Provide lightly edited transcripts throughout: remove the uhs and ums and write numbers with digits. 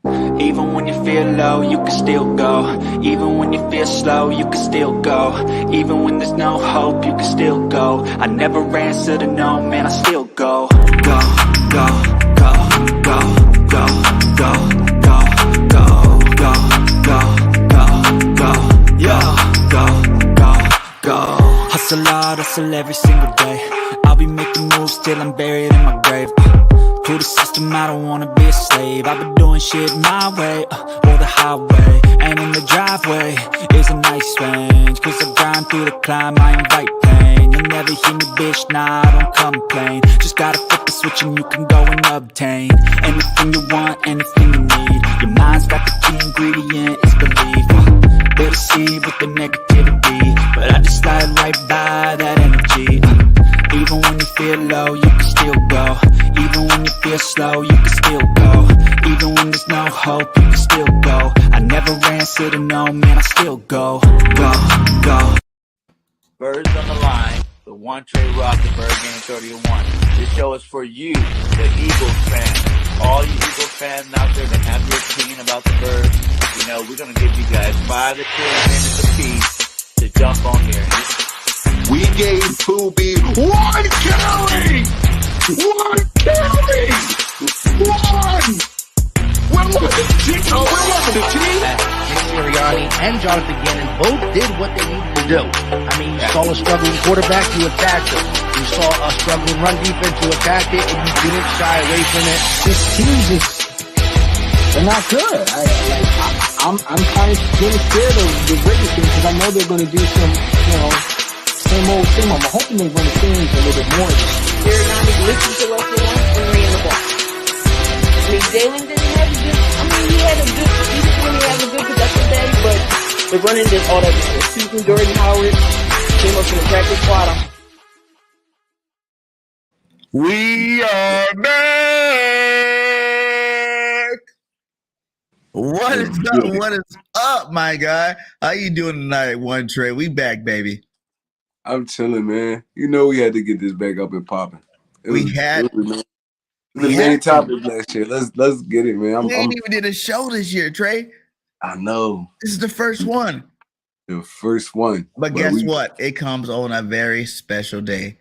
Even when you feel low, you can still go. Even when you feel slow, you can still go. Even when there's no hope, you can still go. I never answer to no, man, I still go. Go, go, go, go, go, go, go, go, go, go, go, go, yo, go, go, go. Hustle hard, hustle every single day. I'll be making moves till I'm buried in my grave. To the system, I don't wanna be a slave. I've been doing shit my way, or the highway. And in the driveway is a nice range. Cause I grind through the climb, I invite pain. You'll never hear me, bitch, nah, I don't complain. Just gotta flip the switch and you can go and obtain anything you want, anything you need. Your mind's got the key ingredient, it's belief. They'll deceive with the negativity, but I just slide right by that energy. Even when you feel low, you can still go. Even when you feel slow, you can still go. Even when there's no hope, you can still go. I never answer to no, man, I still go. Go, go. Birds on the line, the one Trey Rothenberg game 30-1. This show is for you, the Eagles fans. All you Eagles fans out there that have your opinion about the Birds, you know, we're going to give you guys 5 to 10 minutes apiece to jump on here. We gave Poobie 1 carry! 1 carry! 1! Where was it? Where was it? Nick Sirianni and Jonathan Gannon both did what they needed to do. I mean, you saw a struggling quarterback, you attacked him. You saw a struggling run defense, you attacked it, and you didn't shy away from it. This team they're not good. I'm kind of getting scared of the Raiders team because I know they're going to do some, same old. I'm hoping they run the things a little bit more. Sirianni listened to what they want and ran the ball. I mean, Jalen didn't have a good. I mean, he didn't really have a good production day, but the running did all that. Susan Jordan Howard came up in the practice squad. We are back. What is up? What is up, my guy? How you doing tonight, One Trey? We back, baby. I'm chilling, man. You know we had to get this back up and popping. We had the main topic last year. Let's get it, man. We ain't even did a show this year, Trey. I know. This is the first one. The first one. But guess what? It comes on a very special day.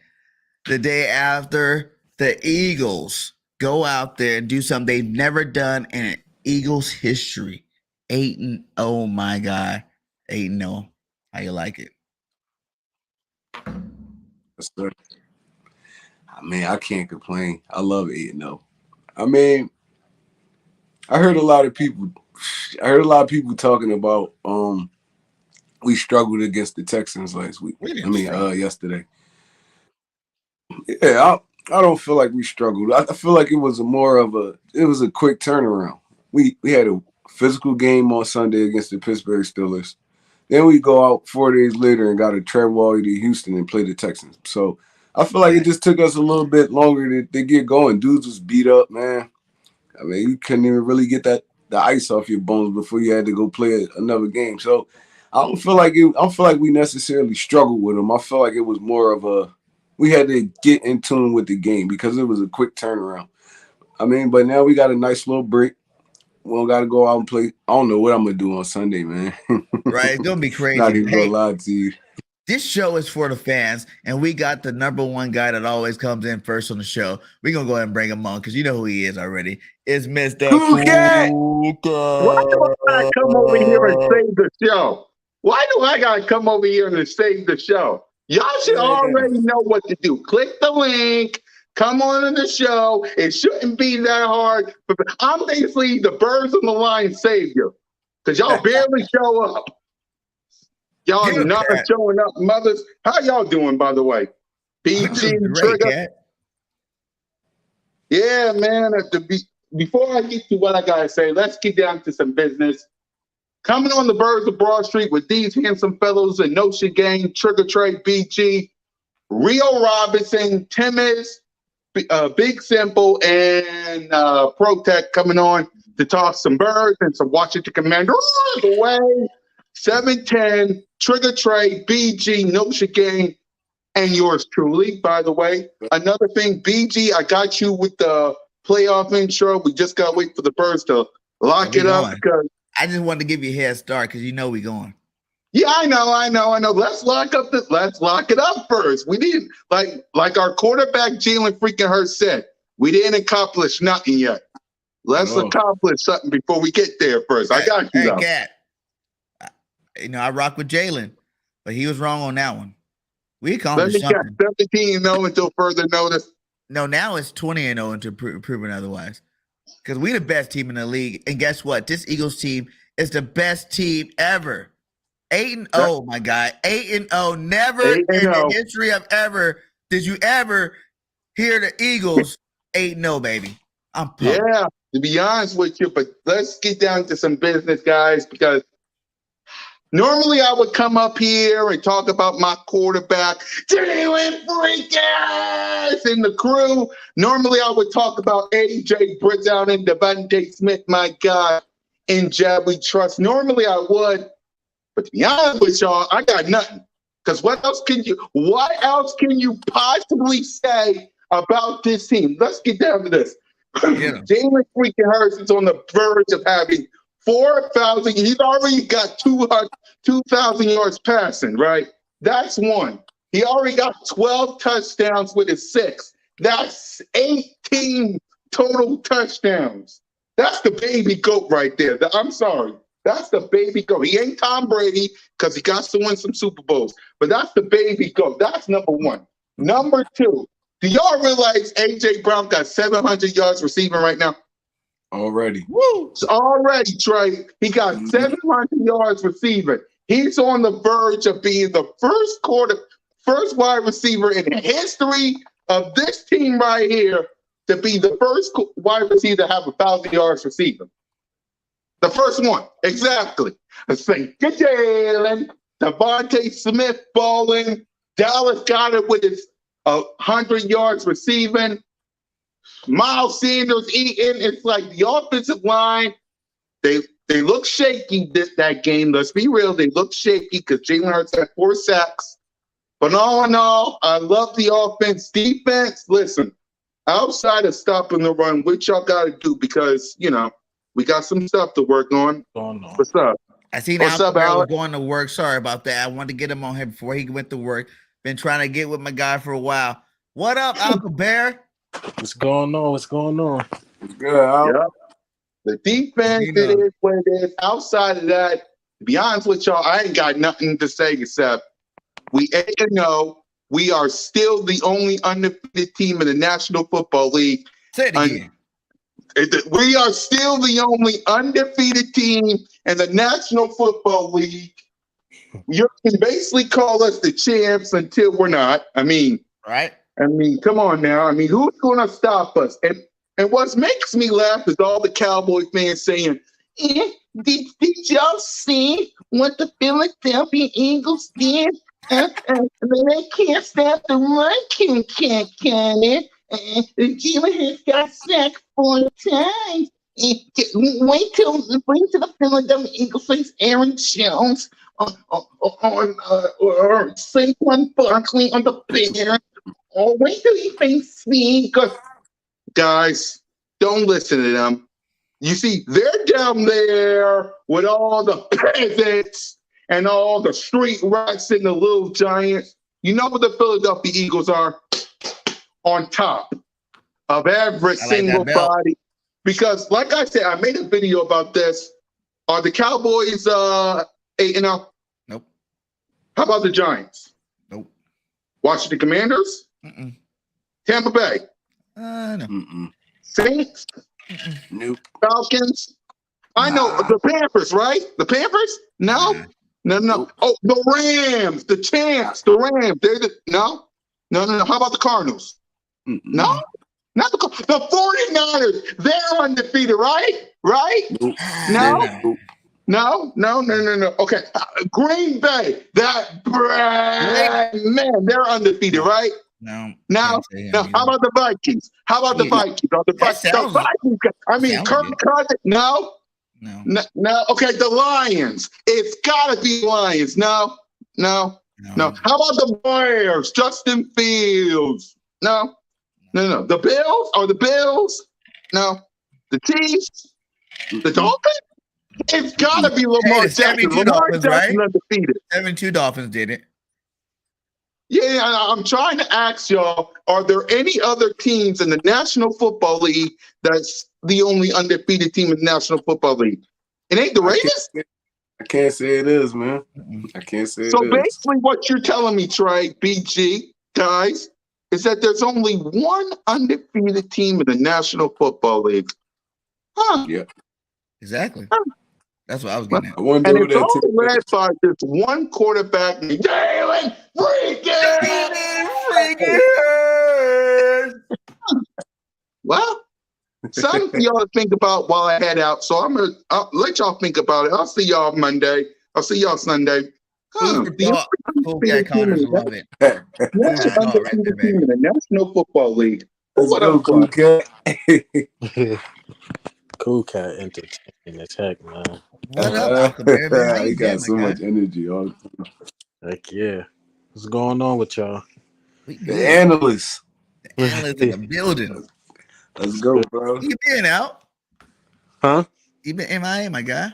The day after the Eagles go out there and do something they've never done in Eagles history. 8-0, my guy. 8-0. How you like it? I mean, I can't complain. I love 8-0. I mean, I heard a lot of people talking about we struggled against the Texans last week. Yesterday. Yeah, I don't feel like we struggled. I feel like it was a quick turnaround. We had a physical game on Sunday against the Pittsburgh Steelers. Then we go out 4 days later and got to travel all the way to Houston and play the Texans. So I feel like it just took us a little bit longer to get going. Dudes was beat up, man. I mean, you couldn't even really get the ice off your bones before you had to go play another game. So I don't feel like we necessarily struggled with them. I feel like it was more of we had to get in tune with the game because it was a quick turnaround. I mean, but now we got a nice little break. We don't got to go out and play. I don't know what I'm going to do on Sunday, man. Right. It's going to be crazy. Not even going to lie to you. This show is for the fans, and we got the number one guy that always comes in first on the show. We're going to go ahead and bring him on because you know who he is already. It's Mr. Why do I come over here and save the show? Why do I got to come over here and save the show? Y'all should already know what to do. Click the link. Come on the show. It shouldn't be that hard. I'm basically the Birds on the Line savior because y'all barely show up. Y'all are not showing up, mothers. How y'all doing, by the way? PG Trigger. Yeah, man. Before I get to what I gotta say, let's get down to some business. Coming on the Birds of Broad Street with these handsome fellows and Notion Gang, Trigger Trey, BG, Rio Robinson, Timmons, Big Simple, and ProTech coming on to talk some Birds and some Washington Commanders all the way. 710, Trigger Trey, BG, Notion Gang, and yours truly, by the way. Another thing, BG, I got you with the playoff intro. We just got to wait for the Birds to Lock it up going. because I just wanted to give you a head start because you know we going. yeah, I know. Let's lock it up first. We didn't like our quarterback Jalen freaking Hurts said. We didn't accomplish nothing yet. Let's accomplish something before we get there first. I got you Hey, though. Cat. I rock with Jalen, but he was wrong on that one. We Let accomplished me get something. 17-0 until further notice. No, now it's 20-0 until proven otherwise. Because we the best team in the league. And guess what? This Eagles team is the best team ever. 8-0, my guy. 8-0. Never 8-0. in the history of ever did you ever hear the Eagles 8-0, baby. I'm pumped. Yeah, to be honest with you, but let's get down to some business, guys, because normally I would come up here and talk about my quarterback, Jalen Freakers, and the crew. Normally I would talk about AJ Briddown and Devontae Smith, my God, and Jab we trust. Normally I would, but to be honest with y'all, I got nothing. Because what else can you possibly say about this team? Let's get down to this. Jalen freaking Hurts is on the verge of having 4,000. He's already got 2,000 yards passing, right? That's one. He already got 12 touchdowns with his 6. That's 18 total touchdowns. That's the baby goat right there. I'm sorry. That's the baby goat. He ain't Tom Brady because he got to win some Super Bowls, but that's the baby goat. That's number one. Number two, do y'all realize A.J. Brown got 700 yards receiving right now? Already. Woo! Already, Trey. He got 700 yards receiving. He's on the verge of being the first wide receiver in the history of this team right here to be the first wide receiver to have 1,000 yards receiving. The first one, exactly. St. Jalen, Devontae Smith balling. Dallas got it with his 100 yards receiving. Miles Sanders eating. It's like the offensive line, they look shaky that game. Let's be real. They look shaky because Jalen Hurts had 4 sacks. But all in all, I love the offense. Defense, listen, outside of stopping the run, what y'all got to do because, we got some stuff to work on. What's up? I seen Alpha Bear was going to work. Sorry about that. I wanted to get him on here before he went to work. Been trying to get with my guy for a while. What up, Alpha Bear? What's going on? What's good, Al? Yep. The defense is what it is. Outside of that, to be honest with y'all, I ain't got nothing to say except we 8-0. We are still the only undefeated team in the National Football League. Say it again. We are still the only undefeated team in the National Football League. You can basically call us the champs until we're not. Right? Come on now. Who's going to stop us? And what makes me laugh is all the Cowboy fans saying, did y'all see what the Philadelphia Eagles did? They can't stop the run, can it? Jalen has got sacked 4 times. Wait till the Philadelphia Eagles face Aaron Jones or Saquon Barkley on the Bears. Or wait till he face me. Because, guys, don't listen to them. You see, they're down there with all the peasants and all the street rats and the little giants. You know what the Philadelphia Eagles are? On top of every single body. Because, like I said, I made a video about this. Are the Cowboys 8-0? Nope. How about the Giants? Nope. Washington Commanders? Mm-mm. Tampa Bay? No. Mm-mm. Saints? Mm-mm. Nope. Falcons? I know the Panthers, right? The Panthers? No. No. Oh, the Rams, the champs, the Rams. No. How about the Cardinals? Mm-mm. No. Not the 49ers. They're undefeated, right? Nope. No. Okay. Green Bay. Man, they're undefeated, right? No. Now, how about the Vikings? Are the Vikings? Kirk Cousins? No. Okay, the Lions. It's got to be Lions. No. How about the Bears? Justin Fields? No. The Bills? Are the Bills? No. The Chiefs? The Dolphins? It's gotta be Hey, Lamar the Jackson. 72 Lamar Dolphins, Jackson right? undefeated. 72 Dolphins did it. Yeah, I'm trying to ask y'all, are there any other teams in the National Football League that's the only undefeated team in the National Football League? It ain't the Raiders? I can't say it is, man. Mm-mm. I can't say So it is. basically what you're telling me, Trey, BG, guys, is that there's only one undefeated team in the National Football League. Huh. Yeah. Exactly. That's what I was Well, getting at. I wonder and who it's that all team led is. by this one quarterback named Jalen freaking. Well, something for y'all to think about while I head out. So I'll let y'all think about it. I'll see y'all Monday. I'll see y'all Sunday. Food Huh, for the thought. Cool cat Connors love it. what's Food the for thought right undefeated there, team baby. in the National Football League? Let's What go, up, Cool guys? Cat. Cool cat entertaining as heck, man. What up, Huckleberry, man? How He you got been, my so guy? much energy. All Heck yeah. What's going on with y'all? We the good. analysts. The analyst in the building. Let's go, bro. You been out? Huh? You been MIA, my guy?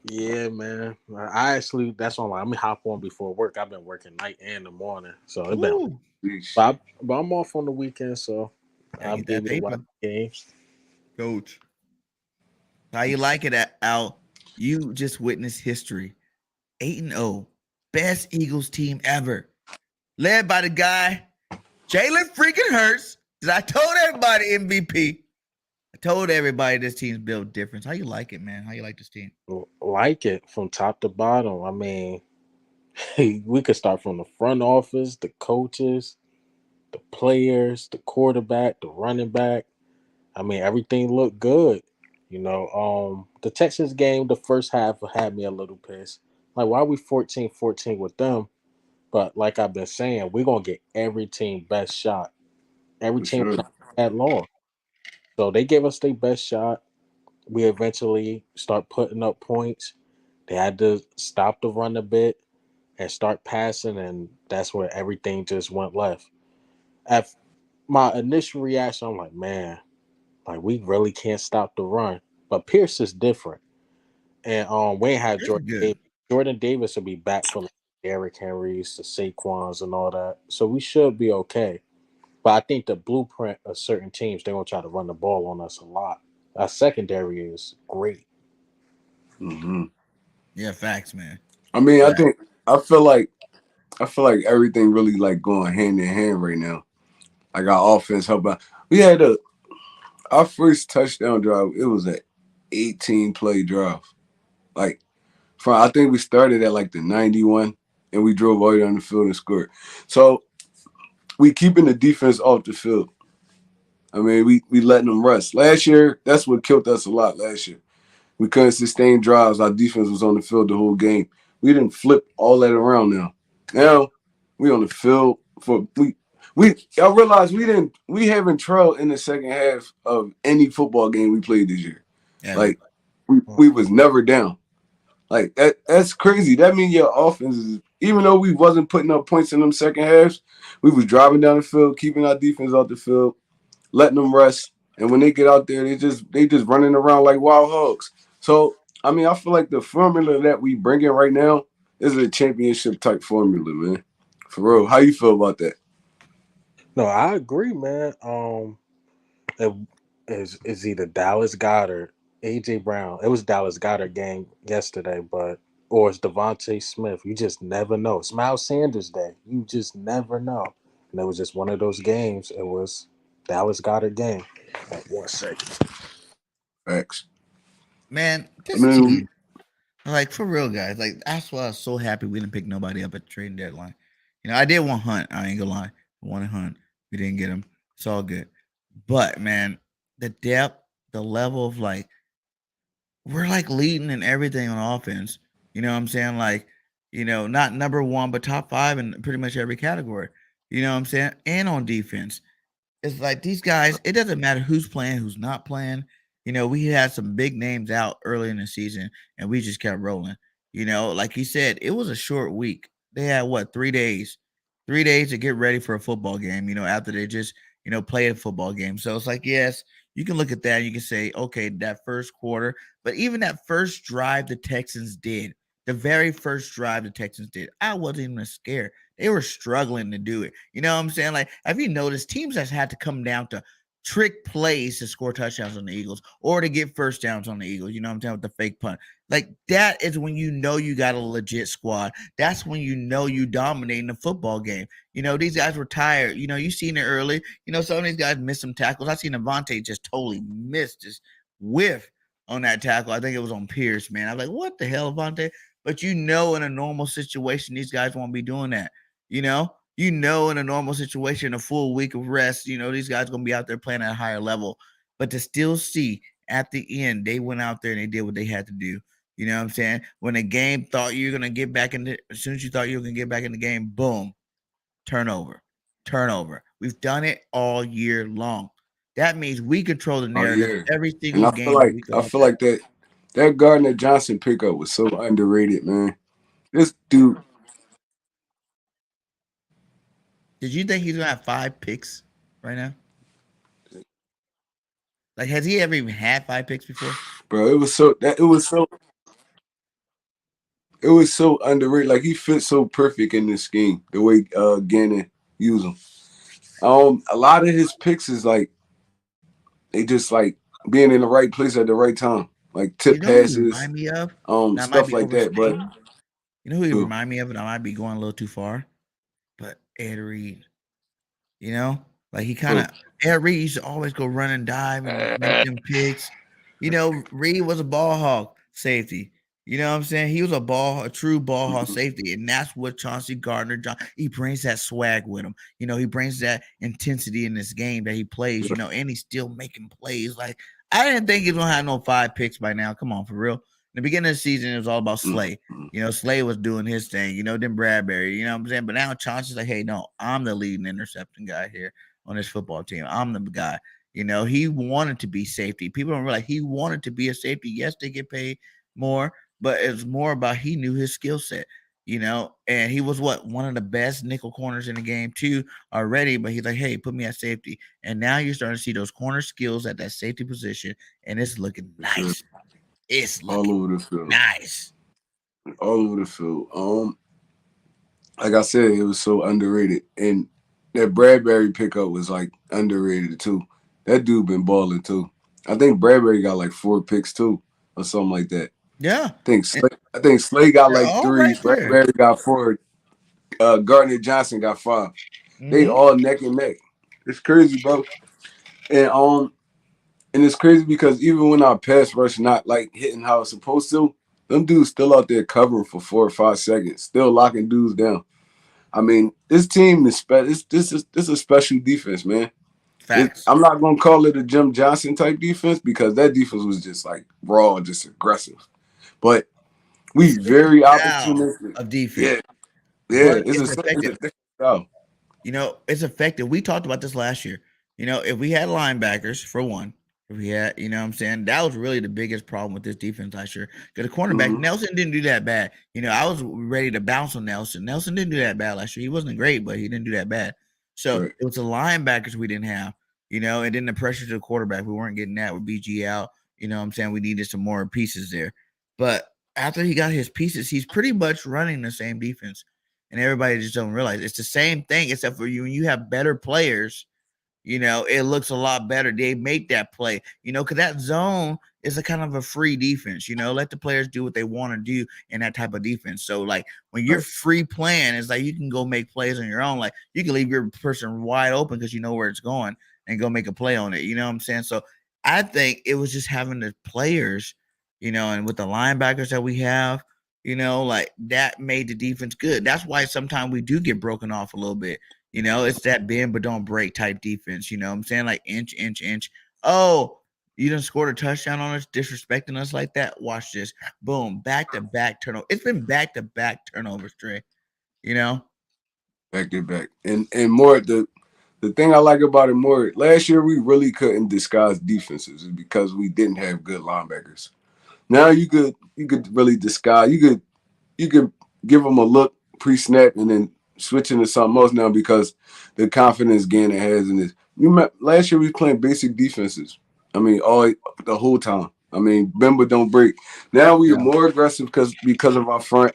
Yeah, man. I actually, that's on. Let me hop on before work. I've been working night and the morning, so it's been. Ooh, But I'm off on the weekend, so gotta I'll get be that able to watch paper. games. Coach. How you like it, Al? You just witnessed history. 8-0. Best Eagles team ever. Led by the guy, Jalen freaking Hurts. I told everybody MVP. I told everybody this team's built difference. How you like it, man? How you like this team? Like it from top to bottom. I mean, we could start from the front office, the coaches, the players, the quarterback, the running back. I mean, everything looked good. The Texas game, the first half had me a little pissed. Like, why are we 14-14 with them? But like I've been saying, we're gonna get every team best shot. Every For team sure. not that long. So they gave us their best shot. We eventually start putting up points. They had to stop the run a bit and start passing, and that's where everything just went left. At my initial reaction, I'm like, man, like we really can't stop the run. But Pierce is different. And Wayne had This is Jordan good. Davis. Jordan Davis will be back for like Derrick Henrys, the Saquons, and all that. So we should be okay. But I think the blueprint of certain teams, they're gonna try to run the ball on us a lot. Our secondary is great. Hmm. Yeah, facts, man. I mean, Facts. I feel like everything really like going hand in hand right now. Like our offense help out. We had our first touchdown drive. It was an 18 play drive. Like I think we started at like the 91 and we drove all the way down the field and scored. So we keeping the defense off the field. I mean, we letting them rest. Last year, that's what killed us a lot last year. We couldn't sustain drives. Our defense was on the field the whole game. We didn't flip all that around now. Now we on the field for y'all realize we haven't trailed in the second half of any football game we played this year. Ever. Like we was never down. Like that's crazy. That means your offense is, even though we wasn't putting up points in them second halves, we was driving down the field, keeping our defense off the field, letting them rest. And when they get out there, they just running around like wild hogs. So I mean, I feel like the formula that we bring in right now is a championship type formula, man. For real. How you feel about that? No, I agree, man. It is either Dallas Goddard, AJ Brown. It was Dallas Goddard game yesterday, or it's Devontae Smith. You just never know. It's Miles Sanders Day. You just never know. And it was just one of those games. It was Dallas Goddard game. One second. Facts. Man, I this mean, team, like for real, guys. Like that's why I was so happy we didn't pick nobody up at the trading deadline. I did want Hunt. I ain't gonna lie. I wanted Hunt. We didn't get him. It's all good. But man, the depth, the level of like, we're like leading in everything on offense. You know what I'm saying? Like, not number one, but top five in pretty much every category. You know what I'm saying? And on defense. It's like these guys, it doesn't matter who's playing, who's not playing. We had some big names out early in the season and we just kept rolling. Like you said, it was a short week. They had what, 3 days? 3 days to get ready for a football game, after they just, play a football game. So it's like, yes, You can look at that and you can say, okay, that first quarter, but even that first drive the Texans did, the very first drive the Texans did, I wasn't even scared. They were struggling to do it. You know what I'm saying? Like, have you noticed teams that had to come down to trick plays to score touchdowns on the Eagles or to get first downs on the Eagles? You know what I'm saying? With the fake punt. Like, that is when you know you got a legit squad. That's when you know you dominating the football game. You know, these guys were tired. You know, you seen it early. You know, some of these guys missed some tackles. I seen Avante just totally missed this whiff on that tackle. I think it was on Pierce, man. I was like, what the hell, Avante? But you know, in a normal situation, these guys won't be doing that. You know, in a normal situation, a full week of rest, you know, these guys going to be out there playing at a higher level. But to still see at the end, they went out there and they did what they had to do. You know what I'm saying? When the game thought you were going to get back in, as soon as you thought you were going to get back in the game, boom, turnover, turnover. We've done it all year long. That means we control the Oh narrative yeah, every and single game that we go I out feel there. like that Gardner Johnson pickup was so underrated, man. This dude, Did you think he's gonna have 5 picks right now? Like, has he ever even had 5 picks before? bro, it was so underrated. Like he fit so perfect in this scheme, the way Gannon used him. A lot of his picks is like they just like being in the right place at the right time, like You tip know who he passes, remind me of? And I might stuff be like that. But overstating. You know who he who? remind me of, and I might be going a little too far. But Ed Reed. You know, like he kind Who? of Ed Reed used to always go run and dive and make them picks. You know, Reed was a ball hawk safety. You know what I'm saying? He was a true ball hawk Mhm. safety, and that's what Chauncey Gardner John. He brings that swag with him. You know, he brings that intensity in this game that he plays. You Yeah, know, and he's still making plays. Like, I didn't think he's gonna have no 5 picks by now. Come on, for real. In the beginning of the season, it was all about Slay. mhm. You know, Slay was doing his thing, you know, then Bradbury, you know what I'm saying? But now Chauncey's like, hey, no, I'm the leading intercepting guy here on this football team. I'm the guy. You know, he wanted to be safety. People don't realize he wanted to be a safety. Yes, they get paid more, but it's more about he knew his skill set, you know, and he was one of the best nickel corners in the game too already. But he's like, hey, put me at safety. And now you're starting to see those corner skills at that safety position, and it's looking Yeah, nice. It's all looking over the field, nice. all over the field. Like I said, it was so underrated, and that Bradbury pickup was like underrated too. That dude been balling too. I think Bradbury got like 4 picks too, or something like that. Yeah. I think Slay got They're like all 3. right there. Bradbury got 4. Gardner Johnson got 5. They Mhm. all neck and neck. It's crazy, bro. And it's crazy because even when our pass rush not like hitting how it's supposed to, them dudes still out there covering for 4 or 5 seconds, still locking dudes down. I mean, this team is this is a special defense, man. Facts. I'm not gonna call it a Jim Johnson type defense because that defense was just like raw, just aggressive. But we It's a different very style opportunistic. of Yeah, defense, yeah. but it's It's a effective. different style. You know, it's effective. We talked about this last year. You know, if we had linebackers for one, if we had, you know what I'm saying, that was really the biggest problem with this defense last year. Because the cornerback, Mm-hmm. Nelson didn't do that bad. You know, I was ready to bounce on Nelson. Nelson didn't do that bad last year. He wasn't great, but he didn't do that bad. So Right. it was the linebackers we didn't have, you know, and then the pressure to the quarterback. We weren't getting that with BG out. You know what I'm saying? We needed some more pieces there. But after he got his pieces, he's pretty much running the same defense, and everybody just don't realize it's the same thing, except for you when you have better players. You know, it looks a lot better. They make that play, you know, because that zone is a kind of a free defense. You know, let the players do what they want to do in that type of defense. So, like when you're Right. free playing, it's like you can go make plays on your own. Like you can leave your person wide open because you know where it's going and go make a play on it. You know what I'm saying? So, I think it was just having the players, you know, and with the linebackers that we have, you know, like that made the defense good. That's why sometimes we do get broken off a little bit. You know, it's that bend but don't break type defense. You know what I'm saying? Like inch, inch, inch. Oh, you done scored a touchdown on us, disrespecting us like that. Watch this. Boom. Back to back turnover. It's been back to back turnovers, Trey. You know? Back to back. And more the thing I like about it more, last year we really couldn't disguise defenses because we didn't have good linebackers. Now you could really disguise. You could give them a look pre-snap and then switch into something else now because the confidence Gannon has in this. Last year we was playing basic defenses. I mean, all the whole time. I mean, Bemba don't break. Now we are Yeah. more aggressive because of our front,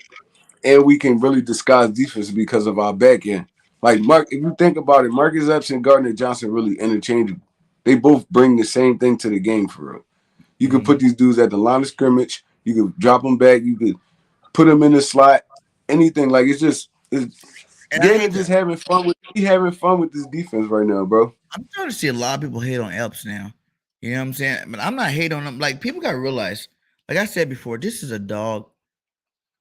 and we can really disguise defense because of our back end. Like Mark, if you think about it, Marcus Epps and Gardner Johnson really interchangeable. They both bring the same thing to the game for real. You could Mm-hmm. put these dudes at the line of scrimmage. You could drop them back. You could put them in the slot. Anything like it's And I Gannon's hate just that. having fun with having fun with this defense right now, bro. I'm starting to see a lot of people hate on Epps now. You know what I'm saying? But I'm not hating on them. Like people gotta realize, like I said before, this is a dog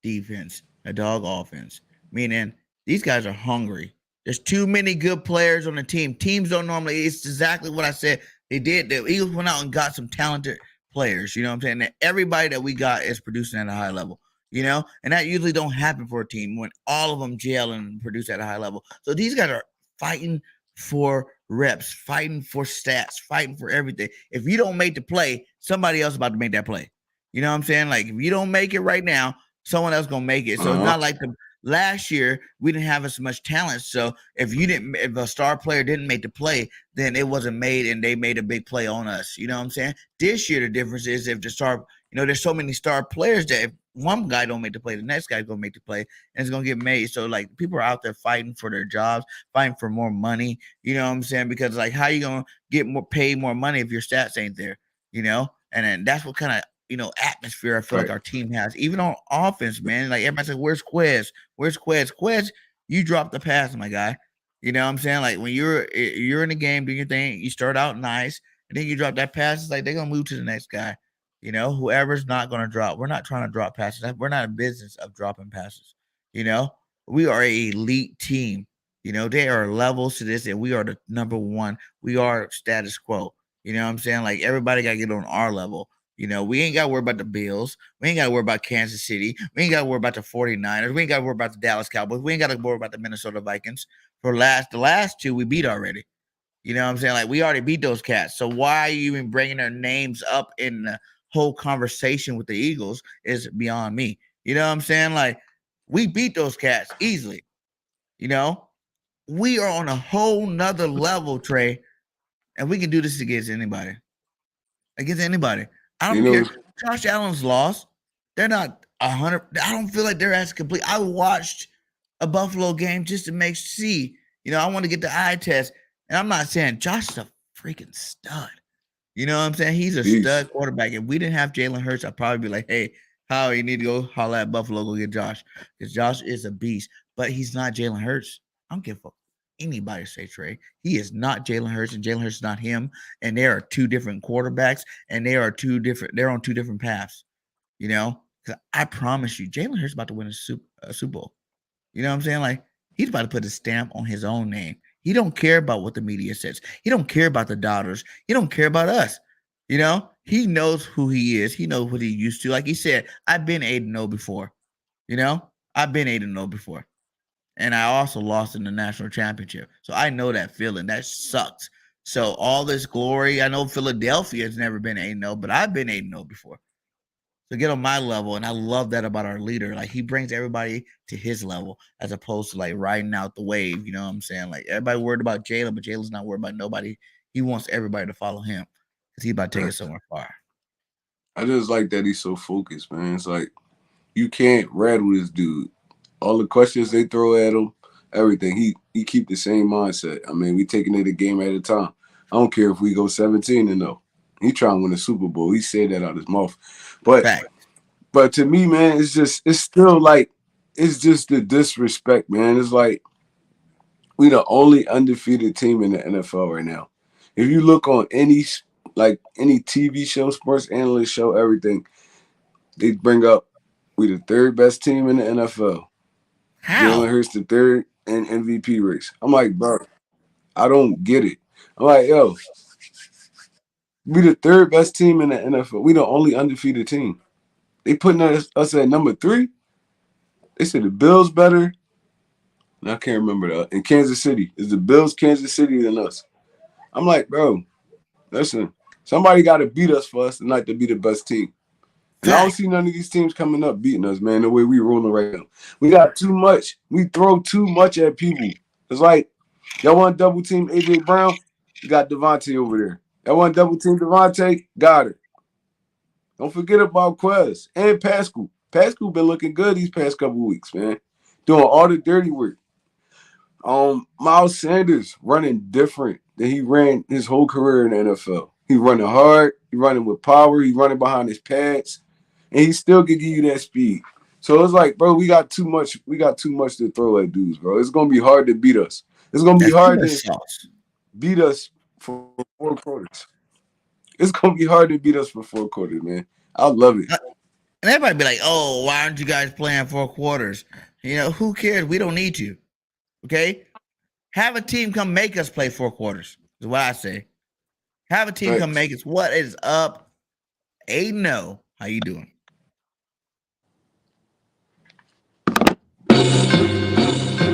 defense, a dog offense. Meaning these guys are hungry. There's too many good players on the team. Teams don't normally. It's exactly what I said. They did. The Eagles went out and got some talented players. You know what I'm saying? That everybody that we got is producing at a high level. You know, and that usually don't happen for a team when all of them gel and produce at a high level. So these guys are fighting for reps, fighting for stats, fighting for everything. If you don't make the play, somebody else about to make that play. You know what I'm saying? Like if you don't make it right now, someone else gonna make it. So it's Uh-huh. not like the last year we didn't have as much talent. So if a star player didn't make the play, then it wasn't made and they made a big play on us. You know what I'm saying? This year the difference is if the star, there's so many star players that if one guy don't make the play, the next guy's gonna make the play and it's gonna get made. So like people are out there fighting for their jobs, fighting for more money. You know what I'm saying? Because like how you gonna get more paid more money if your stats ain't there? And then that's what kind of atmosphere I feel like Right. our team has. Even on offense, man. Like everybody says, where's Quez? Where's Quez? Quez, you dropped the pass, my guy. You know what I'm saying? Like when you're in the game doing your thing, you start out nice, and then you drop that pass, it's like they're gonna move to the next guy. Whoever's not gonna drop. We're not trying to drop passes. We're not in business of dropping passes. You know, we are a elite team. There are levels to this, and we are the number one. We are status quo. You know what I'm saying? Like everybody gotta get on our level. We ain't got to worry about the Bills. We ain't got to worry about Kansas City. We ain't got to worry about the 49ers. We ain't got to worry about the Dallas Cowboys. We ain't got to worry about the Minnesota Vikings. The last two we beat already. You know what I'm saying? Like we already beat those cats. So why are you even bringing their names up in the whole conversation with the Eagles is beyond me. You know what I'm saying? Like we beat those cats easily. You know, we are on a whole nother level, Trey, and we can do this against anybody. Against anybody. I You don't care. know, Josh Allen's lost. They're not 100. I don't feel like they're as complete. I watched a Buffalo game just to see. I want to get the eye test. And I'm not saying Josh is a freaking stud. You know what I'm saying? He's a peace. stud quarterback. If we didn't have Jalen Hurts, I'd probably be like, hey, how you need to go holler at Buffalo, go get Josh. Because Josh is a beast. But he's not Jalen Hurts. I don't give a fuck anybody say Trey. He is not Jalen Hurts, and Jalen Hurts is not him. And there are two different quarterbacks, and they're on two different paths. Because I promise you, Jalen Hurts is about to win a Super Bowl. You know what I'm saying? Like he's about to put a stamp on his own name. He don't care about what the media says. He don't care about the doubters. He don't care about us. He knows who he is. He knows what he used to. Like he said, I've been 8-0 before. I've been 8-0 before. And I also lost in the national championship. So I know that feeling. That sucks. So all this glory, I know Philadelphia has never been 8-0, but I've been 8-0 before. So get on my level. And I love that about our leader. Like he brings everybody to his level as opposed to like riding out the wave. You know what I'm saying? Like everybody worried about Jalen, but Jalen's not worried about nobody. He wants everybody to follow him because he's about to take it somewhere far. I just like that he's so focused, man. It's like you can't rattle this dude. All the questions they throw at him, everything. He keep the same mindset. I mean, we taking it a game at a time. I don't care if we go 17-0. He trying to win a Super Bowl. He said that out his mouth. But Fact. but to me, man, it's still like it's just the disrespect, man. It's like we the only undefeated team in the NFL right now. If you look on any TV show, sports analyst show, everything, they bring up we the third best team in the NFL. Jalen How? Hurts the third in MVP race. I'm like, bro, I don't get it. I'm like, yo, we the third best team in the NFL. We the only undefeated team. They putting us at number 3. They said the Bills better. And I can't remember that. In Kansas City. Is the Bills Kansas City than us? I'm like, bro, listen, somebody got to beat us for us not to be the best team. And I don't Fact. see none of these teams coming up beating us, man, the way we rolling right now. We got too much. We throw too much at people. It's like, y'all want to double team A.J. Brown? You got Devontae over there. That one double team Devontae, got it. Don't forget about Quez and Pascal. Pascal been looking good these past couple weeks, man. Doing all the dirty work. Miles Sanders running different than he ran his whole career in the NFL. He running hard, he running with power, he running behind his pads, and he still can give you that speed. So it's like, bro, we got too much to throw at dudes, bro. It's gonna be hard to beat us. It's gonna be That's too hard much to sauce. beat us for 4 quarters. It's gonna be hard to beat us for 4 quarters, man. I love it. And everybody be like, "Oh, why aren't you guys playing 4 quarters?" You know, who cares? We don't need to. Okay, have a team come make us play 4 quarters. Is what I say. Have a team come Facts. make us. What is up? 8-0. How you doing?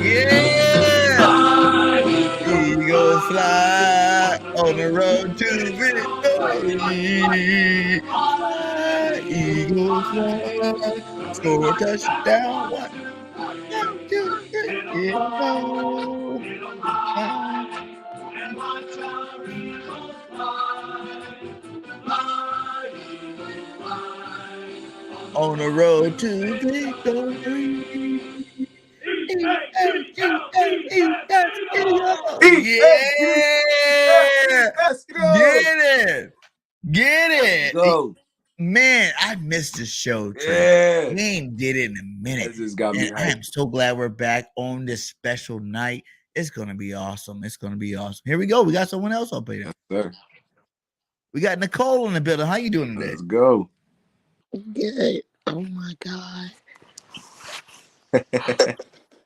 Yeah, Eagles fly on the road to victory. Fly, Eagles fly, score a touchdown. One, two, three, Eagles fly. On the road to victory. Yeah. Go. Get it. Get it. Go. Man, I missed this show, Trey. Yeah. We ain't did it in a minute. That just got me And I hyped. am so glad we're back on this special night. It's gonna be awesome. It's gonna be awesome. Here we go. We got someone else up here. Yes, sir. We got Nicole in the building. How you doing today? Let's go. Good. Oh my God.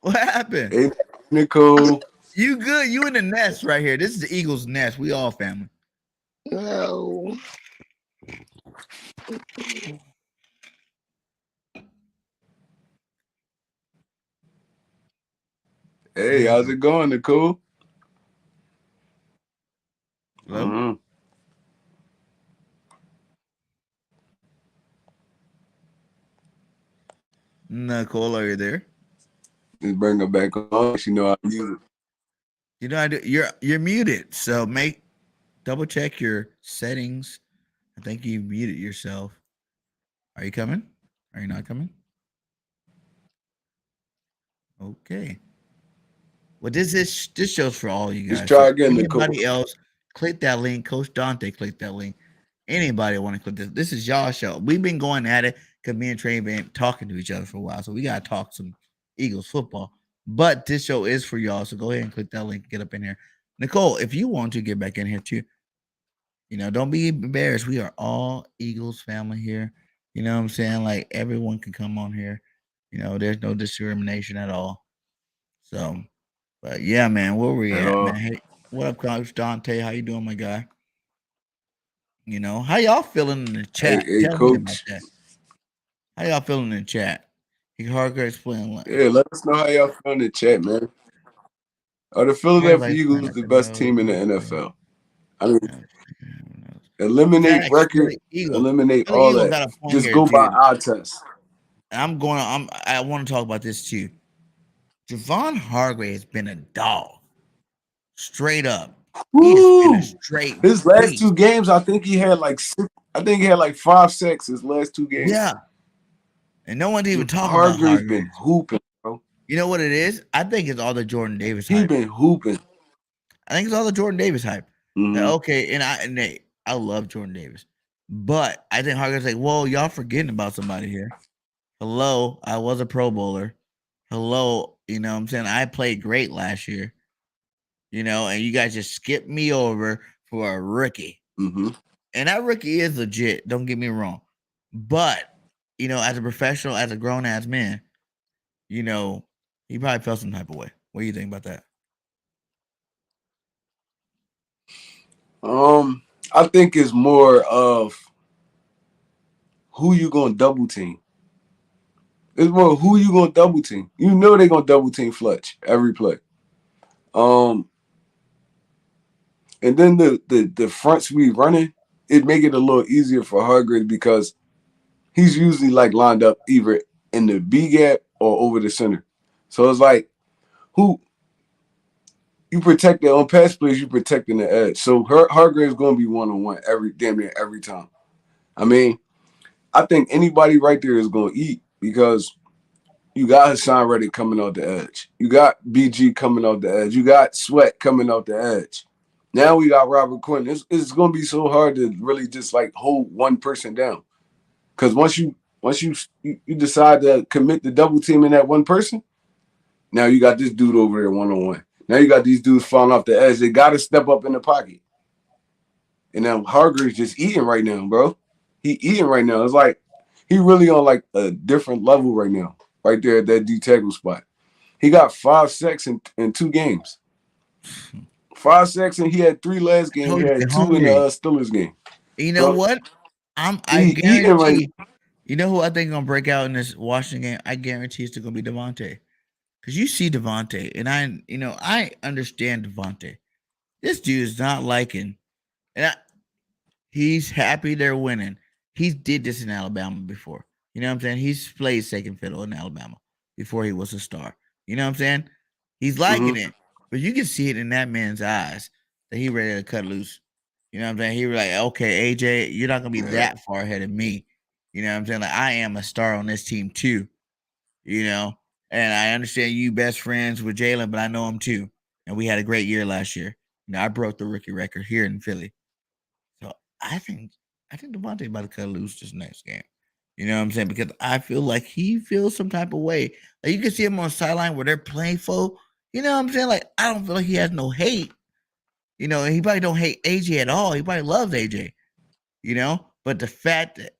What happened? Hey, Nicole. You good? You in the nest right here. This is the Eagles' nest. We all family. No. Hey, how's it going, Nicole? Hello? Mm-hmm. Nicole, are you there? Just bring her back on. She know how to use it. You know, you're muted. So double check your settings. I think you muted yourself. Are you coming? Are you not coming? Okay. Well, this show's for all you guys. Just try So again, Nicole. anybody else, click that link. Coach Dante, click that link. Anybody want to click this? This is y'all show. We've been going at it because me and Trey been talking to each other for a while. So we gotta talk some Eagles football. But this show is for y'all. So go ahead and click that link. Get up in here. Nicole, if you want to get back in here too, you know, don't be embarrassed. We are all Eagles family here. You know what I'm saying? Like everyone can come on here. You know, there's no discrimination at all. So, but yeah, man, where we At at, all. man? Hey, what up, Coach Dante? How you doing, my guy? You know, how y'all feeling in the chat? Hey, Tell me about Coach. that. How y'all feeling in the chat? Hargrave's playing like Yeah, let us know how y'all feel in the chat, man. Are the Philadelphia everybody's playing Eagles at the the best team in the nose. NFL? I mean, Who knows? eliminate Facts, record, eliminate Philly all Eagles that. got a point Just here go by too. our test. I want to talk about this too. Javon Hargrave has been a dog. Straight up. He has been a Woo! straight His last beast. 2 games, I think he had like 5 sacks his last 2 games. Yeah. And no one's even talking about Hargrave's Hargrave. been hooping, bro. You know what it is? I think it's all the Jordan Davis He hype. been hooping. I think it's all the Jordan Davis hype. Mhm. Okay, and I love Jordan Davis. But I think Hargrave's like, whoa, y'all forgetting about somebody here. Hello, I was a Pro Bowler. Hello, you know what I'm saying? I played great last year. You know, and you guys just skipped me over for a rookie. Mm-hmm. And that rookie is legit, don't get me wrong. But, you know, as a professional, as a grown ass man, you know, he probably felt some type of way. What do you think about that? I think it's more of who you gonna double team. It's more who you gonna double team. You know they're gonna double team Fletch every play. And then the fronts we running, it make it a little easier for Hargrave because he's usually like lined up either in the B gap or over the center. So it's like who you protect it on pass plays, you protecting the edge. So Hargrave's going to be one-on-one every damn near every time. I mean, I think anybody right there is going to eat because you got Hassan Reddick coming off the edge. You got BG coming off the edge. You got Sweat coming off the edge. Now we got Robert Quinn. It's going to be so hard to really just like hold one person down because once you decide to commit to double teaming that one person, now you got this dude over there one-on-one. Now you got these dudes falling off the edge. They got to step up in the pocket. And now Hargrave's just eating right now, bro. He eating right now. It's like he really on like a different level right now, right there at that D tackle spot. He got 5 sacks in 2 games. 5 sacks, and he had 3 last game. He Told you had they're 2 in the hungry. Steelers game. You know So what? I he eating right guarantee. You know who I think gonna break out in this Washington game? I guarantee it's gonna be Devontae. Cause you see Devontae, and I understand Devontae. This dude is not liking, and he's happy they're winning. He did this in Alabama before. You know what I'm saying? He's played second fiddle in Alabama before he was a star. You know what I'm saying? He's liking mm-hmm. it, but you can see it in that man's eyes that he ready to cut loose. You know what I'm saying? He was like, okay, AJ, you're not gonna be Yeah. that far ahead of me. You know what I'm saying? Like I am a star on this team too. You know, and I understand you best friends with Jalen, but I know him too. And we had a great year last year. You know, I broke the rookie record here in Philly. So I think Devontae about to cut loose this next game. You know what I'm saying? Because I feel like he feels some type of way. Like you can see him on the sideline where they're playing for. You know what I'm saying? Like I don't feel like he has no hate. You know, he probably don't hate AJ at all. He probably loves AJ. You know, but the fact that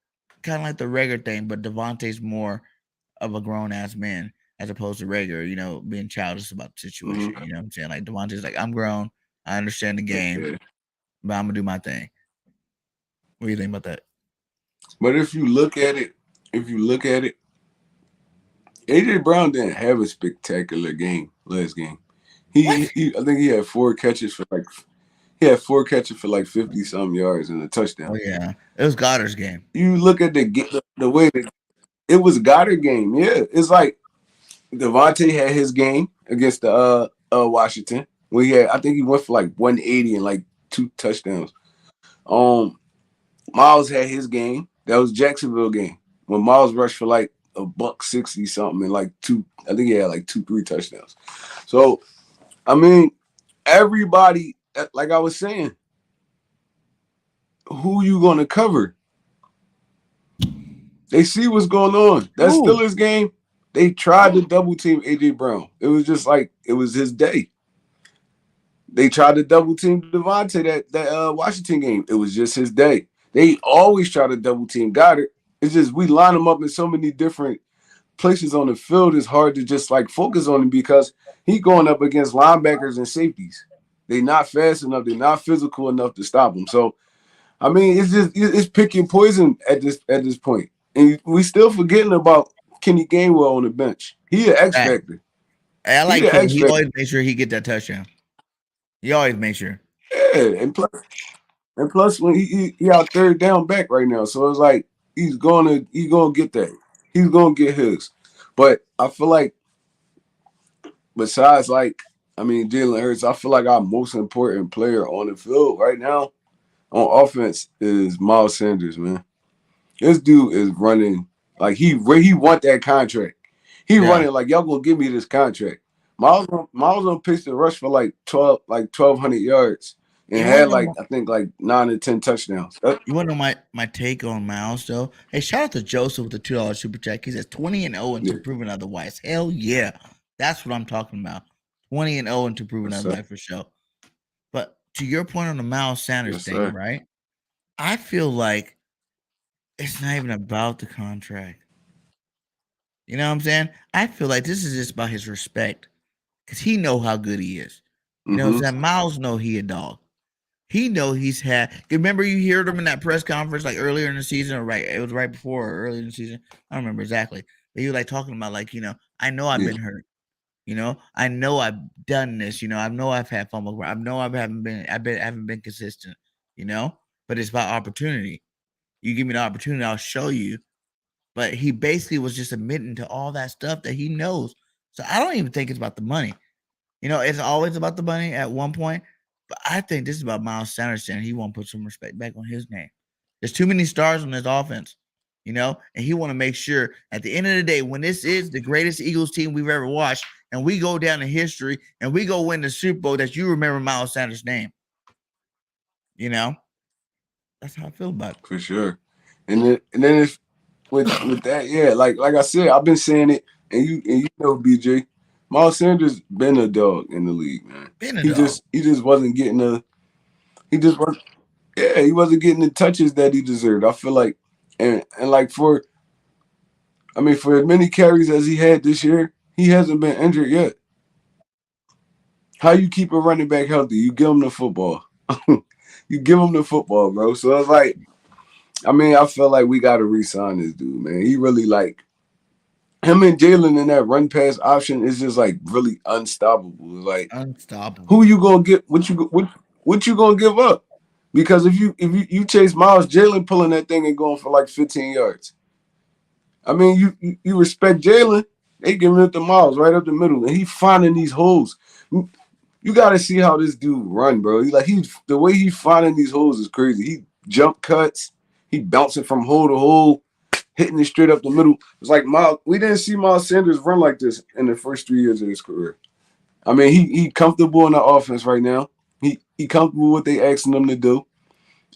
kind of like the regular thing, but Devontae's more of a grown ass man as opposed to regular. You know, being childish about the situation. Mm-hmm. You know what I'm saying? Like Devontae's like I'm grown. I understand the game, Yeah. but I'm gonna do my thing. What do you think about that? But if you look at it, AJ Brown didn't have a spectacular game last game. What? I think he had 4 catches for like 50 some yards and a Oh touchdown. yeah, it was Goddard's game. You look at the way that it was Goddard game. Yeah, it's like Devontae had his game against the Washington. I think he went for like 180 and like 2 touchdowns. Um, Miles had his game. That was Jacksonville game when Miles rushed for like a $160 something and like two. I think he had like 2-3 touchdowns. So I mean, everybody, like I was saying, who you gonna cover? They see what's going on. That Ooh, Steelers game, they tried to double team AJ Brown. It was just like it was his day. They tried to double team Devontae that Washington game. It was just his day. They always try to double team Goddard. It's just we line him up in so many different places on the field. It's hard to just like focus on him because he going up against linebackers and safeties. They're not fast enough. They're not physical enough to stop him. So I mean, it's picking poison at this point, and we still forgetting about Kenny Gainwell on the bench. He an X right. factor. I He like the Kenny. X He factor. always makes sure he get that touchdown. He always makes sure. Yeah, and plus when he out third down back right now, so it's like he's gonna get that. He's gonna get his. But I feel like besides like I mean Jalen Hurts, I feel like our most important player on the field right now on offense is Miles Sanders, man. This dude is running like he want that contract. He Yeah. running like y'all gonna give me this contract. Miles on pace to rush for like 1,200 yards and You want had to know? like I think like 9 or 10 touchdowns. You want to know my take on Miles though? Hey, shout out to Joseph with the $2 super chat. He says 20-0 Yeah, until proven otherwise. Hell yeah, that's what I'm talking about. 20-0 until proven yes sir, otherwise for sure. But to your point on the Miles Sanders yes thing, sir. right? I feel like it's not even about the contract. You know what I'm saying? I feel like this is just about his respect because he know how good he is. You know what I'm Mm-hmm. saying? Miles know he a dog. He know he's had. Remember, you heard him in that press conference like earlier in the season, or right? It was right before or early in the season. I don't remember exactly. But he was like talking about like I know I've Yeah, been hurt. I know I've done this. I know I've had fumble. I know I haven't been consistent. But it's about opportunity. You give me the opportunity, I'll show you. But he basically was just admitting to all that stuff that he knows. So I don't even think it's about the money. You know, it's always about the money at one point, but I think this is about Miles Sanders saying he want to put some respect back on his name. There's too many stars on this offense, you know, and he want to make sure at the end of the day, when this is the greatest Eagles team we've ever watched, and we go down in history and we go win the Super Bowl, that you remember Miles Sanders' name. You know, that's how I feel about it. For sure. And then if with that, yeah, like I said, I've been saying it, and you know, BJ, Miles Sanders been a dog in the league, man. Being a He dog. just he just wasn't getting the he just was yeah, he wasn't getting the touches that he deserved. I feel like and like for as many carries as he had this year, he hasn't been injured yet. How you keep a running back healthy? You give him the football. You give him the football, bro. So it's like, I feel like we got to re-sign this dude, man. He really like him and Jalen in that run pass option is just like really unstoppable. Like, who Unstoppable. you gonna get? What you gonna give up? Because if you chase Miles, Jalen pulling that thing and going for like 15 yards. You respect Jalen. They giving it to Miles right up the middle, and he finding these holes. You got to see how this dude run, bro. He's the way he finding these holes is crazy. He jump cuts, he bouncing from hole to hole, hitting it straight up the middle. It's like Miles. We didn't see Miles Sanders run like this in the first 3 years of his career. He comfortable in the offense right now. He comfortable with what they asking him to do,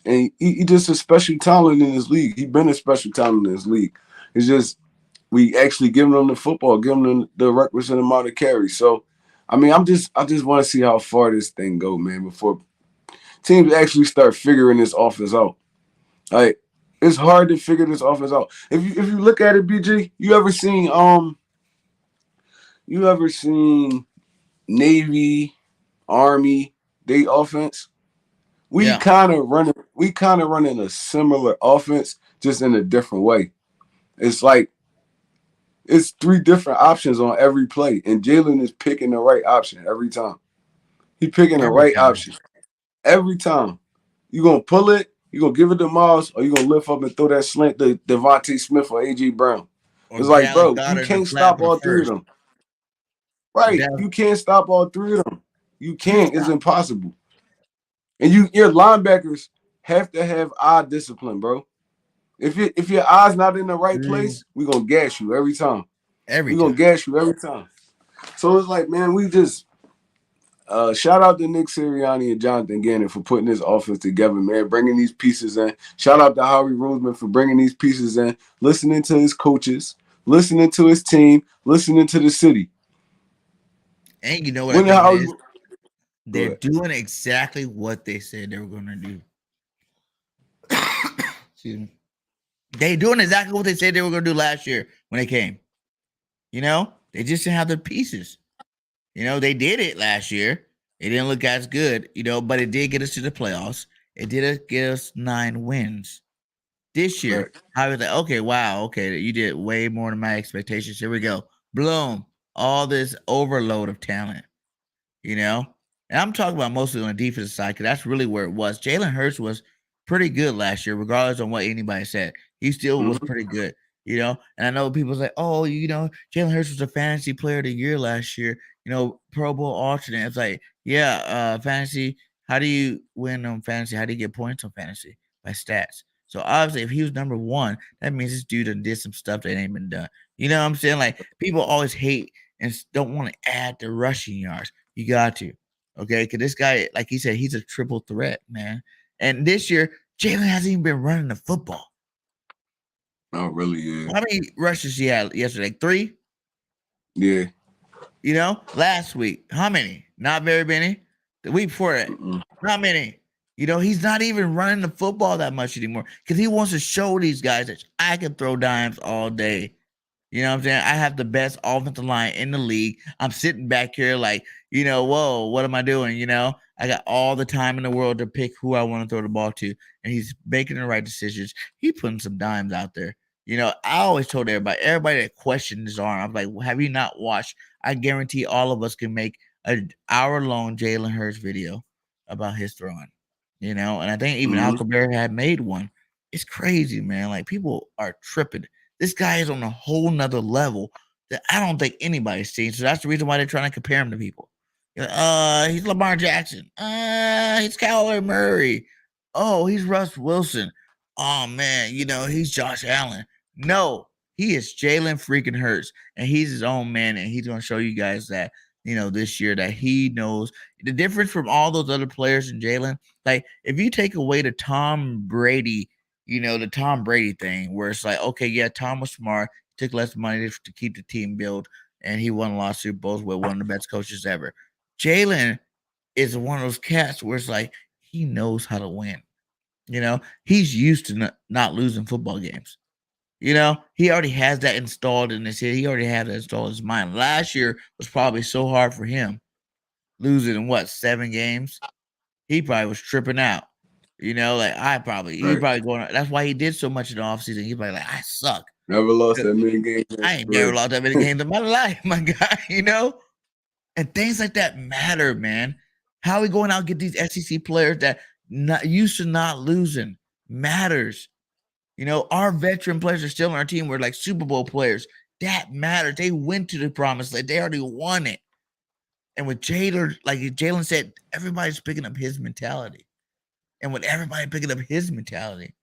and he just a special talent in this league. He been a special talent in this league. It's just we actually giving him the football, giving him the requisite amount of carries. So, I just want to see how far this thing go, man, before teams actually start figuring this offense out. Like, it's hard to figure this offense out. If you look at it, BG, you ever seen Navy, Army, they offense? Yeah. We kind of running a similar offense, just in a different way. It's like it's three different options on every play, and Jalen is picking the right option every time. He picking the Every right time. option every time. You gonna pull it, you gonna give it to Miles, or you gonna lift up and throw that slant to Devontae Smith or AJ Brown. Or It's like, Dallas bro, you Goddard in the can't flat stop for the all three of first. them. Or Right? Dallas You can't stop all three of them. You can't can't. It's stop. impossible. And your linebackers have to have eye discipline, bro. If your eye's not in the right Mm. place, we gonna gas you every time. Every We gonna time. gas you every time. So it's like, man, we just shout out to Nick Sirianni and Jonathan Gannon for putting this offense together, man, bringing these pieces in. Shout out to Howie Roseman for bringing these pieces in, listening to his coaches, listening to his team, listening to the city. And you know what I When think it Howie, is? go They're ahead. doing exactly what they said they were going to do. Excuse me. They doing exactly what they said they were going to do last year when they came. You know, they just didn't have the pieces. You know, they did it last year. It didn't look as good, you know, but it did get us to the playoffs. It did get us 9 wins. This year, Right. I was like, okay, wow, okay, you did way more than my expectations. Here we go. Bloom, all this overload of talent. You know? And I'm talking about mostly on the defensive side because that's really where it was. Jalen Hurts was pretty good last year, regardless of what anybody said. He still was Mm-hmm. pretty good, you know? And I know people say, oh, you know, Jalen Hurts was a fantasy player of the year last year, you know, Pro Bowl alternate. It's like, yeah, fantasy, how do you win on fantasy? How do you get points on fantasy? By stats. So obviously, if he was number one, that means this dude done did some stuff that ain't been done. You know what I'm saying? Like people always hate and don't want to add the rushing yards. You got to. Okay. Because this guy, like he said, he's a triple threat, man. And this year, Jalen hasn't even been running the football. Oh, really? Yeah. How many rushes he had yesterday? 3? Yeah. You know, last week, how many? Not very many. The week before that, Mm-mm. not many. You know, he's not even running the football that much anymore because he wants to show these guys that I can throw dimes all day. You know what I'm saying? I have the best offensive line in the league. I'm sitting back here like, you know, whoa, what am I doing? You know, I got all the time in the world to pick who I want to throw the ball to. And he's making the right decisions. He putting some dimes out there. You know, I always told everybody that questioned his arm, I'm like, well, have you not watched? I guarantee all of us can make an hour-long Jalen Hurts video about his throwing. You know, and I think even Mm-hmm. Alcabar had made one. It's crazy, man. Like people are tripping. This guy is on a whole nother level that I don't think anybody's seen. So that's the reason why they're trying to compare him to people. He's Lamar Jackson. He's Kyler Murray. Oh, he's Russ Wilson. Oh man, he's Josh Allen. No, he is Jalen freaking Hurts, and he's his own man, and he's gonna show you guys that this year that he knows the difference from all those other players in Jalen. Like if you take away the Tom Brady, the Tom Brady thing, where it's like, okay, yeah, Tom was smart, took less money to keep the team built, and he won a lot of Super Bowls with one of the best coaches ever. Jalen is one of those cats where it's like he knows how to win. He's used to not losing football games. He already has that installed in his head. He already had that installed in his mind. Last year was probably so hard for him, losing in 7 games. He probably was tripping out. Like he's probably going. That's why he did so much in the offseason. He's probably like, I suck. Never lost that many games. I ain't never lost that many games in my life, my guy. And things like that matter, man. How we going out and get these SEC players that not used to not losing matters. Our veteran players are still on our team. We're like Super Bowl players. That matters. They went to the promised land. They already won it. And with Jalen, like Jalen said, everybody's picking up his mentality. And with everybody picking up his mentality,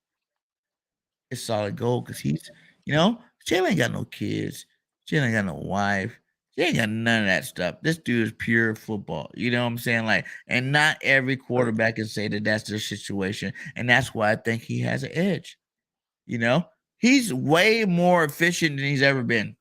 it's solid gold because Jalen ain't got no kids. Jalen ain't got no wife. She ain't got none of that stuff. This dude is pure football. You know what I'm saying? Like, and not every quarterback can say that that's their situation. And that's why I think he has an edge. He's way more efficient than he's ever been.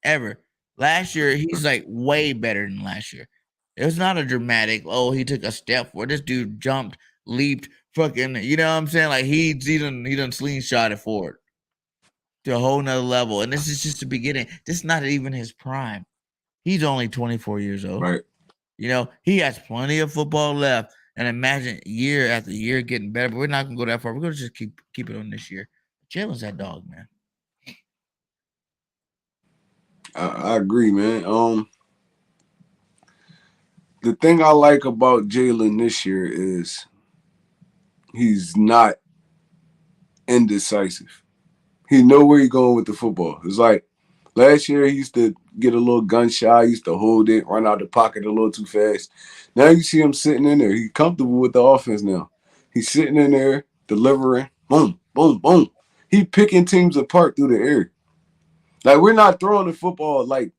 Ever. Last year, he's like way better than last year. It was not a dramatic, he took a step where this dude jumped, leaped, fucking, you know what I'm saying? Like he done slingshot it forward to a whole nother level. And this is just the beginning. This is not even his prime. He's only 24 years old. Right. He has plenty of football left. And imagine year after year getting better. But we're not gonna go that far. We're gonna just keep it on this year. Jalen's that dog, man. I agree, man. The thing I like about Jalen this year is he's not indecisive. He know where he's going with the football. It's like last year he used to get a little gun shy, used to hold it, run out the pocket a little too fast. Now you see him sitting in there. He's comfortable with the offense now. He's sitting in there delivering. Boom, boom, boom. He picking teams apart through the air. Like we're not throwing the football like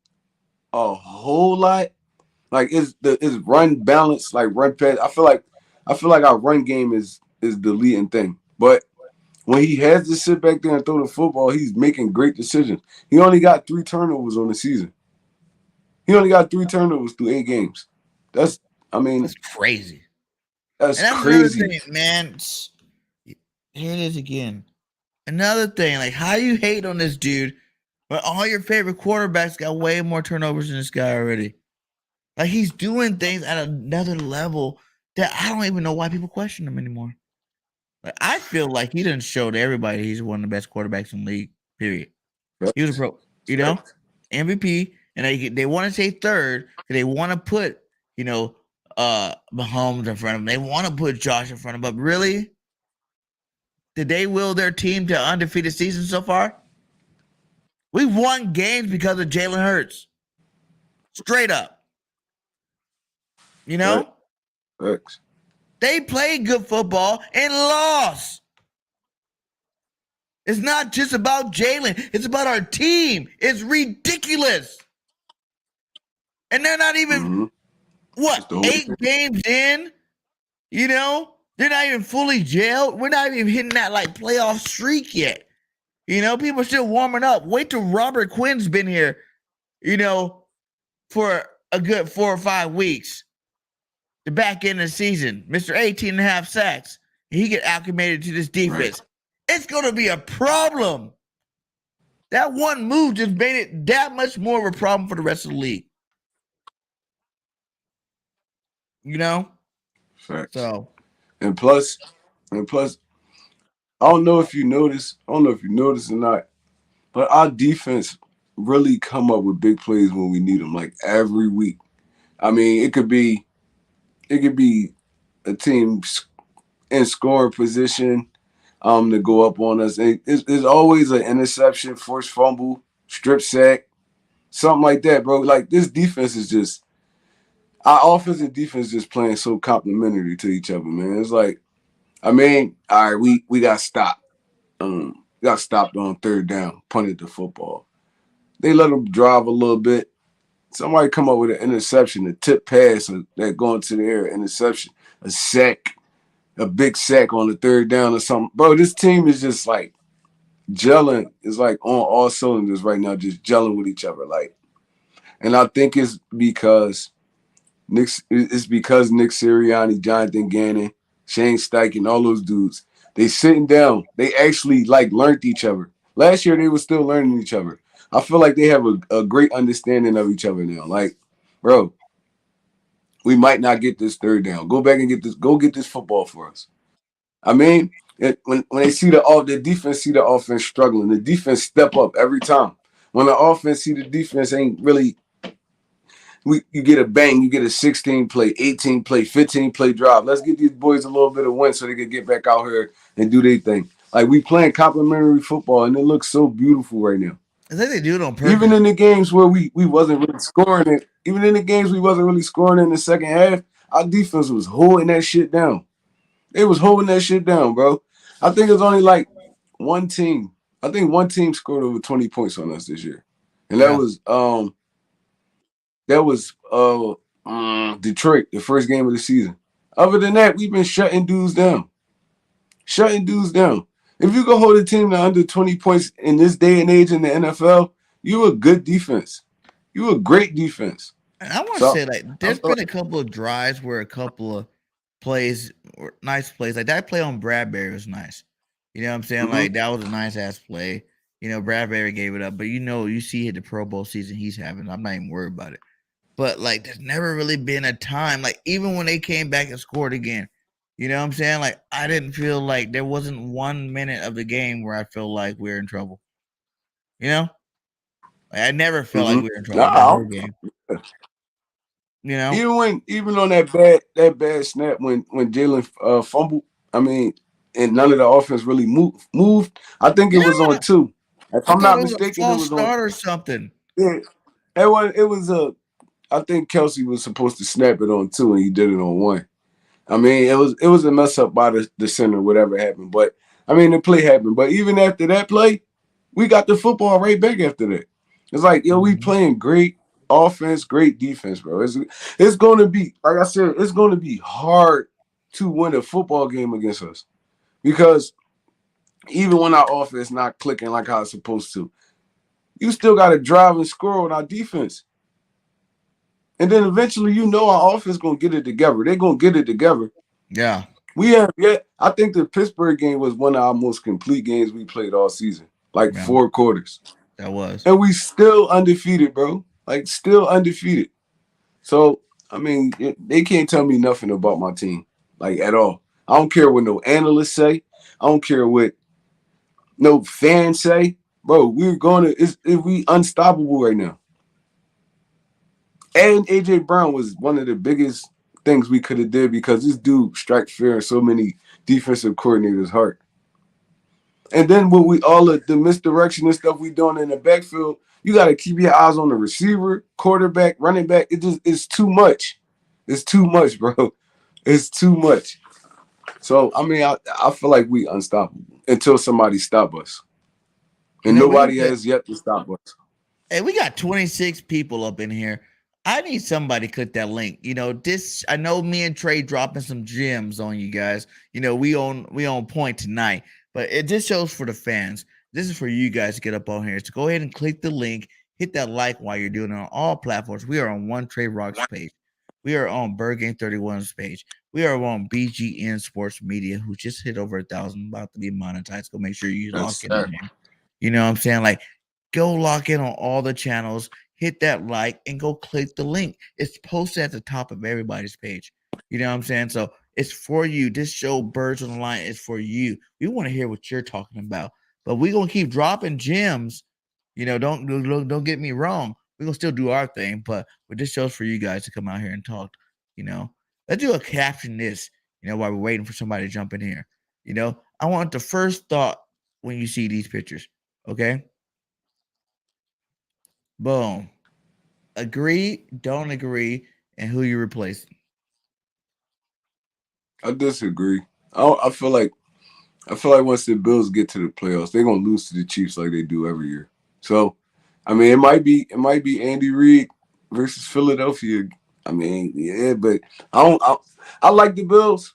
a whole lot. Like it's run balance, like run pass. I feel like our run game is the leading thing. But when he has to sit back there and throw the football, he's making great decisions. He only got 3 turnovers on the season. He only got 3 turnovers through 8 games. That's crazy. That's and crazy, another thing, man. Here it is again. Another thing, like how you hate on this dude, but all your favorite quarterbacks got way more turnovers than this guy already. Like he's doing things at another level that I don't even know why people question him anymore. Like I feel like he didn't show to everybody he's one of the best quarterbacks in the league. Period. He was a pro, MVP, and they want to say third because they want to put Mahomes in front of him. They want to put Josh in front of him. But really, did they will their team to undefeated season so far? We won games because of Jalen Hurts. Straight up. Thanks. They played good football and lost. It's not just about Jalen. It's about our team. It's ridiculous. And they're not even, 8 games in? They're not even fully jailed. We're not even hitting that like playoff streak yet. People are still warming up. Wait till Robert Quinn's been here, for a good 4 or 5 weeks. The back end of the season, Mr. 18.5 sacks. He get acclimated to this defense. Right. It's going to be a problem. That one move just made it that much more of a problem for the rest of the league. Facts. So, and plus, I don't know if you notice or not, but our defense really come up with big plays when we need them, like every week. I mean, it could be a team in scoring position to go up on us. It's always an interception, forced fumble, strip sack, something like that, bro. Like this defense is just, our offense and defense just playing so complementary to each other, man. It's like, I mean, all right, we got stopped. Got stopped on third down, punted the football. They let them drive a little bit. Somebody come up with an interception, a tip pass that going to the air, interception, a sack, a big sack on the third down or something. Bro, this team is just like gelling. It's like on all cylinders right now, just gelling with each other. Like, and I think it's because Nick Sirianni, Jonathan Gannon, Shane Steichen, all those dudes, they sitting down. They actually like learned each other. Last year they were still learning each other. I feel like they have a great understanding of each other now. Like, bro, we might not get this third down. Go back and get this. Go get this football for us. I mean, when they see the defense see the offense struggling, the defense step up every time. When the offense see the defense ain't really, you get a bang, you get a 16 play, 18 play, 15 play drive. Let's get these boys a little bit of win so they can get back out here and do their thing. Like we playing complimentary football and it looks so beautiful right now. I think they do it on purpose. Even in the games where we wasn't really scoring it, even in the games we wasn't really scoring in the second half, our defense was holding that shit down. They was holding that shit down, bro. I think it's only like one team. I think one team scored over 20 points on us this year. And that was Detroit, the first game of the season. Other than that, we've been shutting dudes down. Shutting dudes down. If you go hold a team to under 20 points in this day and age in the NFL, you a good defense. You a great defense. And I want to say, like, there's been a couple of drives where a couple of plays, or nice plays, like that play on Bradbury was nice. You know what I'm saying? Like, that was a nice ass play. You know, Bradbury gave it up, but you see the Pro Bowl season he's having. I'm not even worried about it. But like, there's never really been a time, like, even when they came back and scored again, you know what I'm saying? Like, I didn't feel like there wasn't 1 minute of the game where I feel like we're in trouble. You know? Like, I never felt like we were in trouble that whole game. You know? Even on that bad snap when Jalen fumbled, I mean, and none of the offense really moved. I think it was on two. If I'm not mistaken, it was on start or something. Yeah, it was a. I think Kelsey was supposed to snap it on two, and he did it on one. I mean, it was a mess up by the center, whatever happened. But I mean, the play happened. But even after that play, we got the football right back after that. It's like, yo, we playing great offense, great defense, bro. It's going to be, like I said, it's going to be hard to win a football game against us because even when our offense not clicking like how it's supposed to, you still got to drive and score on our defense. And then eventually, our offense going to get it together. They're going to get it together. Yeah. I think the Pittsburgh game was one of our most complete games we played all season. Like 4 quarters. That was. And we still undefeated, bro. Like, still undefeated. So, I mean, they can't tell me nothing about my team. Like, at all. I don't care what no analysts say. I don't care what no fans say. Bro, we unstoppable right now. And AJ Brown was one of the biggest things we could have did because this dude strike fear in so many defensive coordinators' heart. And then with all of the misdirection and stuff we doing in the backfield, you got to keep your eyes on the receiver, quarterback, running back. It's too much. It's too much, bro. It's too much. So, I mean, I feel like we unstoppable until somebody stop us. And nobody has yet to stop us. Hey, we got 26 people up in here. I need somebody to click that link. I know me and Trey dropping some gems on you guys. We on point tonight, but it just shows for the fans. This is for you guys to get up on here. So go ahead and click the link, hit that like while you're doing it on all platforms. We are on One Trey Rock's page. We are on Bird Game 31's page. We are on BGN Sports Media, who just hit over 1,000, about to be monetized. Go make sure you lock in there. You know what I'm saying? Like, go lock in on all the channels, hit that like, and go click the link. It's posted at the top of everybody's page. You know what I'm saying? So it's for you. This show, Birds on the Line, is for you. We want to hear what you're talking about. But we're going to keep dropping gems. Don't get me wrong. We're going to still do our thing, but this show's for you guys to come out here and talk. Let's do a caption this, while we're waiting for somebody to jump in here. I want the first thought when you see these pictures. Okay? Boom. Agree, don't agree. and who you replacing. I disagree. I feel like once the Bills get to the playoffs, they're gonna lose to the Chiefs like they do every year. So, I mean, it might be Andy Reid versus Philadelphia. I mean, yeah, but I don't. I like the Bills.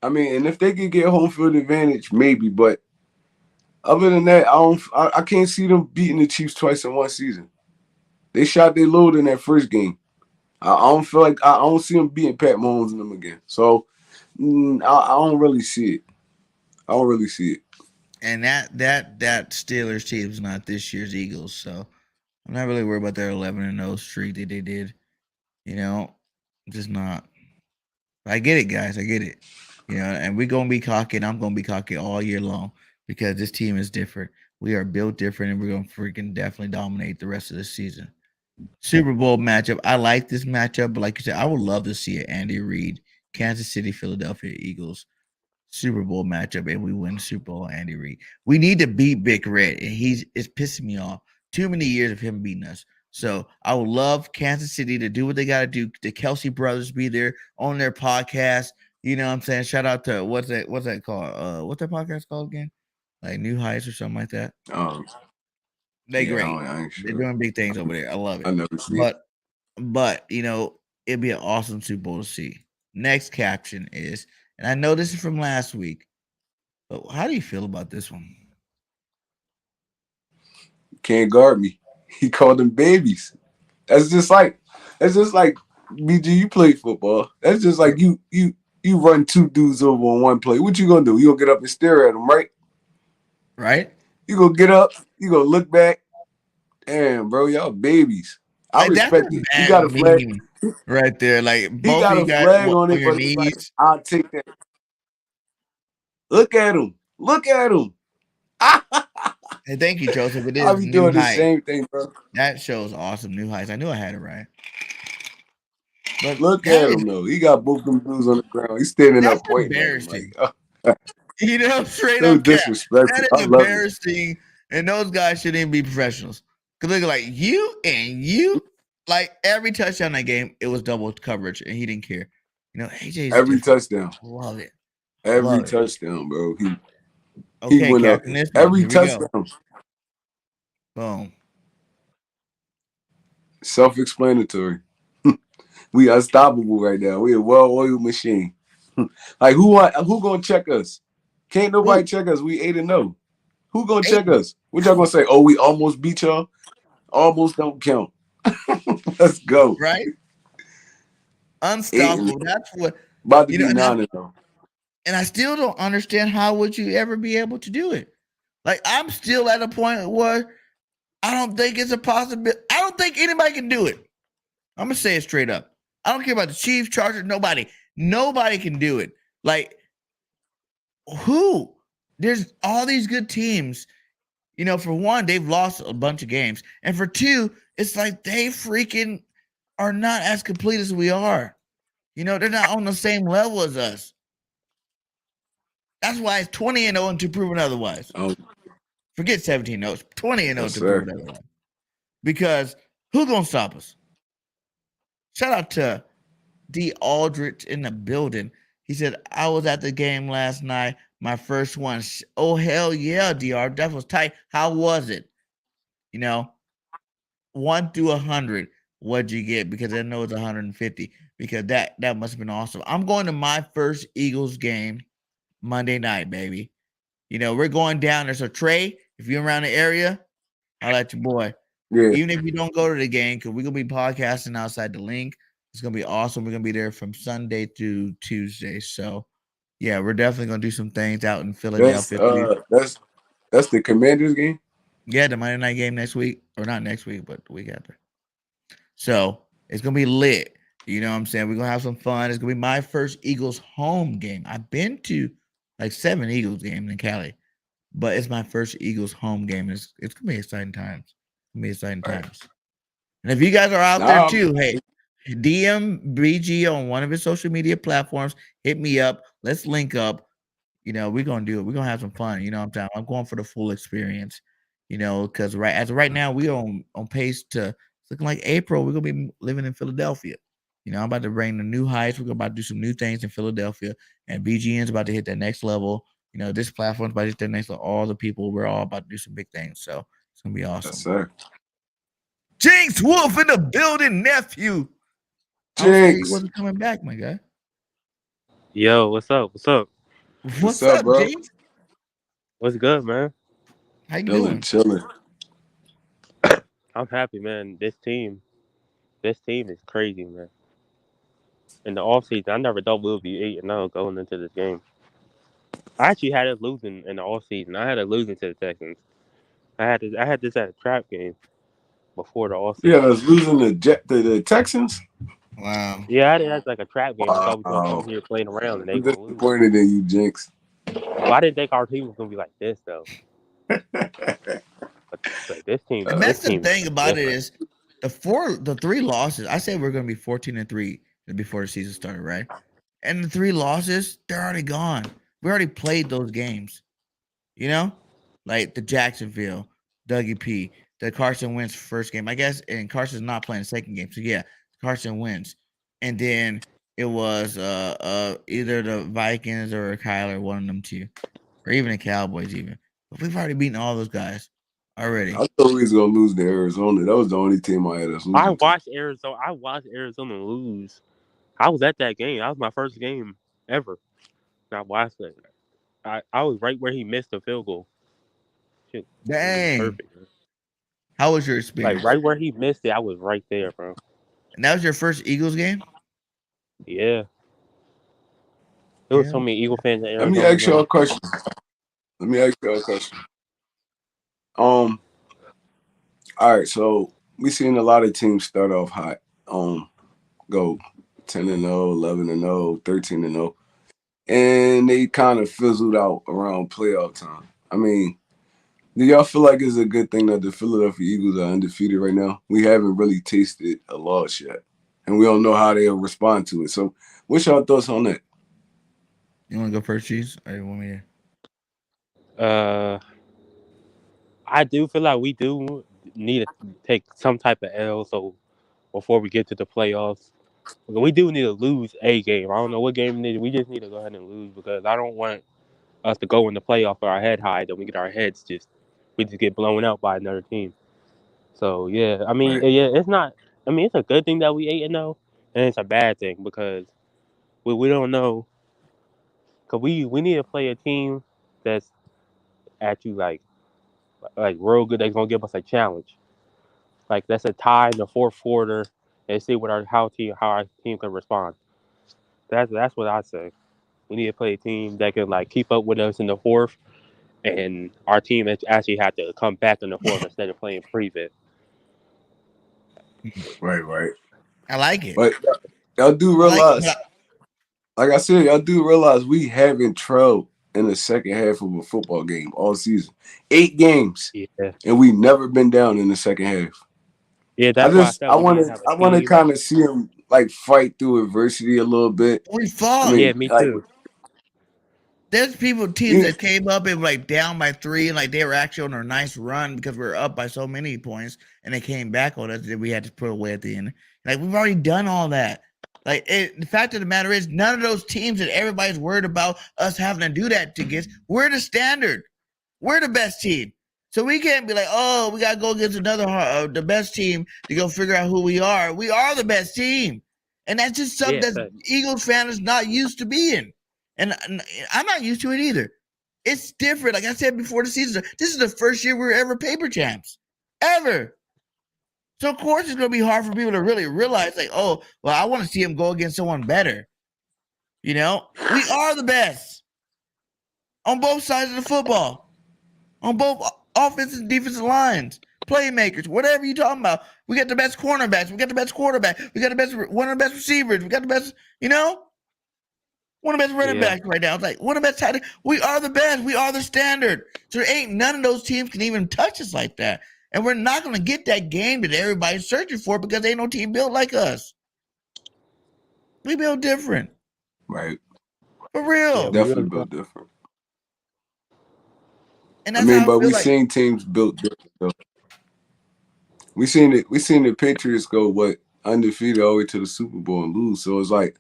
I mean, and if they could get home field advantage, maybe. But other than that, I don't. I can't see them beating the Chiefs twice in one season. They shot their load in that first game. I don't feel like I don't see them beating Pat Mahomes and them again. So I don't really see it. I don't really see it. And that Steelers team is not this year's Eagles, so I'm not really worried about their 11-0 streak that they did. You know, just not. I get it, guys. I get it. And we're gonna be cocky, and I'm gonna be cocky all year long because this team is different. We are built different, and we're gonna freaking definitely dominate the rest of the season. Super Bowl matchup. I like this matchup, but like you said, I would love to see it. Andy Reid, Kansas City, Philadelphia Eagles. Super Bowl matchup and we win the Super Bowl, Andy Reid. We need to beat Big Red, and it's pissing me off. Too many years of him beating us. So I would love Kansas City to do what they got to do. The Kelsey brothers be there on their podcast. You know what I'm saying? Shout out to what's that called? What's that podcast called again? Like New Heights or something like that. Um, They yeah, great. I ain't They're sure. doing big things over there. I love it. I never see it. But it'd be an awesome Super Bowl to see. Next caption is, and I know this is from last week. But how do you feel about this one? Can't guard me. He called them babies. That's just like BG. You play football. That's just like you run two dudes over on one play. What you gonna do? You gonna get up and stare at them, right? Right? You gonna get up. You gonna look back. Damn, bro, y'all babies. I Like that's a respect it. He got bad a flag. meme right there. Like He both of got you a guys flag on on it, your but it's like knees. I'll take that. Look at him. Look at him. And thank you, Joseph. It I'll is be New doing the Heights. same thing, bro. That shows awesome. New Heights. I knew I had it right. But Look that at is him though. He got both them dudes on the ground. He's standing that's up pointing at him like, embarrassing. Straight so up cap. disrespectful. That I is love it. embarrassing. And those guys shouldn't even be professionals. Cause look like you, like every touchdown that game, it was double coverage, and he didn't care. AJ's Every different. touchdown. Love it. Every Love it. touchdown, bro. He Okay, went up. Captain, this one. Every Here we go. touchdown. Boom. Self-explanatory. We unstoppable right now. We a well-oiled machine. Like who gonna check us? Can't nobody Who? check us. We 8-0. Who gonna check Eight, us? What y'all gonna say? Oh, we almost beat y'all? Almost don't count. Let's go. right? 8 and Unstoppable. That's what about to you know. be 9-0. And I still don't understand how would you ever be able to do it. Like I'm still at a point where I don't think it's a possibility. I don't think anybody can do it. I'm gonna say it straight up. I don't care about the Chiefs, Chargers, nobody. Nobody can do it. Like who? There's all these good teams. For one, they've lost a bunch of games. And for two, it's like they freaking are not as complete as we are. They're not on the same level as us. That's why it's 20-0 and to prove otherwise. Oh, Forget 17-0. It's 20-0 yes, to prove sir. otherwise. Because who gonna stop us? Shout out to D. Aldrich in the building. He said, I was at the game last night. My first one. Oh, hell yeah, DR. That was tight. How was it? 1 through 100. What'd you get? Because I know it's 150. Because that must have been awesome. I'm going to my first Eagles game Monday night, baby. We're going down there. So, Trey, if you're around the area, I'll let your boy. Yeah. Even if you don't go to the game, because we're going to be podcasting outside the link. It's going to be awesome. We're going to be there from Sunday through Tuesday. So, yeah, we're definitely going to do some things out in Philadelphia. That's the Commanders game? Yeah, the Monday night game next week. Or not next week, but the week after. So, it's going to be lit. You know what I'm saying? We're going to have some fun. It's going to be my first Eagles home game. I've been to like 7 Eagles games in Cali. But it's my first Eagles home game. It's going to be exciting times. Right. And if you guys are out there too, hey, DM BG on one of his social media platforms. Hit me up. Let's link up. We're going to do it. We're going to have some fun. You know what I'm saying? I'm going for the full experience, because as of right now, we on pace to, it's looking like April. We're going to be living in Philadelphia. You know, I'm about to bring the new heights. We're about to do some new things in Philadelphia, and BGN's about to hit that next level. You know, this platform's about to hit that next level. All the people, we're all about to do some big things. So it's gonna be awesome. Yes, sir. Jinx Wolf in the building, nephew. I was saying he Jinx, wasn't coming back, my guy. Yo, what's up? What's up? what's What's up, up, bro? Jinx? What's good, man? How you Chilling, doing? chilling. I'm happy, man. This team is crazy, man. In the offseason, I never thought we would be 8-0 going into this game. I actually had us losing in the offseason. I had us losing to the Texans. I had this at a trap game before the Yeah, offseason. I was losing the Texans. Wow. Yeah, I had it as like a trap game. I thought we were gonna come Wow. here playing around and they I'm gonna lose. disappointed in you, Jinx. Well, I didn't think our team was gonna be like this though. But this team, And Uh, this that's the team is thing about it different. is the 3 losses. I said we're gonna be 14-3 before the season started, right? And the 3 losses, they're already gone. We already played those games. You know, like the Jacksonville, Dougie P, the Carson Wentz first game, I guess, and Carson's not playing the second game. So yeah, Carson wins, and then it was either the Vikings or Kyler, one of them two, or even the Cowboys, even. But we've already beaten all those guys already. I thought we was gonna lose to Arizona. That was the only team I had us I losing to. watched Arizona. I watched Arizona lose. I was at that game. That was my first game ever. And I watched it. I was right where he missed the field goal. Shit, it was Dang, perfect. Man. how was your Like experience? right where he missed it, I was right there, bro. And that was your first Eagles game? Yeah, there was so Yeah. many Eagle fans in Let me Arizona, ask y'all man. a question. Let me ask y'all a question. Um, all right, so we seen a lot of teams start off hot. Go 10-0, 11-0, 13-0. And they kind of fizzled out around playoff time. I mean, do y'all feel like it's a good thing that the Philadelphia Eagles are undefeated right now? We haven't really tasted a loss yet, and we don't know how they'll respond to it. So, what's y'all thoughts on that? You want to go first, Cheese? Or you want me to? Uh, I do feel like we do need to take some type of L so before we get to the playoffs. We do need to lose a game. I don't know what game we need. We just need to go ahead and lose because I don't want us to go in the playoff with our head high. Then we get our heads we just get blown out by another team. So yeah, I mean, Right. yeah, it's not. I mean, it's a good thing that we 8-0, and it's a bad thing because we don't know. Cause we need to play a team that's actually like real good. That's gonna give us a challenge. Like that's a tie in the fourth quarter, and see what how our team can respond. That's what I say. We need to play a team that can like keep up with us in the fourth, and our team actually had to come back in the fourth instead of playing prevent. Right, right. I like it. But y'all do I like it. realize, like I said, y'all do realize we haven't trailed in the second half of a football game all season. 8 games, Yeah, and we never been down in the second half. yeah. I That's why I just said I we need want to to have a I want to team. kind of see him like fight through adversity a little bit. We I fought. Yeah, mean, me like too. There's teams you, that came up and were like down by 3, and like they were actually on a nice run because we were up by so many points, and they came back on us that we had to put away at the end. Like we've already done all that. The fact of the matter is, none of those teams that everybody's worried about us having to do that to get, we're the standard. We're the best team. So we can't be like, oh, we got to go against the best team to go figure out who we are. We are the best team. And that's just something Yeah, that but Eagles fan is not used to being. And I'm not used to it either. It's different. Like I said before the season, this is the first year we were ever paper champs. Ever. So of course it's going to be hard for people to really realize, like, oh, well, I want to see him go against someone better. You know, we are the best on both sides of the football, on both offensive and defensive lines, playmakers, whatever you're talking about. We got the best cornerbacks. We got the best quarterback. We got the best, one of the best receivers. We got the best, one of the best running yeah, backs right now. It's like one of the best tight ends. We are the best. We are the standard. So there ain't none of those teams can even touch us like that. And we're not going to get that game that everybody's searching for because ain't no team built like us. We built different. right, For yeah. real. We definitely really built different. And I that's mean, how I but feel we like. seen teams built different. Though. We seen it. We seen the Patriots go what undefeated all the way to the Super Bowl and lose. So it's like,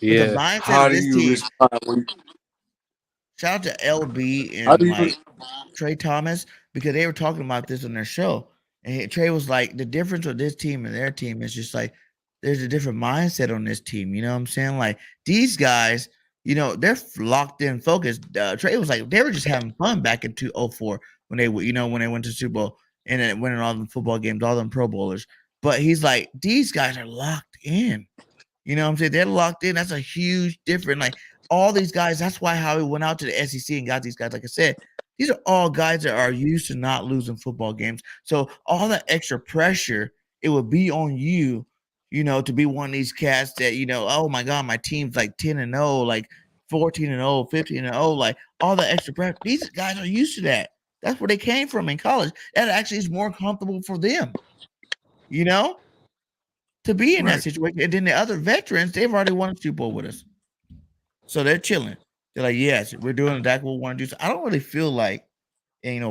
But the Yeah. mindset how of do this you team, respond? shout out to LB How and do you? like Trey Thomas, because they were talking about this on their show. And Trey was like, the difference with this team and their team is just like there's a different mindset on this team. You know what I'm saying? Like these guys, they're locked in, focused. Trey was like, they were just having fun back in 2004 when they went to Super Bowl and then winning all the football games, all them Pro Bowlers. But he's like, these guys are locked in. You know what I'm saying? They're locked in. That's a huge difference. Like all these guys, that's why how he went out to the SEC and got these guys. Like I said, these are all guys that are used to not losing football games. So all that extra pressure, it would be on you, to be one of these cats that, oh my God, my team's like 10-0, like 14-0, 15-0, like all the extra pressure. These guys are used to that. That's where they came from in college. That actually is more comfortable for them, to be in that Right. situation. And then the other veterans, they've already won a Super Bowl with us. So they're chilling. They're like, yes, we're doing exactly what we want to do. So I don't really feel like,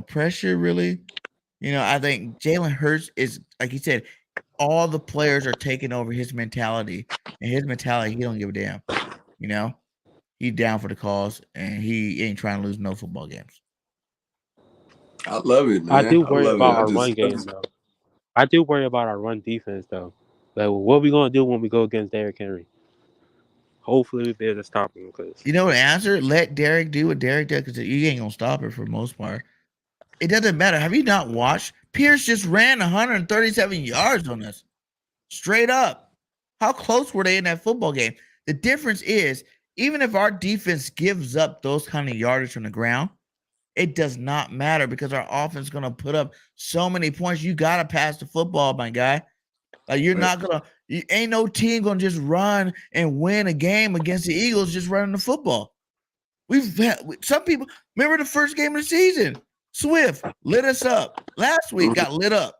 pressure really. I think Jalen Hurts is, like you said, all the players are taking over his mentality. And his mentality, he don't give a damn. He's down for the cause and he ain't trying to lose no football games. I love it, I man. do I worry love it. about our run game though. I do worry about our run defense though. Like, what we gonna do when we go against Derrick Henry? Hopefully, we'll be able to stop him. Because You know the answer? Let Derek do what Derek does because you ain't gonna stop it for the most part. It doesn't matter. Have you not watched? Pierce just ran 137 yards on us. Straight up. How close were they in that football game? The difference is, even if our defense gives up those kind of yardage from the ground, it does not matter because our offense is going to put up so many points. You got to pass the football, my guy. Like you're Right. not going to, ain't no team going to just run and win a game against the Eagles just running the football. We've had some people, remember the first game of the season? Swift lit us up. Last week got lit up.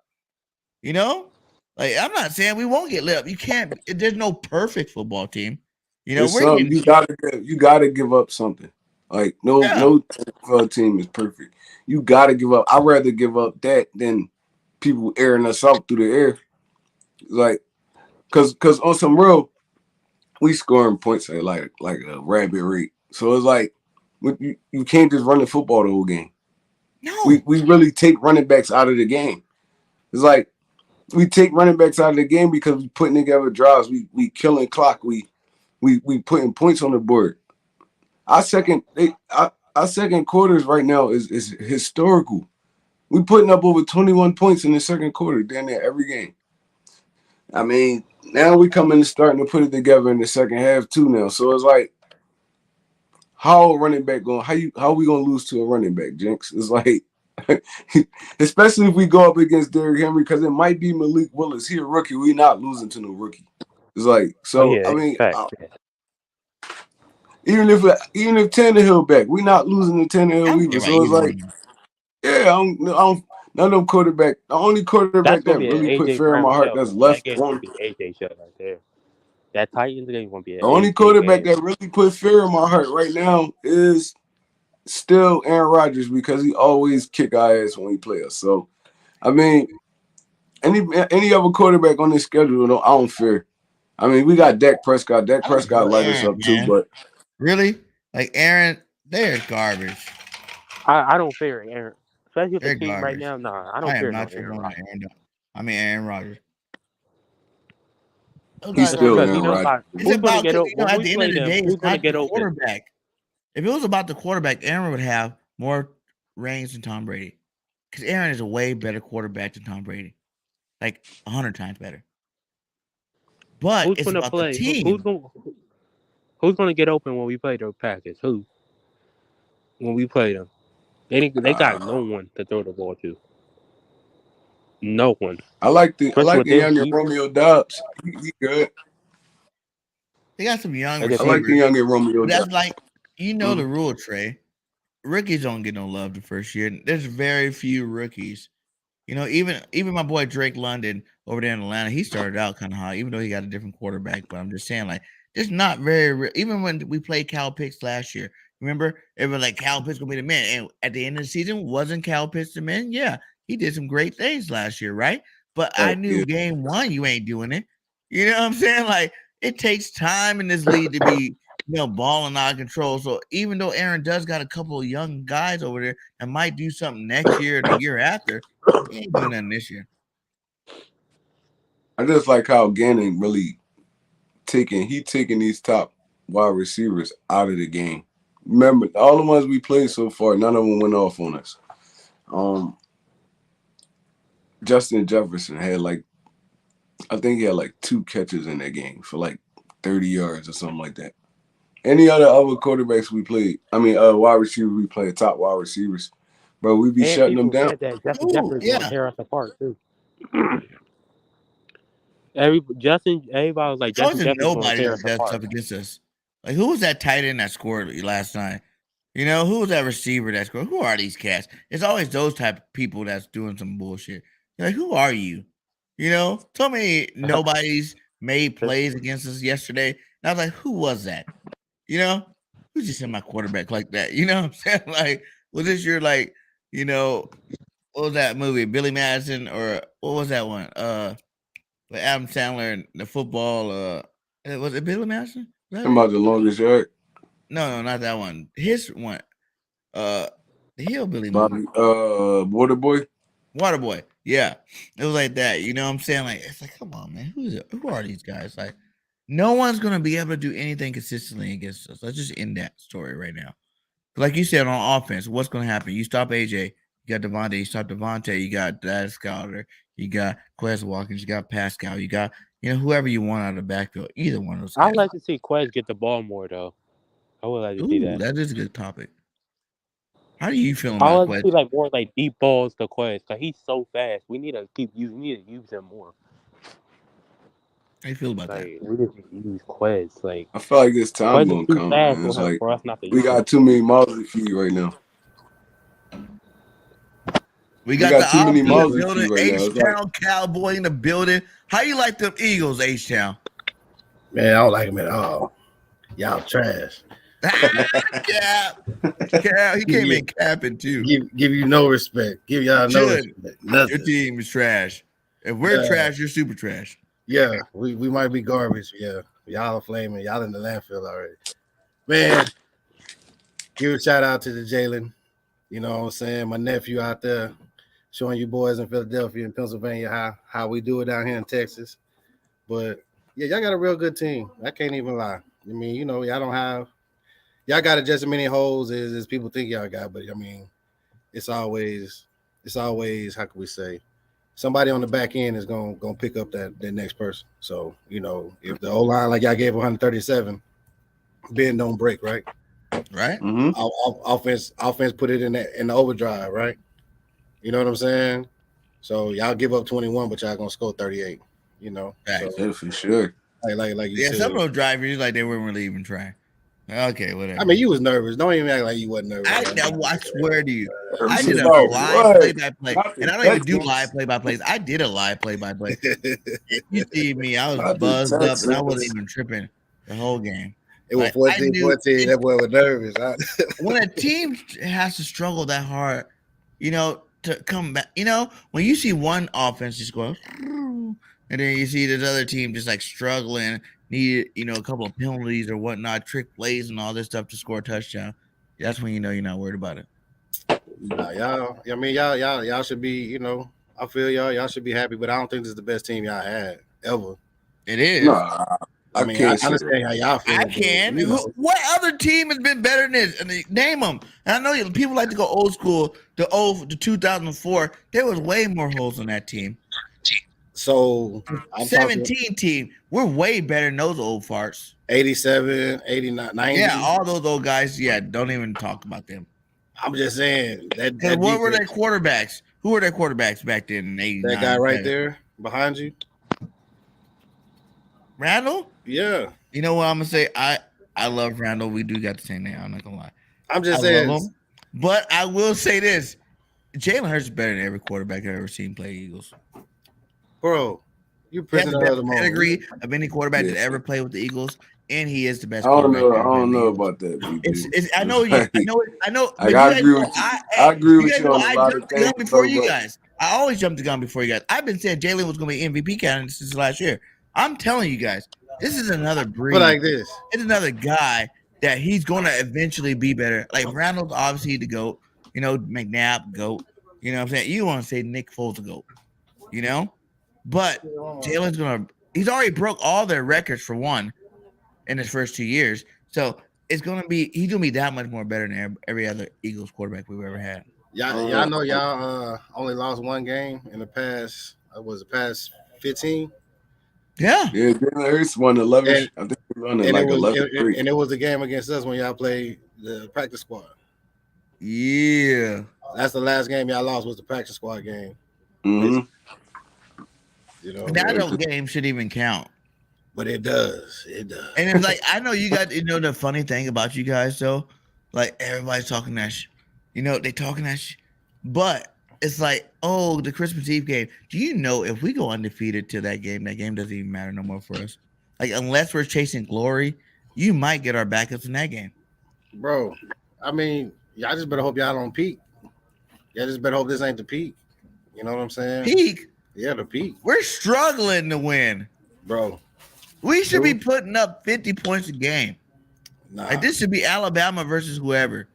Like I'm not saying we won't get lit up. You can't. There's no perfect football team. It's We're something getting you gotta give up something. Like no yeah. NFL team is perfect. You gotta give up. I'd rather give up that than people airing us out through the air. Like cause on some real, we scoring points at like a rabbit rate. So it's like you can't just run the football the whole game. No. We really take running backs out of the game. It's like we take running backs out of the game because we putting together drives. We killing clock. We putting points on the board. Our second quarters right now is historical. We putting up over 21 points in the second quarter, damn near every game. I mean, now we coming and starting to put it together in the second half too now. So it's like, how a running back going? How we gonna lose to a running back, Jinx? It's like, especially if we go up against Derrick Henry, because it might be Malik Willis. He a rookie. We not losing to no rookie. It's like, oh so yeah, I mean, fact. even if Tannehill back, we not losing to I Tannehill don't either. care about So it's either like, one. yeah, I don't none of them quarterback. The only quarterback That's that gonna be an really put AJ fear in my Brown heart show, that's bro. That left game's gonna on. be an AJ show right there. That Titans game gonna be an The only AJ quarterback game. that really put fear in my heart right now is still Aaron Rodgers because he always kick our ass when he play us. So I mean, any other quarterback on this schedule, I don't fear. I mean, we got Dak Prescott. Dak I don't Prescott feel light us Aaron, up too, man. but Really? Like Aaron, they're garbage. I don't fear Aaron, especially with the They're team right garbage. now. Nah, I don't I am fear no not Aaron tripping on Rodgers. Aaron Rodgers. Those he's guys are still Because Aaron Rodgers. it's who's gonna about get because open when at we the end of play the them? day, it's Who's gonna not get the open? quarterback. If it was about the quarterback, Aaron would have more rings than Tom Brady. Because Aaron is a way better quarterback than Tom Brady. Like 100 times better. But Who's it's gonna about the play? team. Who's gonna get open when we play the Packers? Who? When we play them, they got no Uh, one to throw the ball to. No one. I like Especially with the this younger defense. Romeo Dobbs. He good. They got some young Like I I said, like the receivers. younger Romeo But Dobbs. that's like, the Mhm. rule, Trey. Rookies don't get no love the first year. There's very few rookies. Even my boy Drake London over there in Atlanta, he started out kind of high, even though he got a different quarterback. But I'm just saying, like, there's not even when we played Cal Pitts last year. Remember, everyone like Cal Pitts gonna be the man, and at the end of the season, wasn't Cal Pitts the man? Yeah, he did some great things last year, right? But I Right, knew yeah. game one you ain't doing it. You know what I'm saying? Like it takes time in this league to be, balling out of control. So even though Aaron does got a couple of young guys over there and might do something next year or the year after, he ain't doing nothing this year. I just like how Gannon really taking these top wide receivers out of the game. Remember, all the ones we played so far, none of them went off on us. Justin Jefferson had I think he had 2 catches in that game for 30 yards or something like that. Any other quarterbacks we played, wide receivers we played, top wide receivers, bro, we be And shutting them people down. said that Justin Ooh, Jefferson going to yeah. tear us apart too. Everybody was like There Justin wasn't Jefferson going to nobody tear that us does apart. stuff against us. Like who was that tight end that scored last night? Who was that receiver that scored? Who are these cats? It's always those type of people that's doing some bullshit. You're like, who are you? So many nobody's made plays against us yesterday. And I was like, who was that? Who's just in my quarterback like that? You know what I'm saying? Like, was this your what was that movie? Billy Madison or what was that one? With Adam Sandler and the football. Was it Billy Madison? Was that Talking it? about the longest yard, No, not that one. His one. The hillbilly movie. Bobby, Waterboy. Waterboy. Yeah. It was like that. You know what I'm saying? Like, it's like, come on, man. Who are these guys? Like, no one's gonna be able to do anything consistently against us. Let's just end that story right now. Like you said on offense, what's gonna happen? You stop AJ, you got Devontae, you stop Devontae, you got Dallas Goedert, you got Quez Watkins, you got Pascal, you got whoever you want out of the backfield. Either one of those I guys. would like to see Quez get the ball more though. I would like to see Ooh, that. that is a good topic. How do you feel I about would like Quez? to see more deep balls to Quez because he's so fast. We need to use him more. How you feel about that? We need to use Quez. I feel like this time Quez is gonna too come, fast man. It's for us not to we use him. got too many mouths to feed right now. We got the too many Ops in the mouths to building. feed right now. It's H-Town Cowboy in the building. How you like them Eagles, H-Town? Man, I don't like him at all. Y'all trash. Cap. He came in capping too. Give you no respect. Give y'all no respect. Nothing. Your team is trash. If we're trash, you're super trash. Yeah, we might be garbage. Yeah, y'all are flaming. Y'all in the landfill already. Man, give a shout out to the Jalen. You know what I'm saying? My nephew out there showing you boys in Philadelphia and Pennsylvania how we do it down here in Texas. But yeah, y'all got a real good team. I can't even lie. I mean, y'all don't have y'all got just as many holes as people think y'all got, but I mean, it's always how can we say somebody on the back end is gonna pick up that next person. So, if the O-line like y'all gave 137, bend don't break, right? Right. Mm-hmm. Offense put it in the overdrive, right? You know what I'm saying? So y'all give up 21, but y'all gonna score 38. Right. Yeah, for sure. Like you said. Some of those drivers like they weren't really even trying. Okay, whatever. I mean, you was nervous. Don't even act like you wasn't nervous. I swear to you, I Nervous did a about live what? play-by-play, Not the and I don't even do Texans. live play-by-plays. I did a live play-by-play. You see me, I was Not the buzzed up, and I wasn't Texans. even tripping the whole game. It was 14-14. That boy was nervous. When a team has to struggle that hard, to come back, when you see one offense just go, and then you see this other team just struggling, need a couple of penalties or whatnot, trick plays and all this stuff to score a touchdown. That's when you're not worried about it. Nah, y'all. I mean, y'all should be. I feel y'all should be happy, but I don't think this is the best team y'all had ever. It is. Nah, I mean, can't I understand how y'all feel. I can. What other team has been better than this? Name them. And I know people like to go old school. The 2004, there was way more holes in that team. So 17 team, we're way better than those old farts. 87, 89, 90. Yeah, all those old guys. Yeah, don't even talk about them. I'm just saying that. What were their quarterbacks? Who were their quarterbacks back then in 89? That guy right there behind you, Randall. Yeah. You know what I'm gonna say? I love Randall. We do got the same name. I'm not gonna lie. I'm just saying. Love him. But I will say this: Jalen Hurts is better than every quarterback I've ever seen play Eagles. Bro, you have the best pedigree of any quarterback that ever played with the Eagles, and he is the best. I don't know about that. I know you. I know. I agree with you. I agree with you on a lot of things. Before you guys, I always jumped the gun before you guys. I've been saying Jalen was going to be MVP candidate since last year. I'm telling you guys, this is another But breed. like this, It's another guy that he's going to eventually be better. Like Randall's obviously the GOAT. You know, McNabb, GOAT. You know what I'm saying? You want to say Nick Foles, the GOAT. You know? But Jalen's going to – he's already broke all their records for one in his first 2 years. So it's going to be – he's going to be that much more better than every other Eagles quarterback we've ever had. y'all know y'all only lost one game in the past. Was the past 15? Yeah. Yeah, Jalen Hurts won 11. I think he won like 11-3. And it was the game against us when y'all played the practice squad. Yeah. That's the last game y'all lost was the practice squad game. Mm-hmm. You know, that game shouldn't even count. But it does. It does. And it's like, I know you guys, you know, the funny thing about you guys, though, like everybody's talking that you know, they talking that but it's like, oh, the Christmas Eve game. Do you know if we go undefeated to that game doesn't even matter no more for us? Like, unless we're chasing glory, you might get our backups in that game. Bro, I mean, y'all just better hope y'all don't peak. Y'all just better hope this ain't the peak. You know what I'm saying? Peak? Yeah, the peak. We're struggling to win. Bro. We should be putting up 50 points a game. Nah. Like, this should be Alabama versus whoever.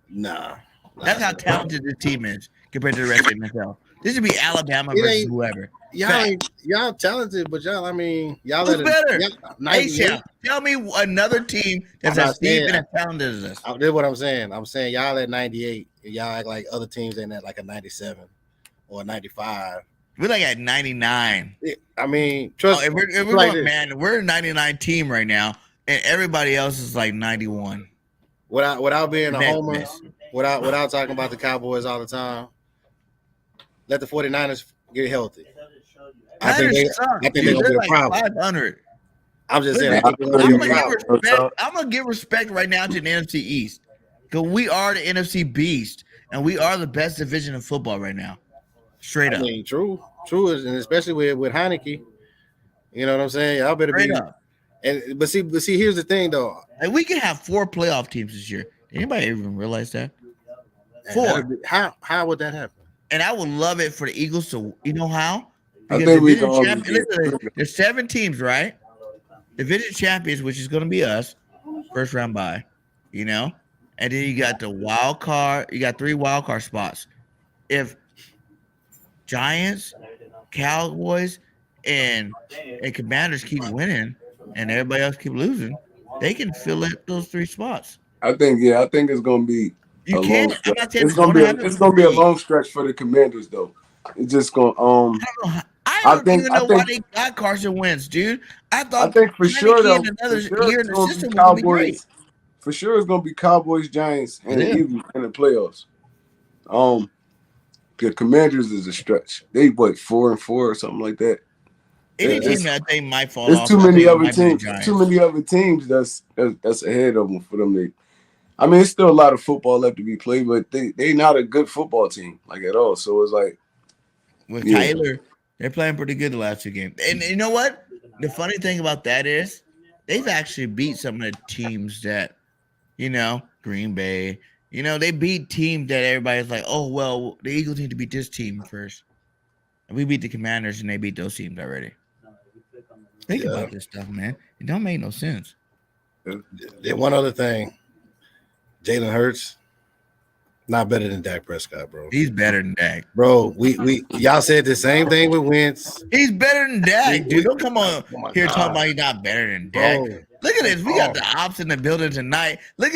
Nah. That's how talented this team is compared to the rest of the NFL. This should be Alabama versus whoever. Y'all talented, but y'all, I mean, y'all who's better? Hey, tell me another team that's as deep and as talented as us. That's what I'm saying. I'm saying y'all at 98, and y'all act like other teams ain't at like a 97 or a 95. We're like at 99. I mean, trust if we're like going, man, we're a 99 team right now, and everybody else is like 91. Without being a homer, without talking about the Cowboys all the time, let the 49ers get healthy. I think they're gonna be a problem. 500. I'm just saying. I'm gonna give respect right now to the NFC East, because we are the NFC Beast, and we are the best division of football right now. Straight up. I mean, true, and especially with Heineke. You know what I'm saying? Y'all better straight be up. And but see, here's the thing though. And we can have 4 playoff teams this year. Anybody even realize that? 4. How would that happen? And I would love it for the Eagles to, you know how? Because I think we there's 7 teams, right? Division champions, which is going to be us, first round bye, you know? And then you got the wild card. You got 3 wild card spots. If Giants, Cowboys, and Commanders keep winning and everybody else keep losing, they can fill it those 3 spots. I think it's going to be you can't. I'm not saying it's going to be a long stretch for the Commanders, though. It's just going. I don't even know why they got Carson Wentz, dude. I think for sure though, another year in the system would be great. For sure, it's going to be Cowboys, Giants, and the Eagles in the playoffs. The Commanders is a stretch. They 4-4 or something like that. Any team that they might fall off. There's too many other teams. Too many other teams that's ahead of them for them to. I mean, it's still a lot of football left to be played, but they not a good football team like at all. So it's like with Kyler, they're playing pretty good the last 2 games. And you know what? The funny thing about that is they've actually beat some of the teams that, you know, Green Bay. You know, they beat teams that everybody's like, oh well, the Eagles need to beat this team first. And we beat the Commanders, and they beat those teams already. Think about this stuff, man. It don't make no sense. And one other thing. Jalen Hurts, not better than Dak Prescott, bro. He's better than Dak, bro. We y'all said the same thing with Wentz. He's better than Dak, dude. Don't come on here talking about he's not better than Dak. Look at this. We got the ops in the building tonight. I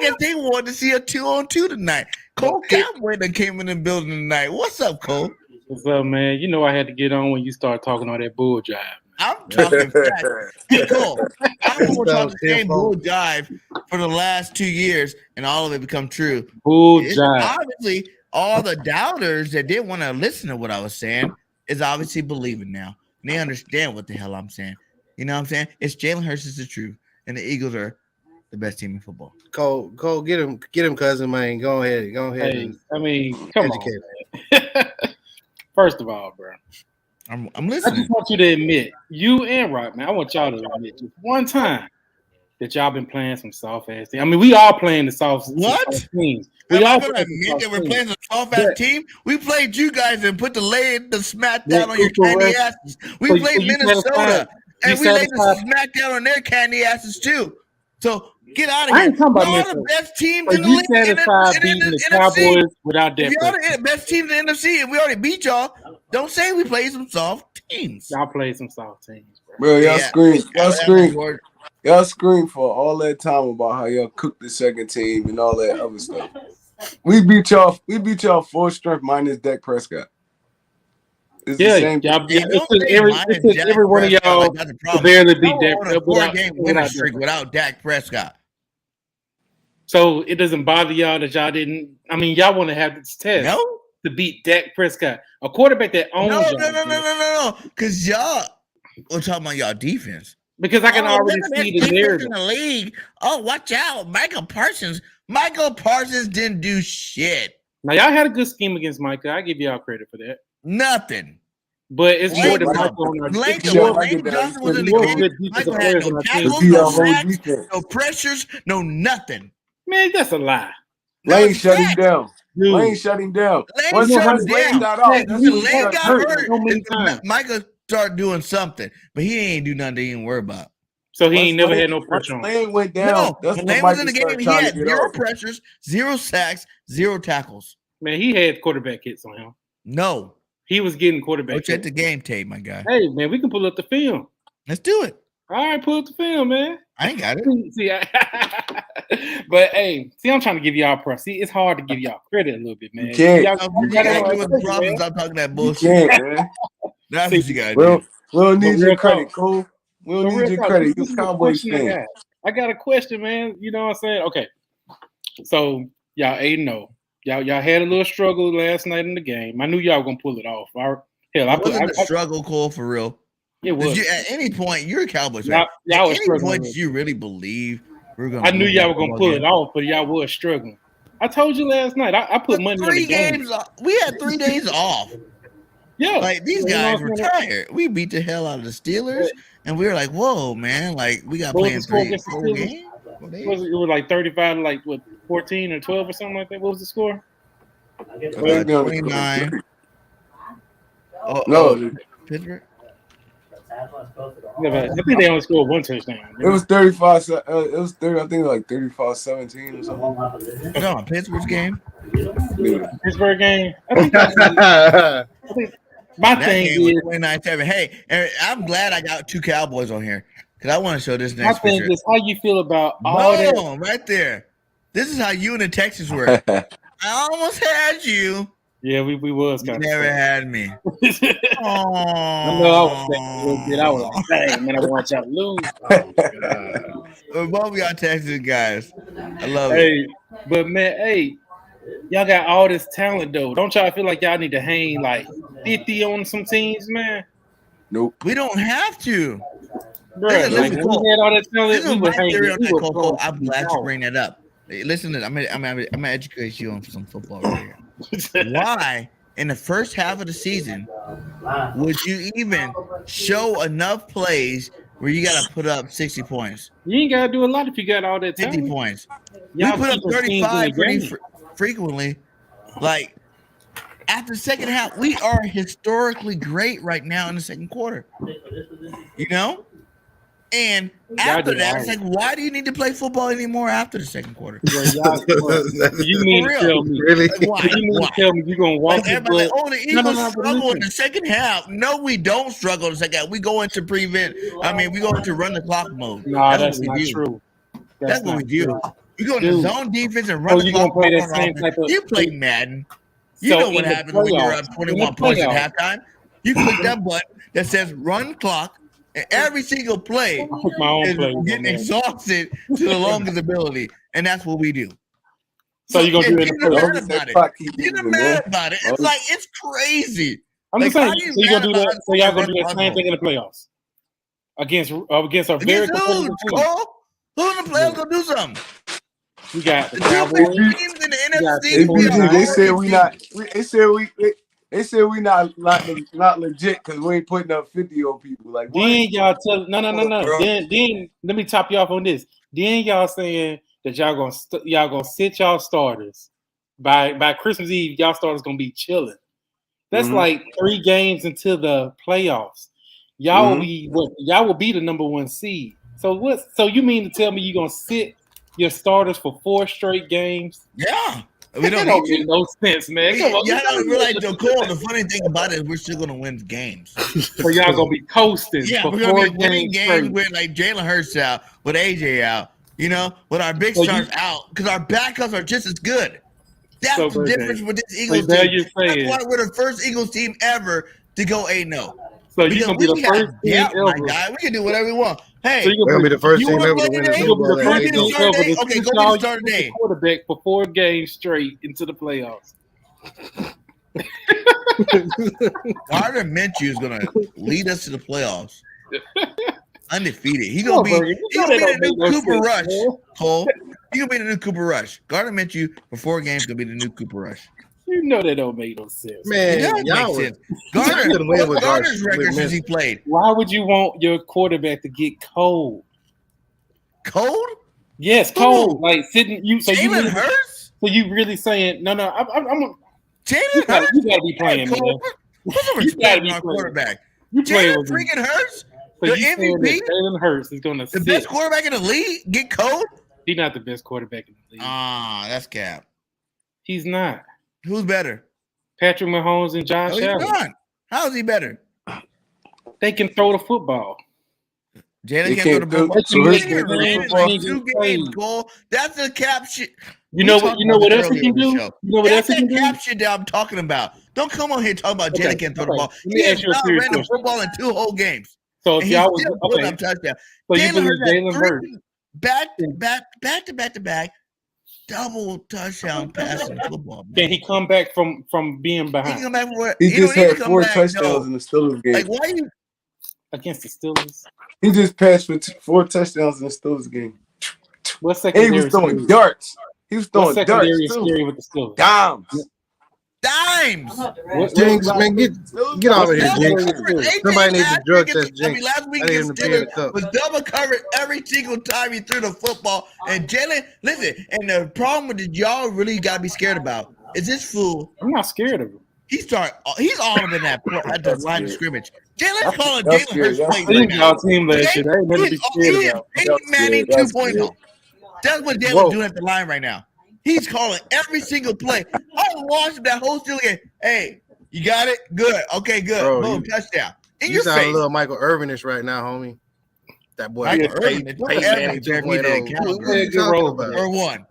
guess they wanted to see a 2-on-2 tonight. Cole Cowboy that came in the building tonight. What's up, Cole? What's up, man? You know I had to get on when you start talking all that bull jive. I'm talking facts. Hey, Cole, I'm going to talk the same bull jive for the last 2 years, and all of it become true. Bull jive. Obviously, all the doubters that didn't want to listen to what I was saying is obviously believing now. And they understand what the hell I'm saying. You know what I'm saying? It's Jalen Hurts is the truth, and the Eagles are the best team in football. Cole, get him, cousin, man. Go ahead. Hey, I mean, come on, man. First of all, bro. I'm listening. I just want you to admit, you and Rock, man. I want y'all to admit just one time that y'all been playing some soft ass teams. I mean, we all playing the soft teams. We all gonna admit that we're playing a soft ass team. We played you guys and put the smack down on your tiny asses. We played Minnesota. And we laid the smackdown on their candy asses too. So get out of I here. ain't talking about Y'all Memphis. the best teams So in the you league. satisfied beating the Cowboys without If that? y'all the best teams in the NFC and we already beat y'all, don't say we played some soft teams. Y'all played some soft teams, bro. Y'all scream for all that time about how y'all cooked the second team and all that other stuff. We beat y'all full strength minus Dak Prescott. It's the same. It took every one of y'all to barely beat Dak without Dak Prescott. So it doesn't bother y'all that y'all didn't. I mean, y'all want to have this test to beat Dak Prescott, a quarterback that owns y'all. No. Because y'all, we're talking about y'all defense. Because I can already see the narrative in the league. Oh, watch out, Michael Parsons. Michael Parsons didn't do shit. Now y'all had a good scheme against Micah. I give y'all credit for that. Nothing. But it's more than Michael on our team. Lane Johnson was in the game. Michael had no tackles, no sacks, no pressures, no nothing. Man, that's a lie. Lane shut him down. Lane shut him down. Lane got hurt. Michael started doing something, but he ain't do nothing to even worry about. So he ain't never had no pressure on. Lane went down. No, Lane was in the game. He had 0 pressures, 0 sacks, 0 tackles. Man, he had quarterback hits on him. No. He was getting quarterback hits. Check the game tape, my guy. Hey, man, we can pull up the film. Let's do it. All right, pull up the film, man. I ain't got it. But hey, I'm trying to give y'all props. See, it's hard to give y'all credit a little bit, man. You can't. Stop talking that bullshit. You can't, man. That's what you gotta do. We don't need your credit, Cole. We don't need your credit. You're a Cowboys fan. I got a question, man. You know what I'm saying? Okay. So y'all 8-0. Y'all had a little struggle last night in the game. I knew y'all were gonna pull it off. It wasn't a struggle, Cole, for real. It was. At any point, you're a Cowboys fan. At any point, did you really believe we were gonna? I knew y'all were gonna pull it off, but y'all was struggling. I told you last night. I put money on the game. We had 3 days off. Yeah, like these guys were tired. We beat the hell out of the Steelers, and we were like, "Whoa, man! Like we got playing 4 games." It was like 35 to like what 14 or 12 or something like that. What was the score? 29. Pittsburgh. I think they only scored 1 touchdown. It was 35. It was 30. I think like 35-17 or something. No, Pittsburgh's game. Pittsburgh game. I think my thing is 29-7. Hey, I'm glad I got 2 Cowboys on here because I want to show this next. My thing is how you feel about all that. Right there. This is how you and the Texans work. I almost had you. Yeah, we was kind of. Never had me. I know I was saying a little bit. I was like, dang, man, I want y'all to lose. Oh, we're both y'all Texas guys. I love it. But man, y'all got all this talent though. Don't y'all feel like y'all need to hang like 50 on some teams, man? Nope. We don't have to. Bro, like, we had all that talent. I'm glad you bring that up. Listen to this. I'm gonna educate you on some football right here. Why in the first half of the season would you even show enough plays where you got to put up 60 points? You ain't got to do a lot if you got all that 50 talent. points. We put up 35 pretty frequently. Like after the second half, we are historically great right now in the second quarter. You know? And after that, it's like, why do you need to play football anymore after the second quarter? You mean to tell me? Really? Why? You mean to tell me you're going to walk the like, the Eagles struggle in the second half. No, we don't struggle in the second half. We go into prevent. we go into run the clock mode. No, that's not true. That's what we do. We go into zone defense and run the clock. Play that same type of, you play Madden. You know what happens when you're up 21 points at halftime. You click that button that says run clock. And every single play is getting exhausted to the longest ability, and that's what we do. So you're gonna do it? You're not mad about it. It's like it's crazy. I'm just saying. So you're gonna do that? So y'all gonna do that same thing in the playoffs against a very competitive team? Who in the playoffs gonna do something? We got the Cowboys teams in the NFC. They said we not. They said we not legit because we ain't putting up 50 on people. Like then y'all tell no. Then let me top you off on this. Then y'all saying that y'all gonna sit y'all starters by Christmas Eve. Y'all starters gonna be chilling. That's like 3 games into the playoffs. y'all will be the number 1 seed. So what? So you mean to tell me you're gonna sit your starters for 4 straight games? Yeah. We That don't make no sense, man. Come on. Y'all don't realize, Cole, the funny thing about it is we're still gonna win games. So y'all gonna be coasting. Yeah, for we're gonna 4 be winning games straight. with like Jalen Hurts out, with AJ out, with our big stars out, because our backups are just as good. That's the difference with this Eagles team. That's why we're the first Eagles team ever to go 8-0. So you're gonna be the first team ever. My guy. We can do whatever we want. Hey, so you're gonna be the first team ever to win the Super Bowl. Okay, go be the start today. Quarterback for 4 games straight into the playoffs. Gardner Minshew is gonna lead us to the playoffs. Undefeated. He's gonna be the new Cooper Rush. Cole. He's gonna be the new Cooper Rush. Gardner Minshew for 4 games gonna be the new Cooper Rush. You know that don't make no sense. Man, it does make sense. Gardner's record since he played. Why would you want your quarterback to get cold? Cold? Yes, cold. Like sitting you. So Jalen Hurts? So you really saying no? I'm Jalen Hurts? You gotta be playing, man. Put some respect on our quarterback. Jalen freaking Hurts? So the MVP? Jalen Hurts is gonna the best quarterback in the league get cold? He's not the best quarterback in the league. That's cap. He's not. Who's better? Patrick Mahomes and Josh Allen. He's not. How is he better? They can throw the football. Jalen can't throw the football. 2 games, Cole. That's the cap shit. You know what else he can do? You know what else he can do? Cap shit that I'm talking about. Don't come on here talking about Jalen can't throw the ball. He has not ran the football in 2 whole games. So if y'all was touchdown. So you believe Jalen Hurts back to back double touchdown passing football. Man. Can he come back from being behind? He come back for He just had 4 touchdowns in the Steelers game. Like why you against the Steelers? He just passed for 4 touchdowns in the Steelers game. What secondary? He was throwing darts. He was throwing darts too. With the Steelers? Dimes. Jinx, man, get out of here, Jinx. Somebody needs to drug test Jinx. Last week against Steelers was double covered every single time he threw the football. And Jalen, listen, and the problem that y'all really got to be scared about is this fool. I'm not scared of him. He's all up in that at the line of scrimmage. Jalen's calling Jalen Hurts plays right now. Team last year. They ain't nothing to be scared about. Peyton Manning 2.0. That's what Jalen's doing at the line right now. He's calling every single play. I watched that whole Steelers game. Hey, you got it? Good. Okay, good. Bro, boom, touchdown. You sound a little Michael Irvin-ish right now, homie. That boy. Michael Irvin. For one.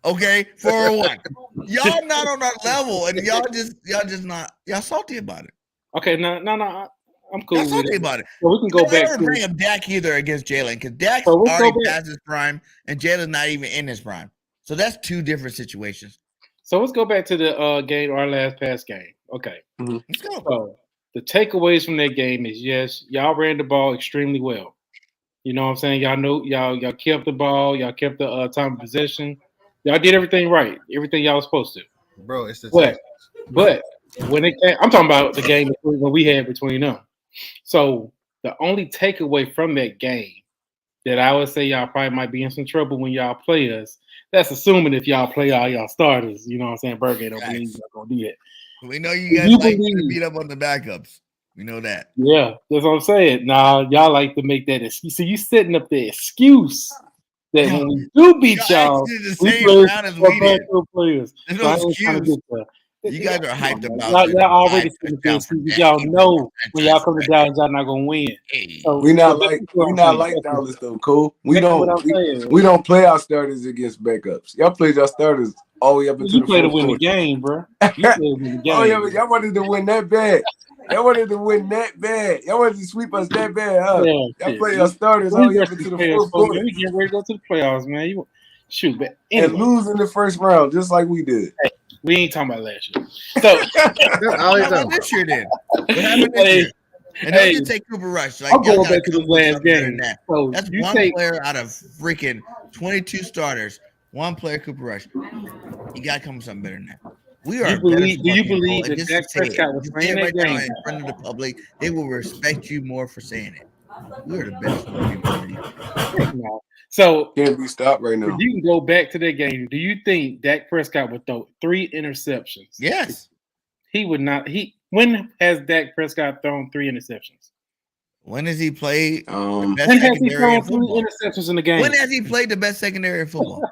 Okay, for one. Y'all not on that level, and y'all just not salty about it. Okay, no. I'm cool. Y'all salty about it. So we can go back to bring up Dak either against Jalen because Dak's already past his prime, and Jalen's not even in his prime. So that's 2 different situations. So let's go back to the game, our last past game. Okay. Mm-hmm. Let's go. So the takeaways from that game is yes, y'all ran the ball extremely well. You know what I'm saying? Y'all know y'all kept the ball, y'all kept the time of possession. Y'all did everything right, everything y'all was supposed to. Bro, it's the but when it came, I'm talking about the game when we had between them. So the only takeaway from that game that I would say y'all probably might be in some trouble when y'all play us. That's assuming if y'all play all y'all starters. You know what I'm saying? Berger don't believe y'all gonna do that. We know you guys like to beat up on the backups. We know that. Yeah, that's what I'm saying. Nah, y'all like to make that excuse. So you setting up the excuse that when we do beat y'all, the same round as we did. Players. There's no excuse. You guys are hyped about y'all already y'all know when y'all come to Dallas, y'all not gonna win. So, we not like Dallas though, Cole. We don't play our starters against backups. Y'all played your starters all the way up until you play to win the game, bro. You play to win the game. Oh yeah, but y'all wanted to win that bad. Y'all wanted to win that bad. Y'all wanted to sweep us that bad, huh? Yeah, y'all play your starters all the way up into the fourth quarter. We get ready to go to the playoffs, man. You shoot, man. Anyway. And lose in the first round, just like we did. Hey, we ain't talking about last year. So what happened this year then? What happened this year? And don't just take Cooper Rush. Like, I'm going back to the last game. So that's one player out of freaking 22 starters. One player, Cooper Rush. You got to come with something better than that. We are. Do you believe that Dak Prescott was playing that game in front of the public? They will respect you more for saying it. We are the best. So can't be stopped right now. You can go back to that game. Do you think Dak Prescott would throw 3 interceptions? Yes. He would not. When has Dak Prescott thrown 3 interceptions? When has he played the best When has he secondary in thrown 3 football? interceptions in the game? When has he played the best secondary in football?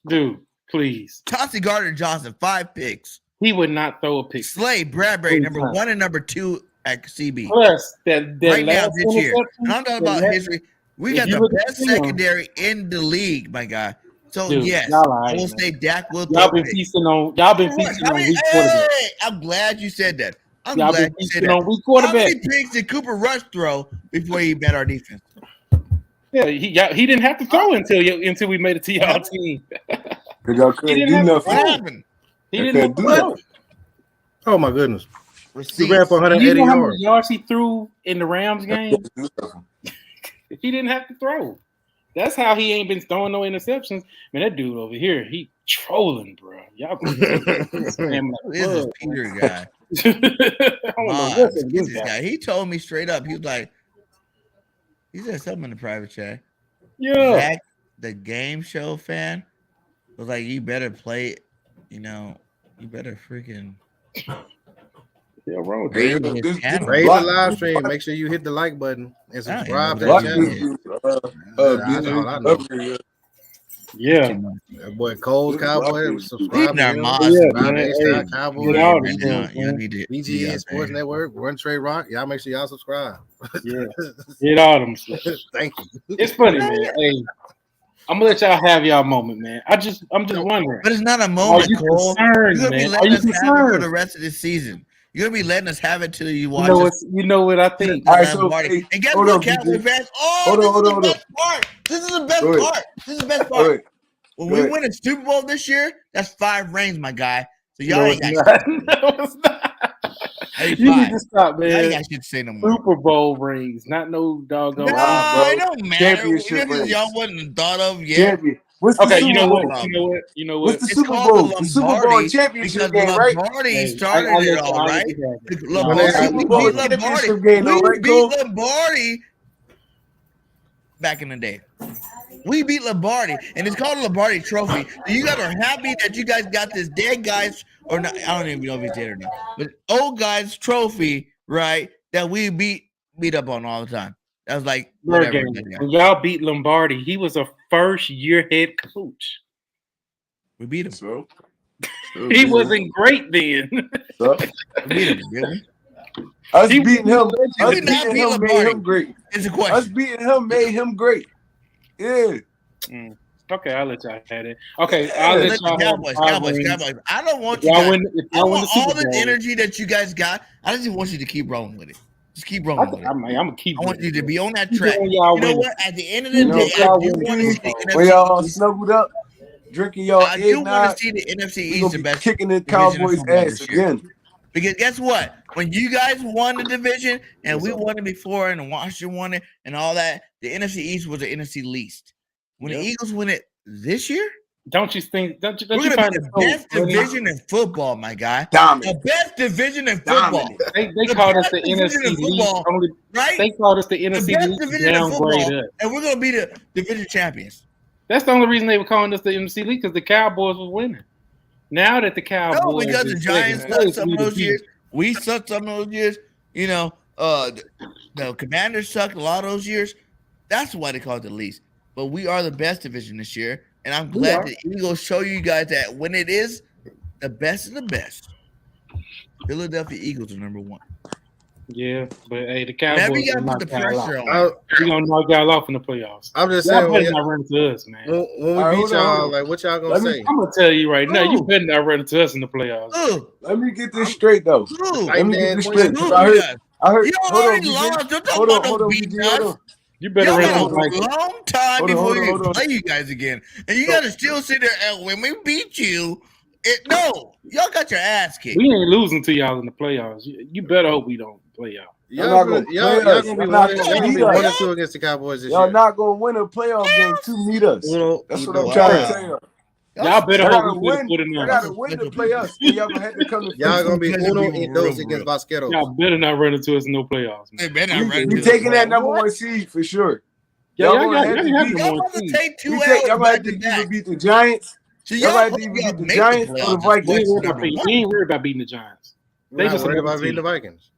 Dude, please. Chauncey Gardner-Johnson, 5 picks. He would not throw a pick. Slade Bradbury, number 1 and number 2 at CB. Plus, that right last now this year. And I'm talking about last, history. We got the best secondary in the league, my guy. So dude, yes, right, I will say Dak will throw. Y'all been feasting on weak quarterback. I'm glad you said that. I'm y'all glad you said that. On weak quarterback. How many picks did Cooper Rush throw before he bet our defense? Yeah, he didn't have to throw until we made it to y'all team. Because y'all couldn't do nothing. What happened? He didn't have to throw. Oh my goodness. He ran for 180 you know how many yards. yards he threw in the Rams game? He didn't have to throw. That's how he ain't been throwing no interceptions. Man, that dude over here, he trolling, bro. Y'all This is Peter guy. This guy. He told me straight up. He was like, he said something in the private chat. Yeah. Zach, the game show fan, was like, you better play, you better freaking raise the live stream. Make sure you hit the like button and subscribe to the channel. Yeah, that boy Cole's Cowboy. Subscribe to him. Cowboy. BGN Sports Network. Run Trey Rock. Y'all make sure y'all subscribe. Yeah, get all them. Thank you. It's funny, man. Hey, I'm gonna let y'all have y'all moment, man. I'm just wondering. But it's not a moment, Cole. You're gonna be letting us have it for the rest of the season. You're gonna be letting us have it till you watch. You know what I think. All right, so and guess what, Cowboy fans? Oh, this is the best part. This is the best part. This is the best part. When we win a Super Bowl this year, that's 5 rings, my guy. So y'all ain't got shit. No, it's not. You need to stop, man. I ain't got shit to say no more. Super Bowl rings, not no doggone. No, it don't matter. Y'all wasn't thought of yet. Okay, you know what? What's the Super Bowl? The Super Bowl championship game, right? Lombardi started it all, right? Super Bowl championship game, we beat Lombardi back in the day. We beat Lombardi, and it's called a Lombardi Trophy. So you guys are happy that you guys got this dead guys, or not? I don't even know if he's dead or not. But old guys trophy, right? That we beat up on all the time. That was like whatever. When y'all beat Lombardi, he was a first-year head coach. We beat him. So he wasn't great then. So we beat him, really? Us beating him made him great. It's a question. Us beating him made him great. Yeah. Okay, I'll let y'all have it. Okay, I'll let y'all Cowboys. I don't want you guys. I want all the energy that you guys got. I just want you to keep rolling with it. Just keep rolling with it. I'm gonna keep. I want you to be on that track. You know what? At the end of the day, I do want to see the NFC. When y'all snuggled up, drinking y'all I do want to see the NFC East, the best kicking the Cowboys' ass again. Because guess what? When you guys won the division and we won it before, and Washington won it, and all that, the NFC East was the NFC least. When the Eagles win it this year, don't you think? We're gonna be the best division in football, my guy. Dominant. The best division in football. They called us the NFC least, right? They called us the NFC least downgrade, and we're gonna be the division champions. That's the only reason they were calling us the NFC least, because the Cowboys was winning. Now that the Cowboys, no, because the Giants sucked some of those years, we sucked some of those years. You know, the Commanders sucked a lot of those years. That's why they call it the least. But we are the best division this year, and I'm glad the Eagles show you guys that when it is the best of the best, Philadelphia Eagles are number 1. Yeah, but hey, the Cowboys. Never you gotta put the pressure on. We're gonna knock y'all off in the playoffs. I'm just saying, better not run into us, man. When we beat y'all, like what y'all gonna say? I'm gonna tell you right now, you better not run into us in the playoffs. Let me get this straight though. Let me get this straight. I heard. You already lost. Don't talk about no beating us. You better run a long time before we play you guys again, and you gotta still sit there. And when we beat you, no, y'all got your ass kicked. We ain't losing to y'all in the playoffs. You better hope we don't play y'all. Y'all gonna be 1-2 against the Cowboys this year. Y'all not gonna win a playoff game to meet us. That's what I'm trying to tell you. Y'all better win. Y'all gotta win to play us. Y'all gonna have to come to. Y'all gonna be 1-2 against Vasqueros. Y'all better not run into us in no playoffs. They better not run into us. We taking that number 1 seed for sure. Y'all gonna take 2 L's. Y'all might have to beat the Giants. So y'all might beat the Giants or the Vikings. We ain't worried about beating the Giants. They just worried about beating the Vikings.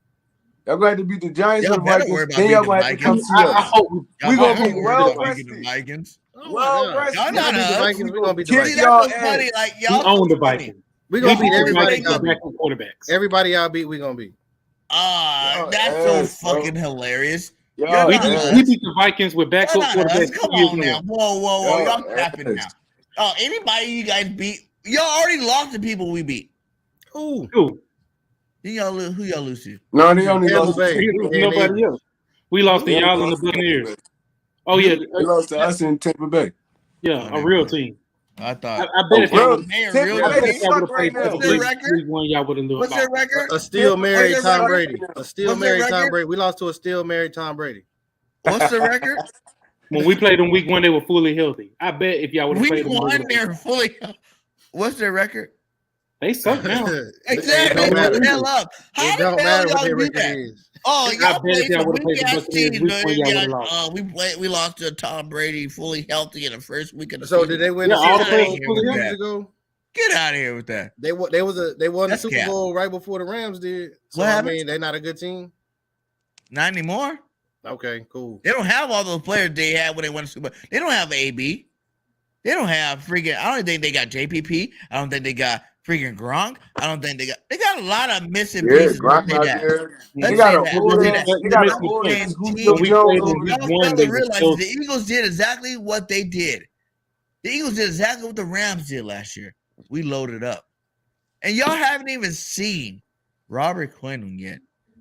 Y'all gonna have to beat the Giants Y'all or the better Vikings. worry about Then y'all beating gonna the have to come Vikings. see I us. hope We gonna Y'all be better worry well about beating the rested. Vikings. Well rested. Y'all We not gonna beat the us. Vikings. We gonna beat the Kick See, Vikings. that's y'all so ass. funny. Like we y'all own so the funny. Vikings. We We gonna beat beat the everybody Vikings y'all with beat. backup quarterbacks. Everybody y'all beat, we gonna beat. Y'all That's so ass, bro. fucking hilarious. Y'all We You're not beat, ass. we us. beat the Vikings with You're backup not us. quarterbacks 2 Come years on in a now. row. Whoa. Y'all Y'all capping ass. now. Oh, anybody you guys beat, y'all already lost the people we beat. Who? Who? Then y'all lose. Who y'all lose to? No, they only Tampa lost to Bay. It was nobody else. We lost to They only y'all and the lost to Tampa Buccaneers. Bay. Oh yeah, They lost to us in Tampa Bay. yeah, Oh, a real damn. team. I thought. I bet if y'all would, Tampa I Bay bet if y'all would suck have right played now. What's their Tampa Bay record? week 1, y'all would have What's their record? A still married What's their Tom record? Brady. A still What's their married Tom record? Brady. We lost to a still married Tom Brady. What's the record? When we played them week 1, they were fully healthy. I bet if y'all would have We played them, won. They're fully. What's their record? they suck now. Exactly. It don't Shut matter. the hell up. How It the don't hell matter what y'all their do record that? is. Oh, I y'all bet if played y'all some would have weak played the ass Buccaneers teams. week 1, y'all would have lost. We lost to Tom Brady fully healthy in the first week of the So season. did they win Yeah, the all Super the players Bowl were 2 fully years healthy. ago? Get out of here with that. They won the That's Super cap. Bowl right before the Rams did. So What I happened? mean, they're not a good team. Not anymore. Okay, cool. They don't have all those players they had when they won the Super Bowl. They don't have AB. They don't have freaking. I don't think they got JPP. I don't think they got freaking Gronk. I don't think they got a lot of missing Yeah, pieces. Gronk Let's say not that. there. They Let's got say an that. old Let's say ass. that. They Let got me an see old this. ass And Julio When we Jones played on in week there. y'all 1, fail they to were realize healthy. the Eagles did exactly what they did. The Eagles did exactly what the Rams did last year. We loaded up. And y'all haven't even seen Robert Quinn yet.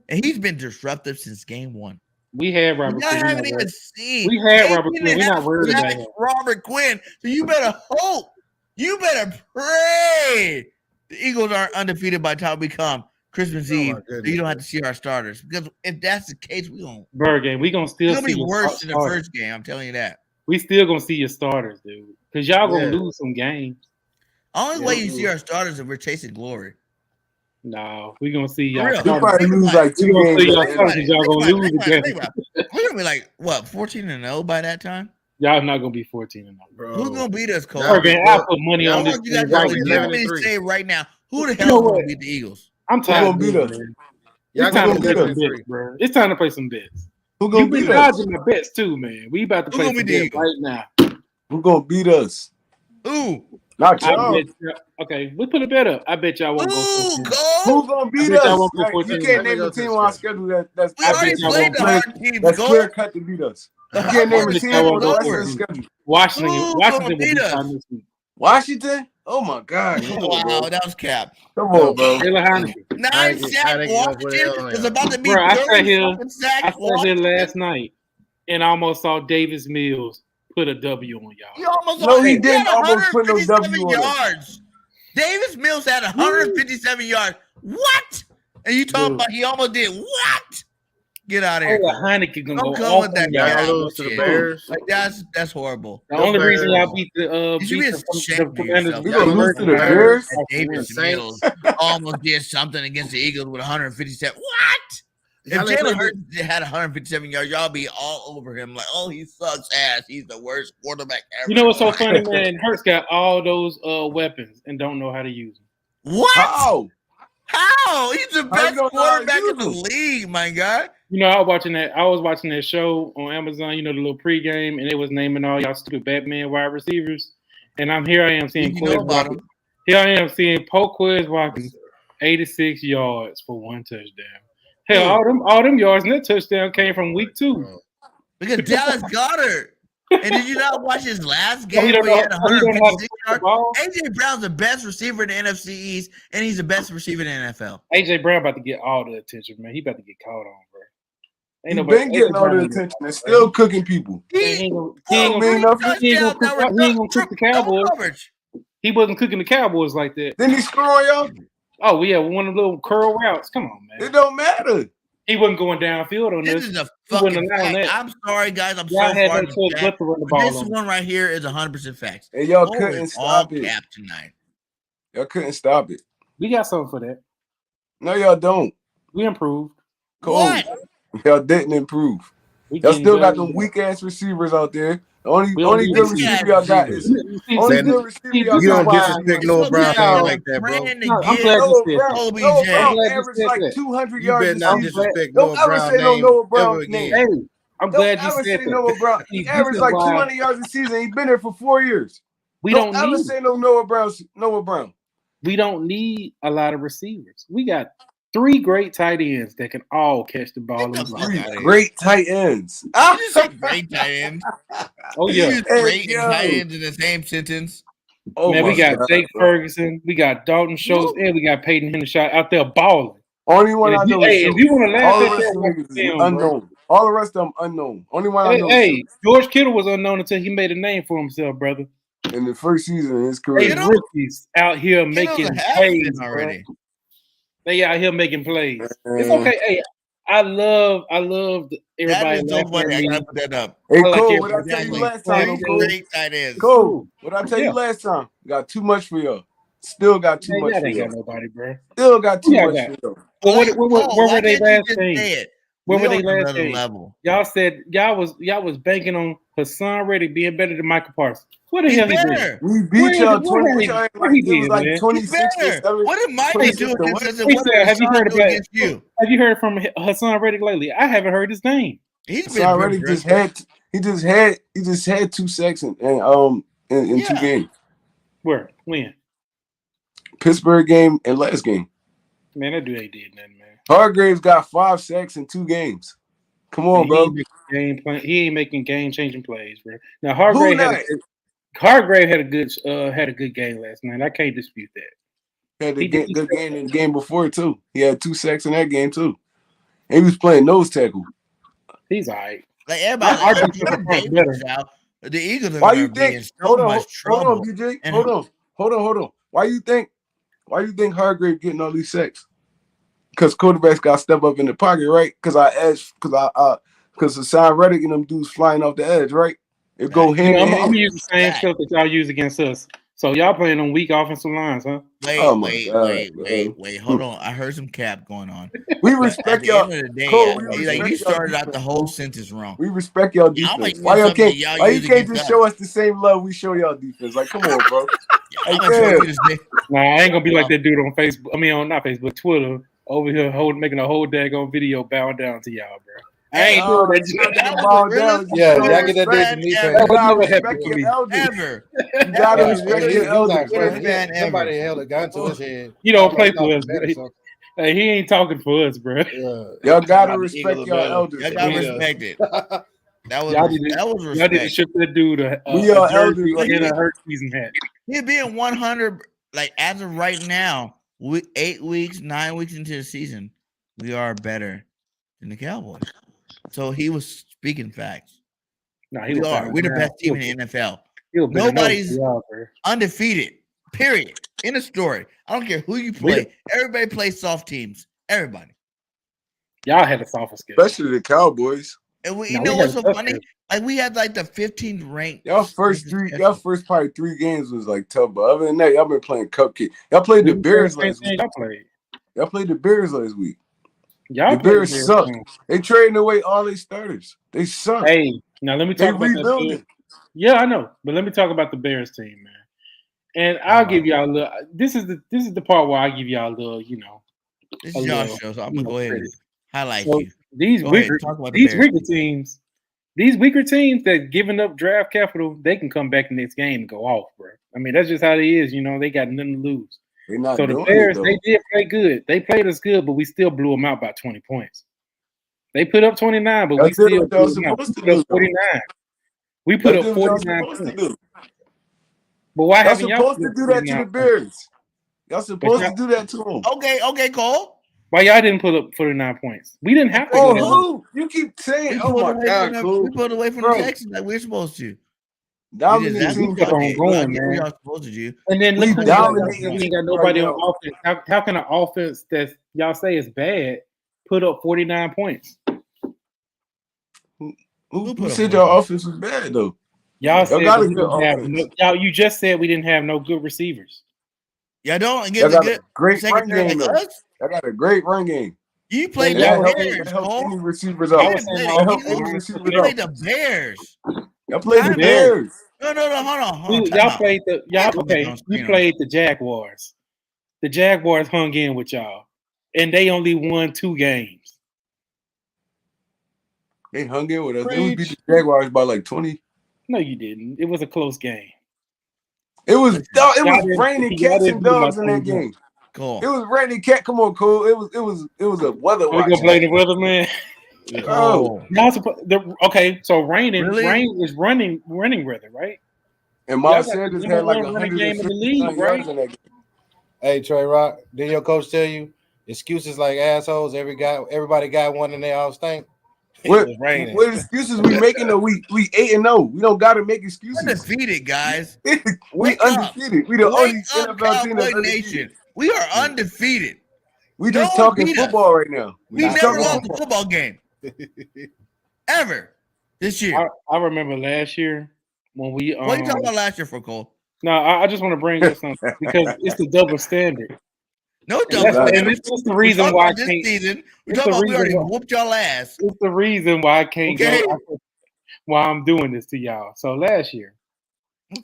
And he's been disruptive since game 1. We had Robert Y'all Quinn. We haven't not even worried. seen We had 18 Robert Quinn. and We're a not half worried about sacks him. Robert Quinn. So you better hope. You better pray the Eagles aren't undefeated by the time we come Christmas Oh Eve. my So you goodness. don't have to see our starters. Because if that's the case, Bergen, we gonna still it's gonna see be your worse than the starters. first game. I'm telling you that. We still gonna see your starters, dude. Because y'all gonna Yeah. lose some games. Only way you see our starters if we're chasing glory. No, we gonna see For y'all real. We starters. probably Think lose about it. like We 2 gonna games see at y'all the end. starters because y'all gonna lose again. Think about it. We're gonna be like what 14-0 by that time. Y'all not gonna be 14-0. Bro. Who's gonna beat us, Cole? That'd be Bergen, I'll look, put money I on this want you thing guys to right just now. give me 11-3. say right now who the You hell know is gonna what? beat the Eagles. I'm Who tired gonna of beat losing, us? man. Y'all It's time gonna to be play some 11-3. bets, bro. It's time to play some bets. Who gonna You've been beat us? dodging my bets too, man. We about to Who play gonna some beat the bets Eagles? right now. Who gonna beat us? Ooh. Not I y'all. bet. Okay, we put a bet up. I bet y'all won't go Ooh, 14. Cole. Who gonna I beat bet y'all us? won't go Like, 14. you can't Let me name go a to the team on our schedule. schedule that's We I already bet y'all played won't the go. hard teams, that's Cole. clear cut to beat us. The You hard can't name part a I is bet team y'all playing on won't the go rest of the 14. schedule. Washington Who's gonna will beat be us? fine this week. Washington? Oh my God! Come on, Wow, bro. that was cap. Come No, on, bro. bro. Taylor Heineke. 9-sack Heineke gonna put Washington L on is y'all. about to be Bro, I 30 sat here fucking sacks last Washington. night and I almost saw Davis Mills put a W on y'all. You almost No, saw he he didn't had almost put no 157 W on us. yards. Davis Mills had 157 yards. What? And you talking Dude. about he almost did what? Get out of here, Taylor Cole. Heineke gonna Don't go come off with that on Y'all cap gonna y'all. lose to the shit. Bears. Like that's horrible. The Them only reason Bears. y'all beat the You should be ashamed the of Commanders yourself. We beat gonna the lose to the Bears. Bears? And Davis The Mills Saints. almost did something against the Eagles with 157. What? If Y'all ain't Jalen played Hurts had 157 yards, y'all be all over him like, oh, he sucks ass. He's the worst quarterback ever. You know what's so funny, man? Hurts got all those weapons and don't know how to use them. What? How? How? He's the How you best don't know how to quarterback in use the them? league, my guy. You know, I was watching that show on Amazon, you know, the little pregame, and it was naming all y'all stupid Batman wide receivers. And here I am seeing You know Quez about Watkins. him. Here I am seeing Quez Watkins, 86 yards for 1 touchdown. Hell, all them yards in that touchdown came from week 2. Because Dallas Goddard. And did you not watch his last So he game don't where he know, had so he don't know how to 156 throw the yards? ball. AJ Brown's the best receiver in the NFC East, and he's the best receiver in the NFL. AJ Brown about to get all the attention, man. He about to get caught on, bro. Ain't nobody been getting all the attention and still cooking people. He ain't gonna cook the Cowboys. He wasn't cooking the Cowboys like that. Didn't he score on y'all? Oh yeah, one of the little curl routes. Come on, man. It don't matter. He wasn't going downfield on This us. is a He wasn't fucking allowing fact. that. I'm sorry, guys. I'm Y'all so had far no choice but to run the but ball this on one right here is 100% facts. And y'all Cole couldn't is all stop it. cap tonight. Y'all couldn't stop it. We got something for that. No, y'all don't. We improved. Cool. What? Y'all didn't improve. Y'all still got them weak ass receivers out there. The only good receiver y'all got is only good receiver y'all You got. don't disrespect Noah Brown fan like that, bro. I'm glad you said that. Noah Brown glad you averaged said like that. 200 You yards better a not season. disrespect Don't Noah ever Brown say no name Noah ever Brown again. name. Hey, I'm glad Don't you ever said say that. Noah Brown. See, He this averaged is like why 200 yards a season. He's been there for 4 years. we Don't don't ever need say no Noah Brown. we don't need a lot of receivers. We got 3 great tight ends that can all catch the ball and block. 3 great tight ends. You just say great tight ends. Oh You yeah, use great and tight ends in the same sentence. Oh man, we my got God, Jake bro. Ferguson, we got Dalton Schultz, and we got Peyton Hendershot out there balling. Only one And I if you, know is hey, if Schultz. you want to laugh All at the rest that, of them watch niggas the is film, bro. unknown. All the rest of them unknown. Only one I know is Hey, Schultz. George Kittle was unknown until he made a name for himself, brother. In the first season of his Hey, career. rookies out here making plays already. bro. They out here making plays. It's Man. okay. Hey, I love everybody That is so laughing funny. at I me. gotta put that up. Hey, I like Cole, what I tell everybody you last time, though, Cole? Great tight ends. Cole, what I tell Yeah. you last time? Got too much for y'all. Still got too Man, much y'all for ain't y'all. got nobody, bro. Still got too Who y'all much got? for y'all. Well, where Why were they can't you last just game? say it? Where We were they on last another game? level. Y'all said y'all was banking on Hassan Reddick being better than Michael Parsons. Where the hell he been? We beat y'all 20. Where he It was been, like man? 26 to 7. What did Micah 26 do to against what? us? And what did Have you Hassan heard do about? against you? Have you heard from Hassan Reddick lately? I haven't heard his name. He's So already just had 2 sacks in 2 games. Where? When? Pittsburgh game and last game. Man, that dude ain't did nothing, man. Hargraves got 5 sacks in 2 games. Come on, bro. He ain't making game-changing plays, bro. Now Hargrave had a good game last night. I can't dispute that. Had a good game in the game before too. He had 2 sacks in that game too. And he was playing nose tackle. He's all right. Like everybody, Our like, defensive if part's Davis better. out, the Eagles are Why gonna you be think? in so Hold on, much trouble. hold on, BJ. And Hold on. Why you think Hargrave getting all these sacks? Because quarterbacks got to step up in the pocket, right? Because Hassan Reddick and them dudes flying off the edge, right? It go hand in I'm hand. gonna use the same stuff that y'all use against us. So y'all playing on weak offensive lines, huh? Wait. Hold on. I heard some cap going on. We But respect at the y'all. end of the day, Cole, we like respect you y'all started out defense, the whole Cole. sentence wrong. We respect y'all I'm defense. like, Why something that y'all you use can't against just us. show us the same love we show y'all defense? Like, come on, bro. I'm gonna show you this. Nah, I ain't gonna be like that dude on Facebook. I mean, on not Facebook, Twitter, over here making a whole daggone video bowing down to y'all, bro. I ain't doing that. Y'all get that day from me, You gotta respect your elders. You gotta respect your elders, man. Somebody held a gun to his head. You don't play for us, bro. Hey, he ain't talking for us, bro. Y'all gotta respect your elders. Y'all gotta respect it. That was respect. Y'all need to ship that dude We are jersey elders. and a Hurt season hat. He being 100, like as of right now, 8 weeks, 9 weeks into the season, we are better than the Cowboys. So he was speaking facts. Nah, we are. We're the best team in the NFL. Nobody's undefeated. Period. In the story. I don't care who you play. Everybody plays soft teams. Everybody. Y'all had a soft schedule. Especially the Cowboys. And you know what's so funny? Like we had like the 15th ranked. Y'all first probably 3 games was like tough, but other than that, y'all been playing cupcake. Y'all played the Bears last week. Y'all played the Bears last week. The Bears suck. They trading away all their starters. They suck. Hey, now let me talk about rebuilding. Yeah, I know, but let me talk about the Bears team, man. And I'll give y'all a little. This is the part where I give y'all a little, This is y'all show, so I'm gonna go ahead and highlight you. These weaker teams that giving up draft capital, they can come back in this game and go off, bro. I mean, that's just how it is. They got nothing to lose. So the Bears, they did play good. They played us good, but we still blew them out by 20 points. They put up 29, but we still blew them out. We put up 49. We put up 49 points. But why haven't y'all supposed to do that to the Bears? Y'all supposed to do that to them. Okay, Cole. Why y'all didn't put up 49 points? We didn't have to. Who? You keep saying, my God, we put away from the Texans like we're supposed to. Dominant team kept on going, man. We are supposed to do. And then look, we ain't got nobody on offense. How can an offense that y'all say is bad put up 49 points? Who said your offense was bad though? Y'all said you just said we didn't have no good receivers. Y'all don't get a great run game though. I got a great run game. You played the Bears, Cole. Any receivers out. out. You played the Bears. Y'all played the Bears. No, hold on. Y'all played you played the Jaguars. The Jaguars hung in with y'all, and they only won 2 games. They hung in with us. They was beat the Jaguars by like 20. No, you didn't. It was a close game. It was raining cats and dogs in that game. Cool. It was raining cat. Come on, Cole. It was a weather watch. We gonna play the weatherman. Oh, okay. So rain is running weather, right? And Miles Sanders had like 150 yards in that game. Hey, Trey Rock, didn't your coach tell you excuses like assholes? Everybody got one and they all stink. What excuses we making? Though we 8-0. We don't got to make excuses. Undefeated, guys. We undefeated. We the only NFL team that's Nation. We are undefeated. We just talking football right now. We never lost a football game ever this year. I remember last year when we. What are you talking about last year for, Cole? No, I just want to bring up something because it's the double standard. No double standard. And it's the reason why this season. We're talking about we already whooped y'all ass. It's the reason why I can't go. Why I'm doing this to y'all. So last year,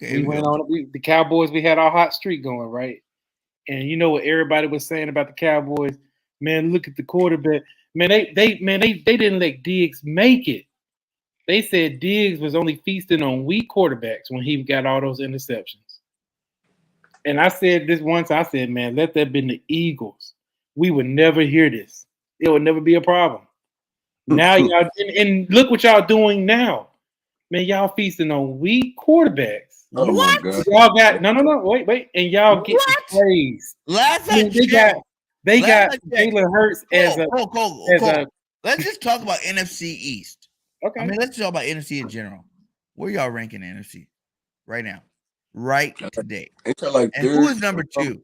we went on. The Cowboys. We had our hot streak going, right? And you know what everybody was saying about the Cowboys? Man, look at the quarterback. Man, they didn't let Diggs make it. They said Diggs was only feasting on weak quarterbacks when he got all those interceptions. And I said this once. I said, man, let that been the Eagles. We would never hear this. It would never be a problem. Now y'all and look what y'all doing now. Man, y'all feasting on weak quarterbacks. Oh what? My God. Y'all got no, wait, and y'all get praised. Last I mean, they got Jalen Hurts as a. Let's just talk about NFC East. Okay. I mean, let's talk about NFC in general. Where y'all ranking the NFC right now? Right today. Like and who is number 2?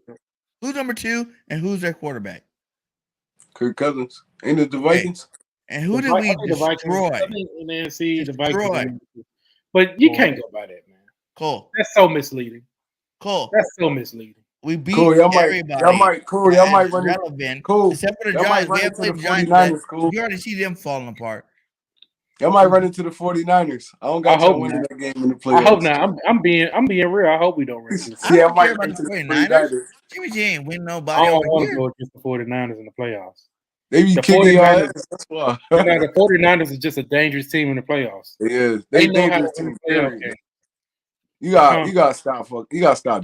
Who's number 2 and who's their quarterback? Kirk Cousins. Ain't it the Vikings? And who did we destroy? In the NFC, the Vikings. But you can't go by that, man. Cool. That's so misleading. Cool. That's so misleading. We beat Y'all everybody. might run relevant. Cool. Except for the Giants. We have played the Giants. Cool. You already see them falling apart. Y'all might run into the 49ers. I don't got y'all winning that game in the playoffs. I hope not. I'm being real. I hope we don't run into the 49ers. I don't care about the 49ers. Jimmy G ain't winning nobody. I don't want to go against the 49ers in the playoffs. They be kicking your ass. That's why. The 49ers is just a dangerous team in the playoffs. Yeah, they know how to win the playoff game. You gotta stop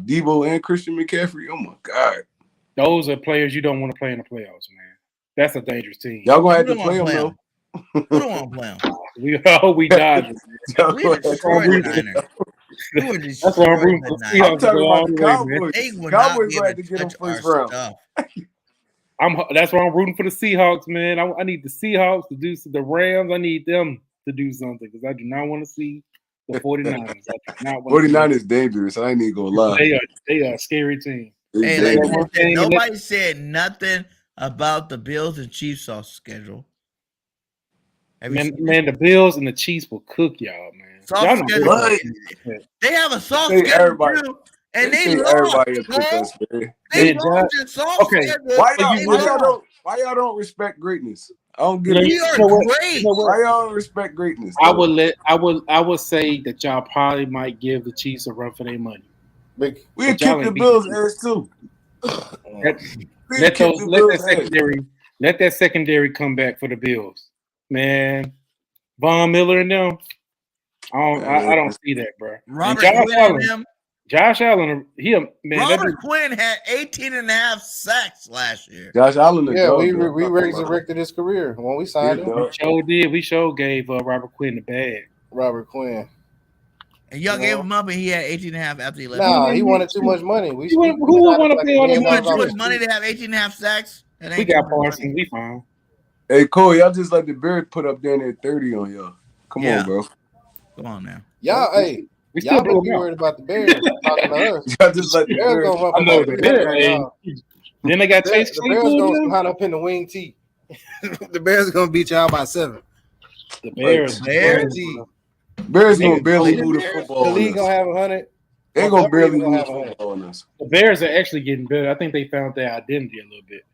Debo and Christian McCaffrey. Oh my God. Those are players you don't want to play in the playoffs, man. That's a dangerous team. Y'all gonna have to play them though. Who don't want to play them? We dodged it. We destroyed the Niners. That's why I'm rooting for the Seahawks. I'm talking about the Cowboys. Cowboys had to get them first round. That's why I'm rooting for the Seahawks, man. I need the Seahawks to do the Rams. I need them to do something because I do not want to see the 49ers. 49ers dangerous. I ain't even gonna lie. They are a scary team. Hey, nobody said nothing about the Bills and Chiefs off schedule. Man, the Bills and the Chiefs will cook y'all, man. Soft schedule. They have a soft schedule too, and they lost. They lost in soft schedule. Why y'all don't respect greatness? I don't get it. We are great. Why y'all don't respect greatness? I would say that y'all probably might give the Chiefs a run for their money. We kick the Bills' ass too. Let that secondary come back for the Bills. Man, Von Miller and them. I don't see that, bro. Josh Allen, Robert Quinn had 18.5 sacks last year. Josh Allen, we resurrected his career when we signed him. We gave Robert Quinn the bag. Robert Quinn. And y'all gave him up, and he had 18.5 after he left. Nah, he wanted too much money. Who would want to pay all that money? Too much money to have 18.5 sacks. We got Parsons. We fine. Hey, Cole, y'all just let the Bears put up down there 30 on y'all. Come on, bro. Come on now. Y'all don't be worried about the Bears talking to us. Y'all just let the Bears gonna run for the Bears. Then they got Chase. The Bears gonna line up in the wing tee. The Bears gonna beat y'all by 7. The Bears gonna barely move the football. The league gonna have 100. They gonna barely move the football on us. The Bears are actually getting better. I think they found their identity a little bit.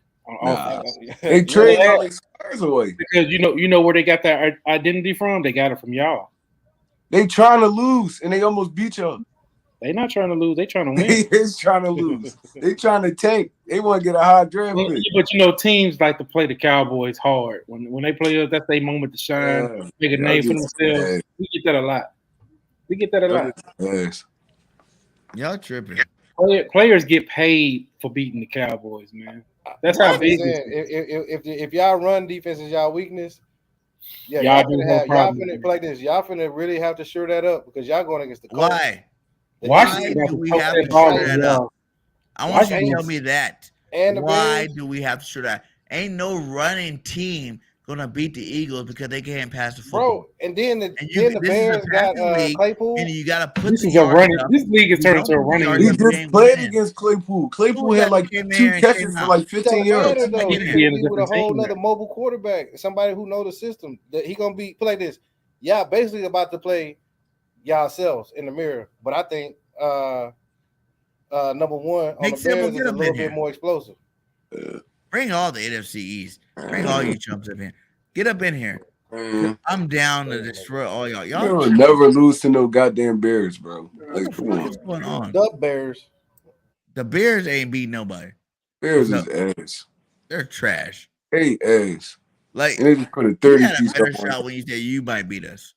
They trade all these stars away because you know where they got their identity from. They got it from y'all. They trying to lose, and they almost beat y'all. They not trying to lose. They trying to win. They is trying to lose. They trying to tank. They want to get a high draft pick. But you know, teams like to play the Cowboys hard. When they play us, that's their moment to shine, make a name for themselves. We get that a lot. Y'all tripping. Players get paid for beating the Cowboys, man. That's how big it is. If y'all run defense is y'all weakness, yeah, y'all finna play this. Y'all finna really have to shore that up because y'all going against the Colts. Why do we have to shore that up? I want you to tell me that. And why do we have to shore that? Ain't no running team gonna beat the Eagles because they can't pass the football. Bro, and then the Bears got Claypool. And you gotta put this league is turned into a running league. He just played against Claypool. Claypool had like 2 catches for like 15 yards. He with a whole nother mobile quarterback, somebody who knows the system. That he gonna be play this. Yeah, basically about to play yourselves in the mirror. But I think number one on the Bears is a little bit more explosive. Bring all the NFC East. Bring all you chumps up in. Get up in here. I'm down to destroy all y'all. Y'all will never lose to no goddamn Bears, bro. Like, come on. What's going on? The Bears. The Bears ain't beating nobody. Bears is ass. They're trash. Hey, ass. Like, and they just put a 30 you had piece a better up shot on when you said you might beat us.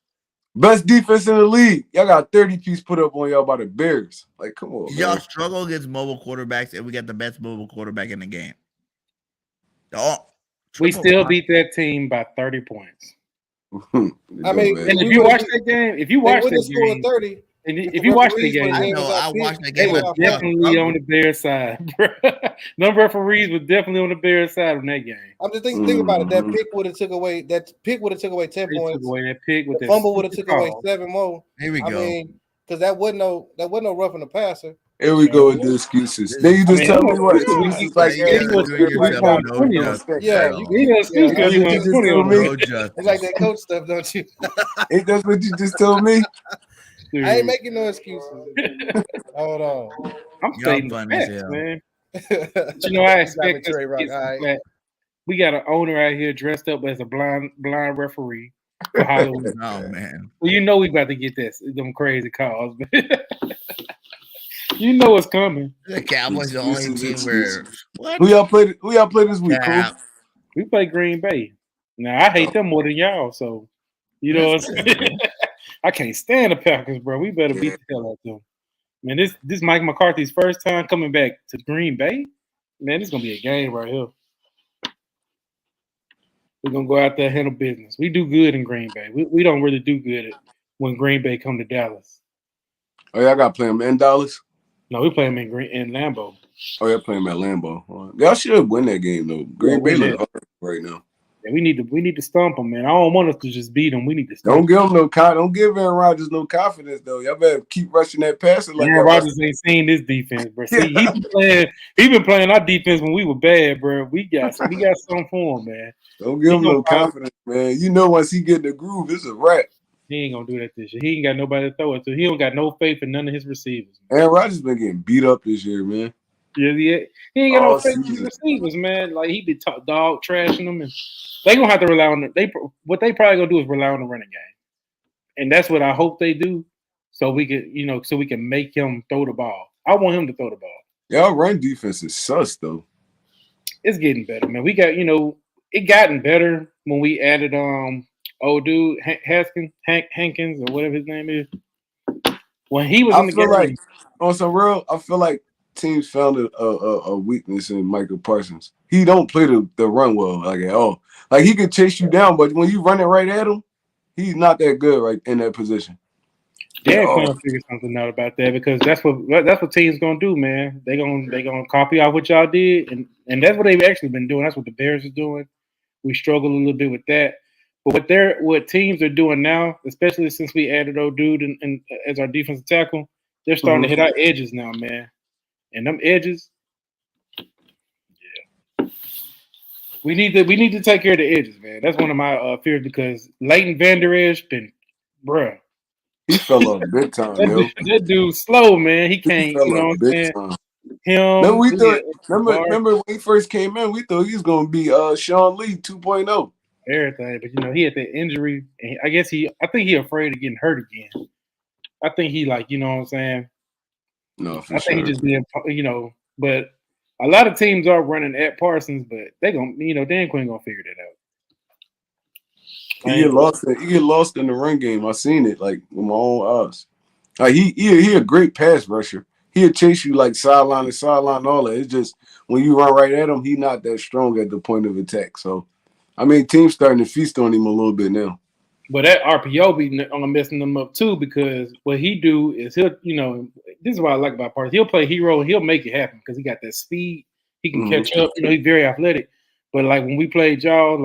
Best defense in the league. Y'all got 30 piece put up on y'all by the Bears. Like, come on, y'all man. struggle against mobile quarterbacks, and we got the best mobile quarterback in the game. We still beat that team by 30 points. I mean, and if you watch that game, if you watch that game, 30. And if you watch the game, I know I watched the they game. were definitely on the Bears side. Them referees were definitely on the Bears side in that game. I'm just thinking about it. That pick would have took away 10 points. Took away that pick with the fumble would have took away 7 more. Here we go. I mean, because that wasn't no roughing the passer. Here we go with the excuses. Then you just tell me what excuses like it's like that coach stuff, don't you? Ain't that what you just told me? I ain't making no excuses. Hold on. I'm stating facts, man. But you know, I expect us to get some we got an owner out here dressed up as a blind referee for Halloween. Oh man. Well, you know we about to get them crazy calls. You know it's coming. The Cowboys the only team where Who y'all play this week, Cool? We play Green Bay. Now I hate them more than y'all, so you know what I'm saying? I can't stand the Packers, bro. We better beat the hell out of them. Man, this Mike McCarthy's first time coming back to Green Bay. Man, it's gonna be a game right here. We're gonna go out there and handle business. We do good in Green Bay. We don't really do good when Green Bay come to Dallas. Oh, y'all got to play them in Dallas? No, we play them in Lambeau. Oh, y'all playing them at Lambeau. Y'all should win that game though. Green Bay is hard right now. Yeah, we need to stomp them, man. I don't want us to just beat them. We need to stomp them. Don't give Aaron Rodgers no confidence though. Y'all better keep rushing that passer. Like Aaron Rodgers ain't seen this defense, bro. See, he been playing our defense when we were bad, bro. We got something for him, man. Don't give him no confidence, man. You know once he get in the groove, it's a wrap. He ain't gonna do that this year. He ain't got nobody to throw it to. He don't got no faith in none of his receivers. Aaron Rodgers been getting beat up this year, man. Yeah. He ain't got no faith in his receivers, man. Like he be dog trashing them, and they gonna have to rely on what they probably gonna do is rely on the running game, and that's what I hope they do, so we can make him throw the ball. I want him to throw the ball. Y'all run defense is sus though. It's getting better, man. We got it gotten better when we added old dude Hankins or whatever his name is. When he was in the game, like, on some real, I feel like teams found a weakness in Michael Parsons. He don't play the run well, like at all. Like he can chase you down, but when you run it right at him, he's not that good right in that position. Yeah, gonna figure something out about that because that's what teams gonna do, man. They gonna copy out what y'all did, and that's what they've actually been doing. That's what the Bears are doing. We struggle a little bit with that. But what teams are doing now, especially since we added old dude and as our defensive tackle, they're starting to hit our edges now, man. And them edges, yeah. We need to take care of the edges, man. That's one of my fears because Leighton Vander Esch bruh. He fell off big time, that dude's slow, man. He can't, you know what I'm saying? Remember when he first came in, we thought he was gonna be Sean Lee 2.0. everything. But he had that injury, and I think he afraid of getting hurt again. I think he you know what I'm saying. No, for I sure. think he just being but a lot of teams are running at Parsons, but they gonna Dan Quinn gonna figure that out. He get lost in the run game. I seen it with my own eyes. Like he a great pass rusher. He'll chase you sideline to sideline, all that. It's just when you run right at him, he not that strong at the point of attack. So, teams starting to feast on him a little bit now. But that RPO be messing them up too, because what he do is this is what I like about Parsons. He'll play hero and he'll make it happen because he got that speed. He can catch up. He's very athletic. But when we played y'all,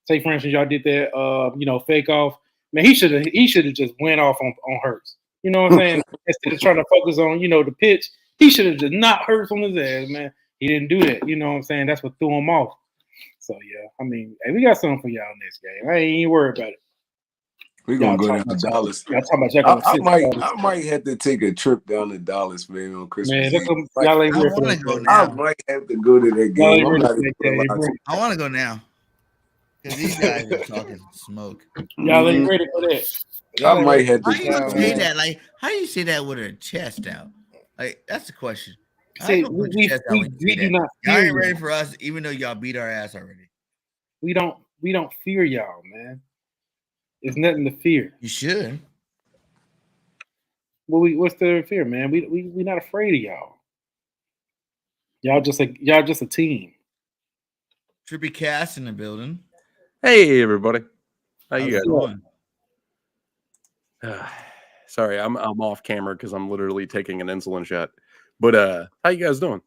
say for instance, y'all did that fake off. Man, he should have just went off on Hurts. You know what I'm saying? Instead of trying to focus on the pitch, he should have just knocked Hurts on his ass, man. He didn't do that. You know what I'm saying? That's what threw him off. So yeah, hey, we got something for y'all next game. I ain't even worried about it. We're gonna go down to Dallas. I might have to take a trip down to Dallas, man, on Christmas Eve. Y'all ain't ready for that go now. I might have to go to that game. I want to go now. Because these guys are talking smoke. Y'all ain't ready for that. I might have to. How you say that? How do you say that with her chest out? That's the question. See, we do not. Y'all ain't ready for us, even though y'all beat our ass already. We don't fear y'all, man. It's nothing to fear. You should. Well, what's the fear, man? We not afraid of y'all. Y'all just a team. Trippy Cass in the building. Hey everybody, how you guys doing? Sorry, I'm off camera because I'm literally taking an insulin shot. But how you guys doing?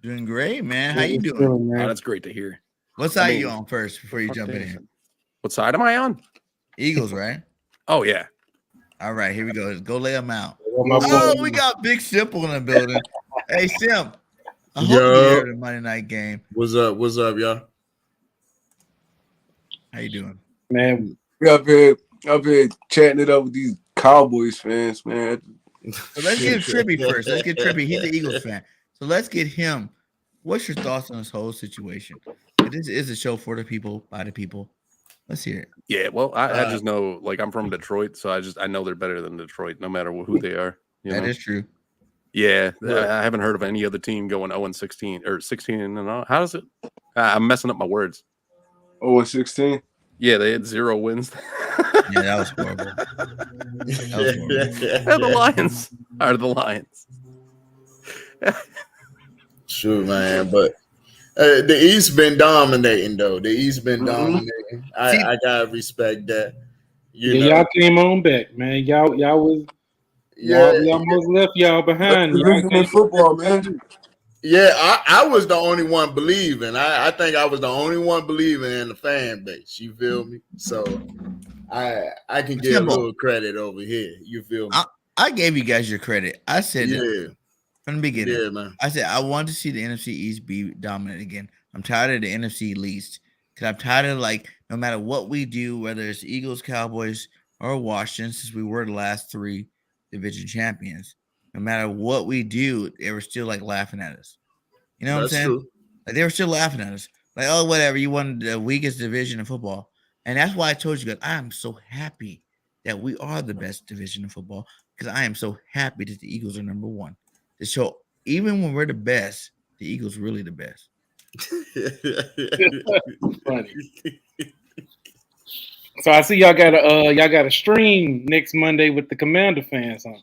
Doing great, man. How you doing? Oh, that's great to hear. What side are you on first before you jump in here? What side am I on? Eagles, right? Oh yeah. All right, here we go. Let's go lay them out. Oh, we got Big Simple in the building. Hey, Simp. I hope you're here at the Monday night game. What's up, y'all? How you doing, man? We up here chatting it up with these Cowboys fans, man. So let's get Trippy first. Let's get Trippy. He's an Eagles fan. So let's get him. What's your thoughts on this whole situation? This is a show for the people, by the people. Let's hear it. Yeah, well, I just know, I'm from Detroit, so I know they're better than Detroit, no matter who they are. That is true. Yeah, I haven't heard of any other team going 0-16 or 16-0. How does it? I'm messing up my words. 0-16. Yeah, they had 0 wins. Yeah, that was horrible. The Lions are the Lions. Sure, man, but the East been dominating though. The East been dominating. I gotta respect that. Y'all came on back, man. Y'all was y'all almost left y'all behind. Y'all football, man. Yeah, I was the only one believing. I think I was the only one believing in the fan base. You feel me? So I can give a little credit over here. You feel me? I gave you guys your credit. I said from the beginning. Yeah, man. I said I want to see the NFC East be dominant again. I'm tired of the NFC least because I'm tired of no matter what we do, whether it's Eagles, Cowboys, or Washington, since we were the last 3 division champions. No matter what we do, they were still laughing at us. You know what I'm saying? True. They were still laughing at us. Oh, whatever. You won the weakest division in football. And that's why I told you guys, I am so happy that we are the best division in football because I am so happy that the Eagles are number 1. To show even when we're the best, the Eagles really the best. Funny. So I see y'all got a stream next Monday with the Commander fans on.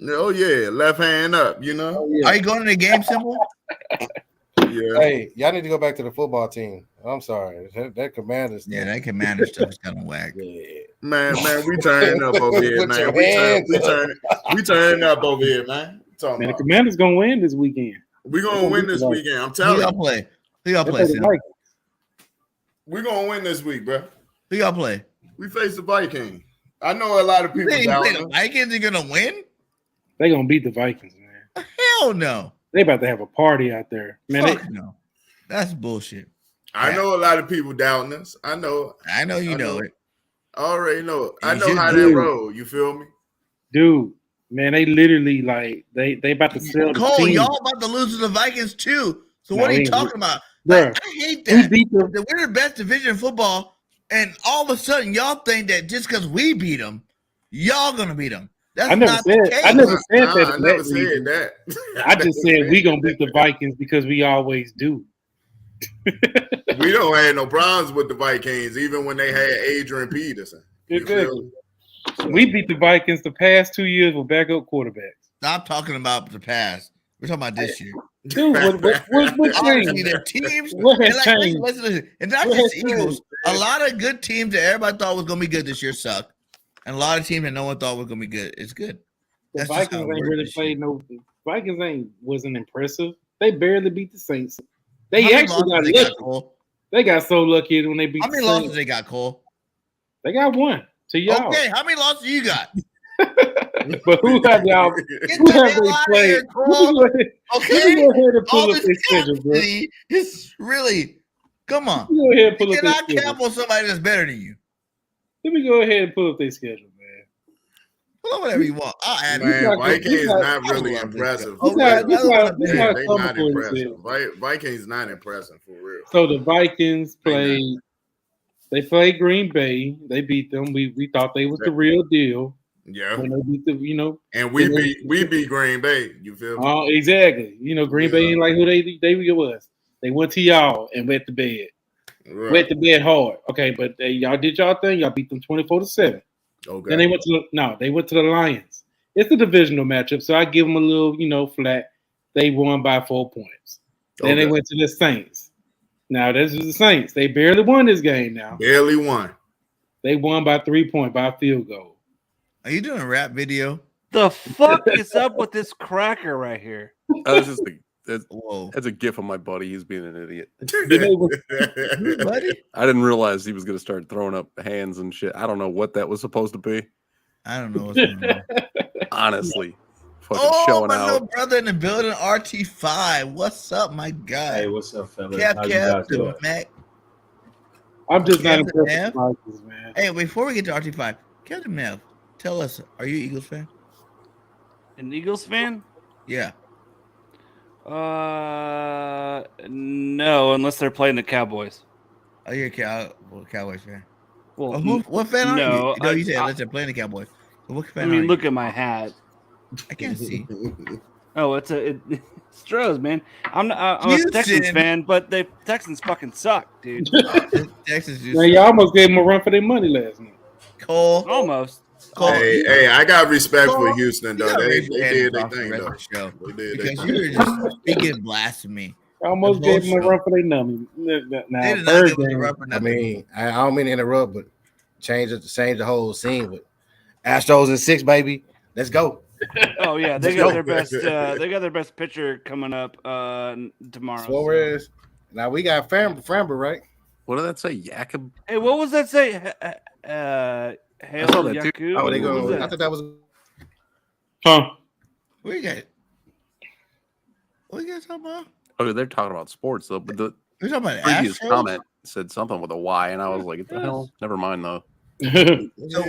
Oh yeah, left hand up, you know. Oh, yeah. Are you going to the game, Simple? Yeah. Hey, y'all need to go back to the football team. I'm sorry, that Commander stuff. Yeah, that Commander stuff is kind of whack. Yeah. Man, we turning up over here, man. We turning up over here, man. Man, the Commander's gonna win this weekend. We're gonna win this weekend. I'm telling you. Who y'all play? We're gonna win this week, bro. Who y'all play? We face the Vikings. I know a lot of people down there. The Vikings are gonna win. They're gonna beat the Vikings, man. Hell no. They about to have a party out there, man. No, that's bullshit. I know a lot of people doubting us. I know you know it. I already know it. I know how that roll. You feel me, dude? Man, they literally they about to sell. Cole, y'all about to lose to the Vikings too. So what are you talking about? Bro, I hate that. We're the best division in football, And all of a sudden, y'all think that just because we beat them, y'all gonna beat them. That's I never not said. the case. I never said that. I never said that. I just said we gonna beat the Vikings because we always do. We don't have no problems with the Vikings, even when they had Adrian Peterson. Exactly. We beat the Vikings the past 2 years with backup quarterbacks. Stop talking about the past. We're talking about this year. Dude, what Honestly, changed? the teams. What has and changed? Listen. And not What just has the Eagles. changed, A man? lot of good teams that everybody thought was going to be good this year suck. And a lot of teams that no one thought was going to be good. It's good. The That's just Vikings how it ain't works really this played year. no. Vikings wasn't impressive. They barely beat the Saints. They How many actually got losses lucky. got, Cole? They got so lucky when they beat How many the Saints. losses they got, Cole? They got one to y'all. Okay, how many losses you got? But who have y'all? Get Who the have hell they out of played? here, Let Cole. me go ahead and pull All up this their schedule, bro. capacity is really. Come on. Let me go ahead and pull You up their cannot schedule. cap on somebody that's better than you. Let me go ahead and pull up their schedule, man. Pull up whatever you want. I'll add Man, it. Vikings not really impressive. For Okay, real. This how They some not people impressive. said. Vikings not impressive for real. So the Vikings played. They played Green Bay. They beat them. We thought they was the real deal. Yeah. When they beat the, and we beat Green Bay. You feel me? Oh, exactly. Green Bay ain't like who they was. They went to y'all and went to bed. Right. Went to bed hard. Okay, but y'all did y'all thing. Y'all beat them 24-7. Okay. Then they went to the Lions. It's a divisional matchup, so I give them a little, flat. They won by 4 points. Then they went to the Saints. Now this is the Saints. They barely won this game. Now barely won. They won by 3 points by a field goal. Are you doing a rap video? The fuck is up with this cracker right here? That's just that's a gif of my buddy. He's being an idiot. Buddy? I didn't realize he was going to start throwing up hands and shit. I don't know what that was supposed to be. I don't know what's going on. Honestly, fucking showing my out. little brother in the building, RT5. What's up, my guy? Hey, what's up, fellas? Cap, How you guys the doing? Mac. I'm just not Captain impressed Nev. with Vikings, man. Hey, before we get to RT5, Captain Nev, tell us, are you an Eagles fan? An Eagles fan? Yeah. No, unless they're playing the Cowboys. Oh, you're a Cowboys fan. Well, what fan are you? no, No, you said unless they're playing the Cowboys. So what fan I mean, are you? look at my hat. I can't see. Oh, it's Stros, man. I'm a Texans fan, but the Texans fucking suck, dude. Texans Man, y'all almost gave them a run for their money last night. Cole. Almost. Hey, I got respect for Houston though. They did did their thing though. Because you were just speaking blasphemy. I almost gave them a run for their money. They did not give us a run for I nothing. mean, I don't mean to interrupt, but change the whole scene. But Astros in 6, baby. Let's go. Oh yeah, they got their best. They got their best pitcher coming up tomorrow. Suarez. Now we got Framber, right? What did that say? Jakob? Hey, what was that say? Hail saw that too. Yaku? Oh, they go. What was I thought that was. Huh? What you got? What you guys talking about? Oh, they're talking about sports though. But the We're talking about previous Astros? comment said something with a Y, and I was like, "What the hell?" Never mind though. So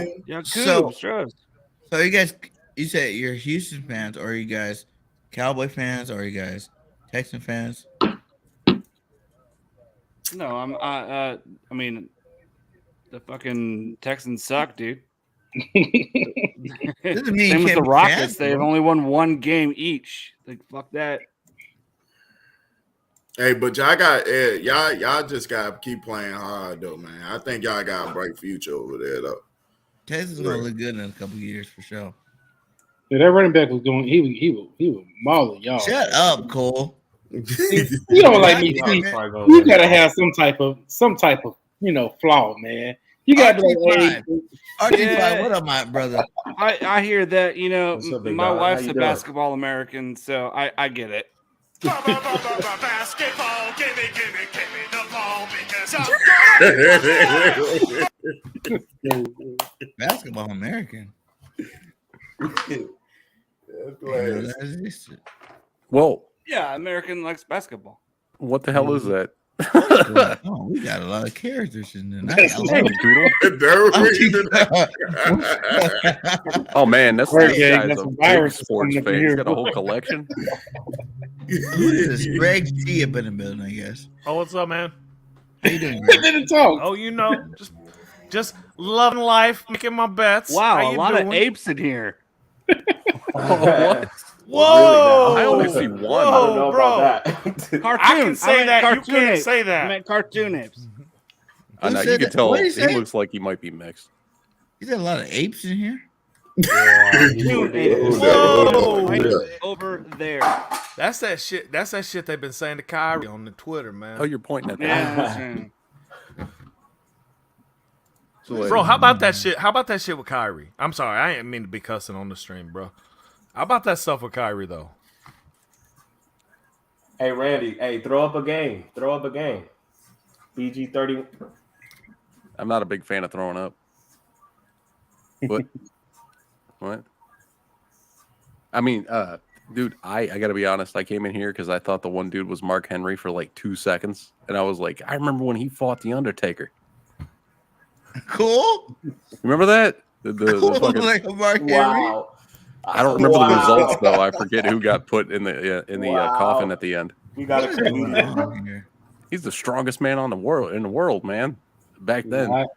you guys, you said you're Houston fans, or are you guys Cowboy fans, or are you guys Texan fans? No, I mean, the fucking Texans suck, dude. Doesn't mean Same you with can't the be Rockets. fans, They've bro. only won one game each. Like, fuck that. Hey, but y'all just gotta keep playing hard though, man. I think y'all got a bright future over there though. Texas is gonna look good in a couple of years for sure. Yeah, that running back was going. He was mauling y'all. Shut up, Cole. You don't like me. See, you gotta have some type of flaw, man. You gotta be like, hey, RT5, what up, my brother? I hear that, up, big my dog? How wife's you a doing? basketball American, so I get it. Basketball, gimme the ball because I'm Basketball American. Whoa! Yeah, American likes basketball. What the hell is that? Oh, we got a lot of characters in there. Oh man, that's Word, this yeah, guy's got a some big viruses sports coming up fan. in He's here. got a whole collection. Who is this? Greg T up in the building, I guess. Oh, what's up, man? How you doing, Greg? Didn't talk. Oh, just Just loving life, making my bets. Wow, How a you lot doing? of apes in here. What? Whoa! I only see one. Whoa, I don't know bro. about that. Cartoon. I can say that. You Cartoon can't apes. say I that. meant cartoon apes. I know Who you said can that? tell What did he he say? looks like he might be mixed. You got a lot of apes in here. Yeah, Cartoon he apes. is. Whoa! Right over there. That's that shit. That's that shit they've been saying to Kyrie on the Twitter, man. Oh, you're pointing at that. Yeah, that's right. So, Bro, how about that shit? How about that shit with Kyrie? I'm sorry, I ain't mean to be cussing on the stream, bro. How about that stuff with Kyrie though? Hey, Randy. Hey, throw up a game. Throw up a game. BG 30. I'm not a big fan of throwing up. What? What? I mean, dude, I got to be honest. I came in here because I thought the one dude was Mark Henry for like 2 seconds, and I was like, I remember when he fought the Undertaker. Cool. Remember that? Cool, the fucking, like a Mark Henry. Wow. I don't remember the results though. I forget who got put in the Wow. coffin at the end. You got What a is going comedian. on here? He's the strongest man in the world, man. Back then, Right.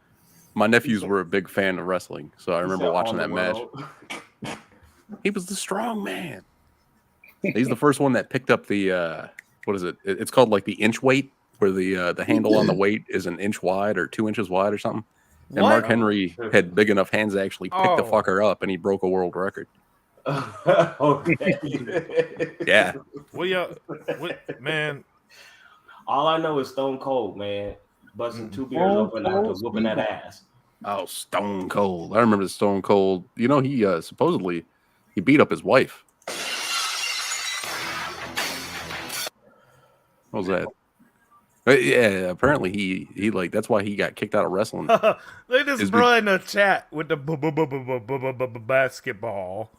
my nephews were a big fan of wrestling, so I remember watching that match. He was the strong man. He's the first one that picked up the what is it? It's called like the inch weight, where the handle on the weight is an inch wide or 2 inches wide or something. And What? Mark Henry had big enough hands to actually pick the Oh. fucker up, and he broke a world record. Okay. Yeah. What y'all? What, man? All I know is Stone Cold, man, busting 2 beers open after whooping that ass. Oh, Stone Cold. I remember the Stone Cold. You know, he supposedly he beat up his wife. What was that? Yeah, apparently he like that's why he got kicked out of wrestling. Look at this Is bro in the chat with the basketball.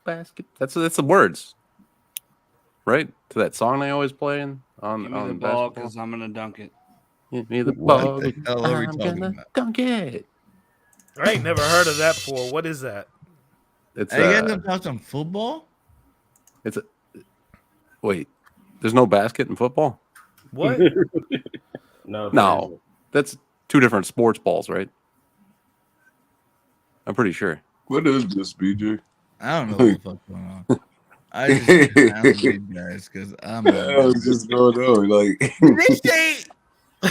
Basket. That's the words, right? To that song they always playing on Give me the on ball basketball. because I'm gonna dunk it. Give me the What ball. the hell are we I'm talking gonna about? dunk it. I ain't never heard of that before. What is that? It's Are you guys gonna talk some football? it's a wait. There's no basket in football. What? No, That's 2 different sports balls, right? I'm pretty sure. What is this, BJ? I don't know what the fuck's going on. I just asked you guys because I'm. I was just going on like. They say. I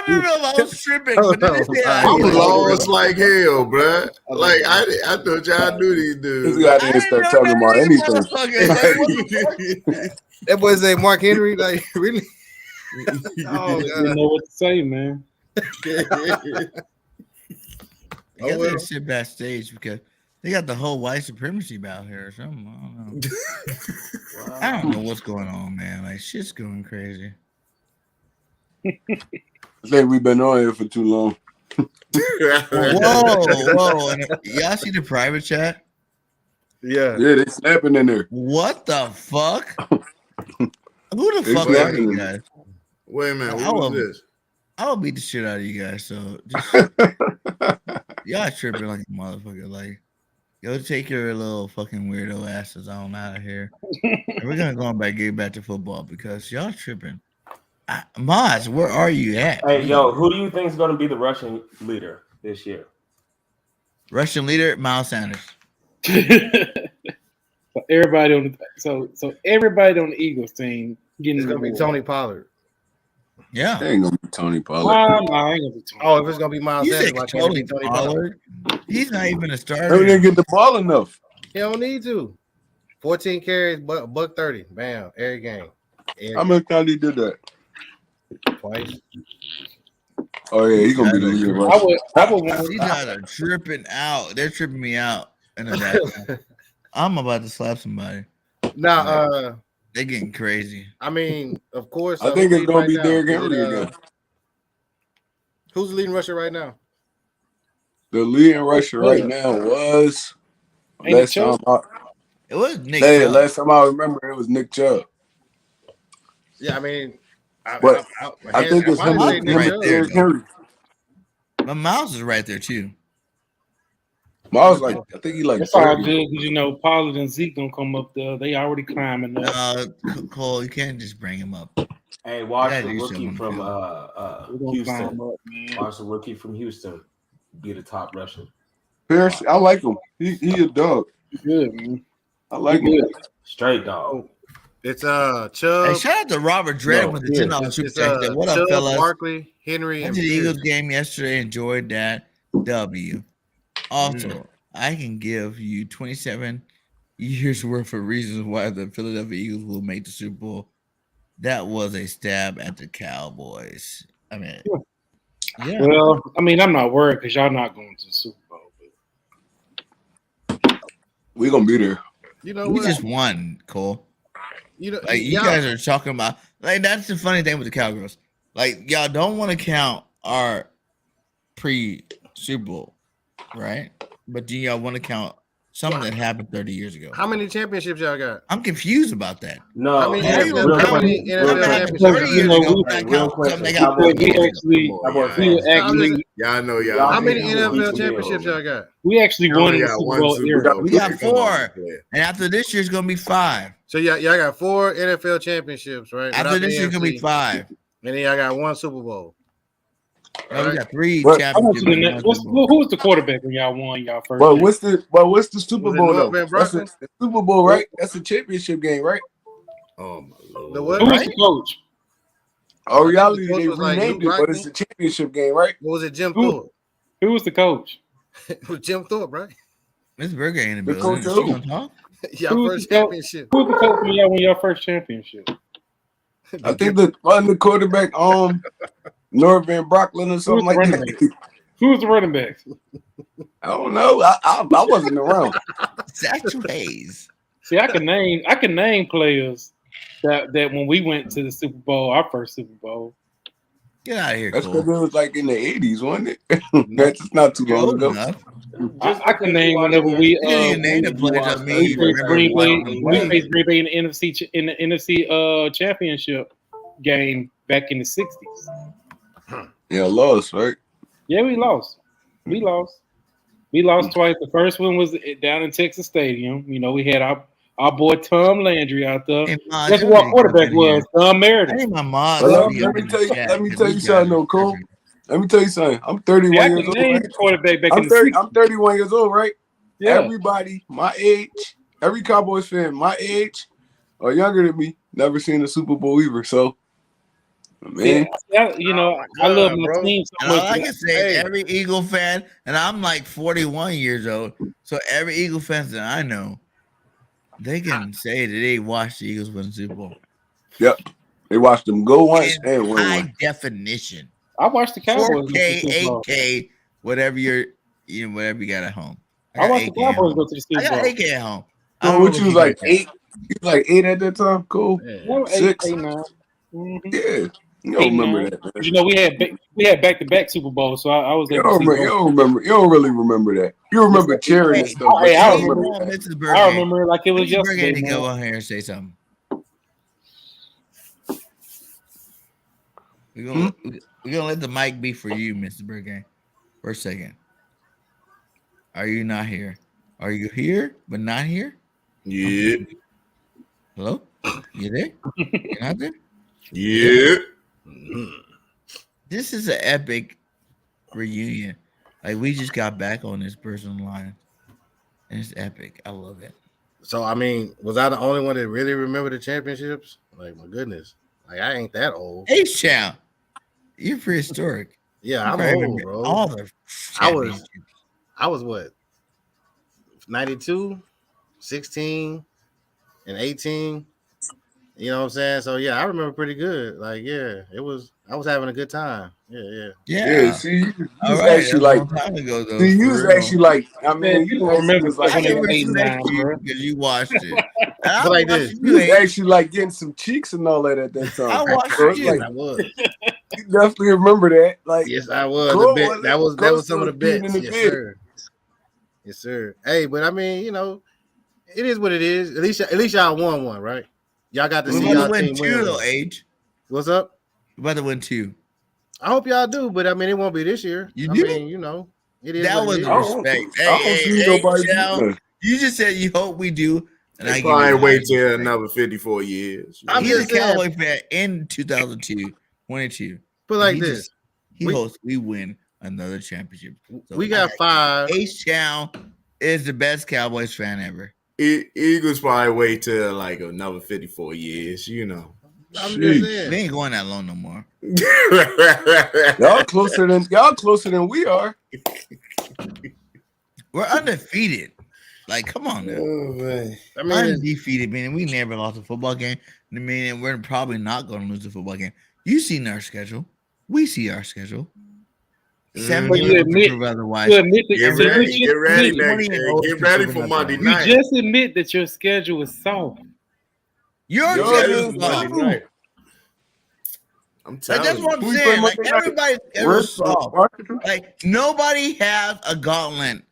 don't know if I was tripping, but they say I'm lost like hell, bruh. Like I thought y'all knew these This dudes. guy didn't start talking about anything. That boy say Mark Henry, like really? Oh, didn't know what to say, man. You got that shit backstage because they got the whole white supremacy out here or something. I don't know. I don't know what's going on, man. Like shit's going crazy. I think we've been on here for too long. Whoa! And y'all see the private chat? Yeah, they snapping in there. What the fuck? Who the They fuck are snapping you in guys? Wait a minute, I what will- was this? I'll beat the shit out of you guys. So just y'all tripping like a motherfucker. Like, go take your little fucking weirdo asses on out of here. And we're gonna go on back, get back to football because y'all tripping. Maz, where are you at? Hey, yo, who do you think is going to be the Russian leader this year? Russian leader, Miles Sanders. So everybody on everybody on the Eagles team getting it's gonna be the Tony Pollard. Yeah, It ain't gonna be Tony Pollard. No, ain't gonna be Tony. Oh, if it's gonna be Miles you Sanders, said why can't it be Tony Tony Pollard? Pollard. He's not even a They starter. didn't get the ball enough. He don't need to. 14 carries, buck 30. Bam, every game. How many times he did that? Twice. Oh yeah, he's gonna be the leader. I would want These guys are tripping out. They're tripping me out. In the back. I'm about to slap somebody. Now, They're getting crazy. I mean, of course. I think it's who's gonna be leading Derrick right now? Henry Is it, again. Who's the leading rusher right now? The leading rusher right now was Ain't it last time. It was Nick. Hey, Chubb. last time I remember, it was Nick Chubb. Yeah, I mean, But I think it's him Miles and is right there. Derrick Henry. My mouse is right there too. Miles like I think he like That's all 30. good because Pollard and Zeke gonna come up there. They already climbing up. Cole, you can't just bring him up. Hey, watch the do rookie something from Houston. Up, man. Watch the rookie from Houston be the top rusher. Pierce, I like him. He a dog. Good, man. I like him. Good. Straight dog. It's Chubb. Hey, shout out to Robert Dredd with the $10 super chat. What up, Chubb, fellas? Barkley, Henry, Went and to the Pierce. Eagles game yesterday. Enjoyed that W. Also, I can give you 27 years worth of reasons why the Philadelphia Eagles will make the Super Bowl. That was a stab at the Cowboys. I mean, yeah. Well, I mean, I'm not worried because y'all not going to the Super Bowl. We're gonna be there. You know We what? just won, Cole. You know, Like you guys are talking about, like that's the funny thing with the Cowgirls. Like y'all don't want to count our pre-Super Bowl, right? But do y'all want to count something that happened 30 years ago? How many championships y'all got? I'm confused about that. No, How many hey, NFL real championships? 30 years ago, Hey, real quick, something the that got Cowboys 30 years ago. Y'all know y'all How many beat NFL the championships Bills. y'all got? We actually Y'all won only in the got Super one Bowl Super era. We got Come on, 4, player. and after this year's gonna be 5. So y'all got 4 NFL championships, right? After this year's gonna be 5. And then y'all got 1 Super Bowl. No, we got 3 But- I want championships. you to know, who was the quarterback when y'all won y'all first? But game? what's the Super Was it Bowl though? North Van That's Brocklin? the Super Bowl, right? That's a championship game, right? Oh my lord. Who was the coach? Oh, reality, coach they was like renamed Luke it, but it's a championship game, right? What was it, Jim Who- Thorpe? Who was the coach? It was Jim Thorpe, right? Miss Burger ain't in the The building. coach Is she who? gonna talk? Y'all Who was first the coach? championship. Who was the coach when y'all won your first championship? I think the quarterback, North Van Brocklin or Who was something the like running that. back? Who was the running back? I don't know. I wasn't around. Satchel Hayes. See, I can name players that when we went to the Super Bowl, our first Super Bowl. Get out of here, That's Cole. because it was like in the 80s, wasn't it? That's not too You're long old ago. enough. I can name whenever we You name the players doesn't mean you faced remember Green Bay. watching them We play. faced Green Bay in the NFC championship game back in the '60s. Yeah, lost, right? Yeah, we lost. We lost twice. The first one was down in Texas Stadium. We had our boy Tom Landry out there. Hey, Ma, Guess y'all who our need to quarterback come in here. was? Tom I Meredith. need my mom Well, to be let up me in tell the you. chat. Let me 'cause tell you these something, guys though, are Cole. tripping. Let me tell you something. I'm Yeah, 31 I years can old, name right? the quarterback back in I'm the 30. 60s. I'm 31 years old, right? Yeah. Everybody my age, every Cowboys fan my age or younger than me, never seen a Super Bowl either. So, man, I love my bro. team so And all much. I can say is every Eagle fan, and I'm like 41 years old, so every Eagle fan that I know, they can say that they watched the Eagles win the Super Bowl. yep. They watched them go once In and win high one. definition. I watched the Cowboys. 4K, go to the Super Bowl. 8K, whatever whatever you got at home. I watched the 8K at Cowboys home. go to the Super I got Bowl. 8K at home. I So don't know what you was like got. 8? You was like 8 at that time? Cool. No, 6. 8, 9. Mm-hmm. Yeah. You 8, don't remember 9. that, man. We had back-to-back Super Bowls, so I was You able to see. don't remember. You don't really remember that. You remember cheering and stuff, but you I don't remember. remember that. Mrs. I Burger. remember it like it was Mrs. Burger yesterday. need to Man. go on here and say something. We're gonna let the mic be for you, Mr. Burger, for a second. Are you not here? Are you here but not here? Yeah. Hello? You there? You're not there? Yeah. This is an epic reunion. Like we just got back on this personal line. And it's epic. I love it. So I mean, was I the only one that really remember the championships? Like my goodness. Like I ain't that old. H-Town. You're prehistoric. Yeah, You I'm probably old, remember bro. all the I was what? 92, 16, and 18. You know what I'm saying? So yeah, I remember pretty good. Like, yeah, I was having a good time. Yeah. Yeah, see, you All was right, actually that was like, a long time ago, though. see, you for was real. actually like, I Man, mean, people you actually remember was like, I can 2089, respect you bro. because you watched it. And I But like watched this. you was you. actually like getting some cheeks and all that at that time. I watched So it's you. like, I was. you definitely remember that. Like, Yes, I was. Cole A bit. That was Cole some of the being bets. in the Yes, bid. sir. Yes, sir. Hey, but I mean, it is what it is. At least y'all won one, right? Y'all got to We're see about y'all to win team 2, win. though, one. Age. What's up? We're about to win 2. I hope y'all do, but I mean, it won't be this year. You I do? mean, It is That what was it the is. respect. I don't see nobody do Shell, that. you just said you hope we do, and They I give probably you wait till another 54 years. I'm He's a just saying, Cowboy fan in 2022, 22. put it like this. He We- hopes we win another championship. So we got 5. H-Town is the best Cowboys fan ever. Eagles probably wait till like another 54 years, you know. I'm just saying. We ain't going that long no more. Y'all closer than we are. We're undefeated. Like, come on now. Oh, man. I mean, Undefeated, meaning we never lost a football game. Meaning we're probably not going to lose a football game. You seen our schedule. We see our schedule. 7 But you years admit, to prove otherwise. you admit that, Get so ready, you get ready, admit- man. Get ready for Monday You night. just admit that your schedule is soft. Your Yours schedule is is Monday soft. night. I'm Like, telling that's what you. I'm saying. Like, everybody's schedule is soft. Washington? Like, nobody has a gauntlet.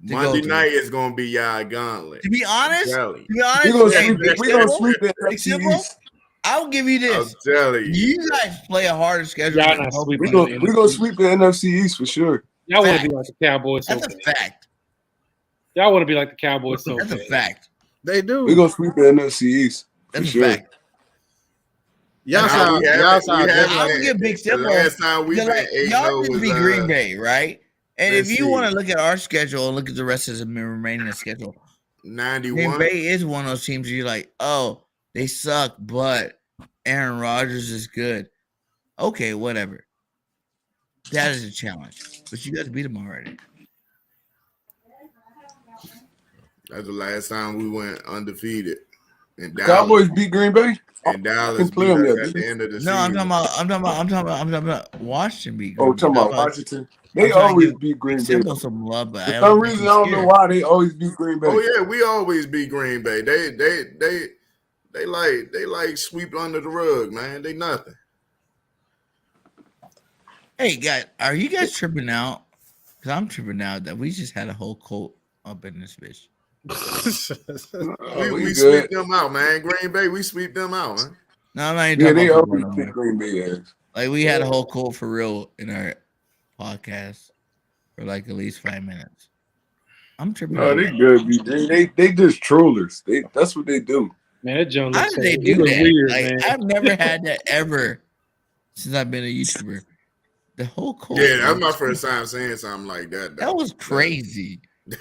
Monday night is gonna be y'all gauntlet. To be honest, We gonna sweep the Big NFC Simple, East. I'll give you this. I'm telling you. You guys play a harder schedule. Y'all than not most sweeping people. We gonna sweep the NFC East for sure. Y'all want to be like the Cowboys. That's a fact. Y'all want to be like the Cowboys. So That's a bad. fact. They do. We gonna sweep the NFC East for That's a sure. fact. Y'all Nah, sound I would give Big the Simple. last time we Y'all been 8-0 just was be Green Bay, right? And if let's you want see. to look at our schedule and look at the rest of the remaining schedule, Green 91. Bay is one of those teams where you're like, oh, they suck, but Aaron Rodgers is good. Okay, whatever. That is a challenge, but you guys beat them already. That's the last time we went undefeated. And Dallas, Cowboys beat Green Bay. and Dallas can play beat them us yet, at the end of the No, I'm season. talking about Washington beat Oh, Green Bay. talking about That's why Washington. They I'm trying to always give beat Green Big Bay. Simple some love, but For I some don't think reason, he's I don't know scared. why they always beat Green Bay. Oh yeah, we always beat Green Bay. They like sweep under the rug, man. They nothing. Hey guys, are you guys tripping out? Because I'm tripping out that we just had a whole cult up in this bitch. We sweep them out, man. Green Bay, we sweep them out, man. No, I'm not even Yeah, talking they about always football no beat more. Green Bay ass. Like we had a whole cult for real in our podcast for like at least 5 minutes. I'm tripping No, out. they good. They just trollers. That's what they do. Man, that joke How looks did so they do that? weird, Like man. I've never had that ever since I've been a YouTuber. The whole cult. Yeah, that's my first time saying something like that. That was crazy.